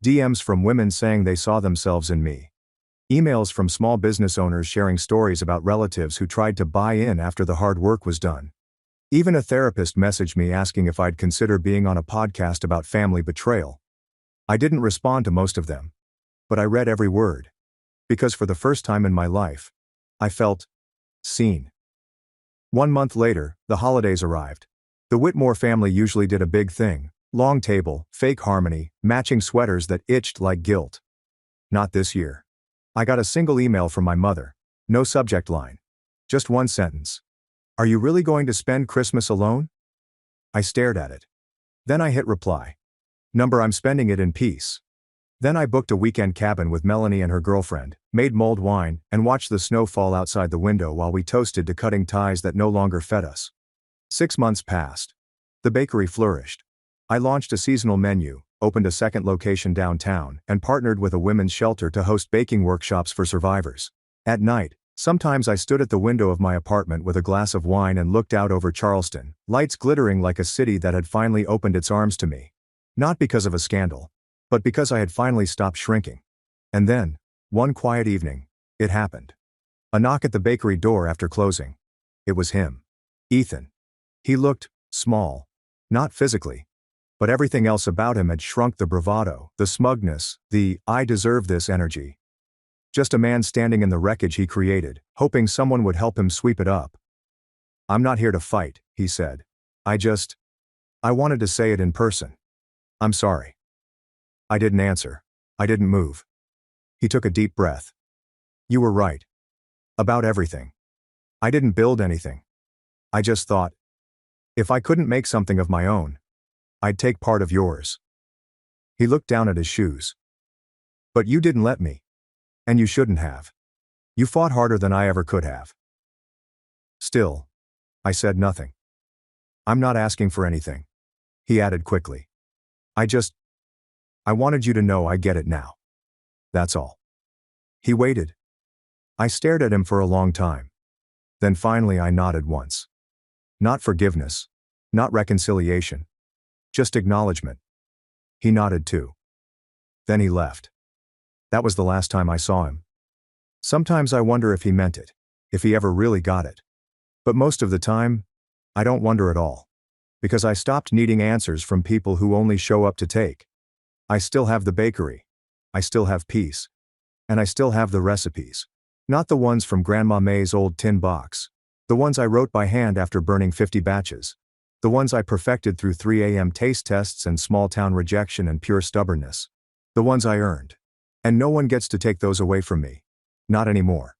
DMs from women saying they saw themselves in me. Emails from small business owners sharing stories about relatives who tried to buy in after the hard work was done. Even a therapist messaged me asking if I'd consider being on a podcast about family betrayal. I didn't respond to most of them. But I read every word. Because for the first time in my life, I felt seen. 1 month later, the holidays arrived. The Whitmore family usually did a big thing. Long table, fake harmony, matching sweaters that itched like guilt. Not this year. I got a single email from my mother. No subject line. Just one sentence. Are you really going to spend Christmas alone? I stared at it. Then I hit reply. Number, I'm spending it in peace. Then I booked a weekend cabin with Melanie and her girlfriend, made mulled wine, and watched the snow fall outside the window while we toasted to cutting ties that no longer fed us. 6 months passed. The bakery flourished. I launched a seasonal menu, opened a second location downtown, and partnered with a women's shelter to host baking workshops for survivors. At night, sometimes I stood at the window of my apartment with a glass of wine and looked out over Charleston, lights glittering like a city that had finally opened its arms to me. Not because of a scandal, but because I had finally stopped shrinking. And then, one quiet evening, it happened. A knock at the bakery door after closing. It was him. Ethan. He looked small. Not physically. But everything else about him had shrunk: the bravado, the smugness, the I deserve this energy. Just a man standing in the wreckage he created, hoping someone would help him sweep it up. I'm not here to fight, he said. I wanted to say it in person. I'm sorry. I didn't answer. I didn't move. He took a deep breath. You were right. About everything. I didn't build anything. I just thought, if I couldn't make something of my own, I'd take part of yours. He looked down at his shoes. But you didn't let me. And you shouldn't have. You fought harder than I ever could have. Still, I said nothing. I'm not asking for anything. He added quickly. I wanted you to know I get it now. That's all. He waited. I stared at him for a long time. Then finally I nodded once. Not forgiveness. Not reconciliation. Just acknowledgement. He nodded too. Then he left. That was the last time I saw him. Sometimes I wonder if he meant it. If he ever really got it. But most of the time, I don't wonder at all. Because I stopped needing answers from people who only show up to take. I still have the bakery. I still have peace. And I still have the recipes. Not the ones from Grandma May's old tin box. The ones I wrote by hand after burning 50 batches. The ones I perfected through 3 a.m. taste tests and small-town rejection and pure stubbornness. The ones I earned. And no one gets to take those away from me. Not anymore.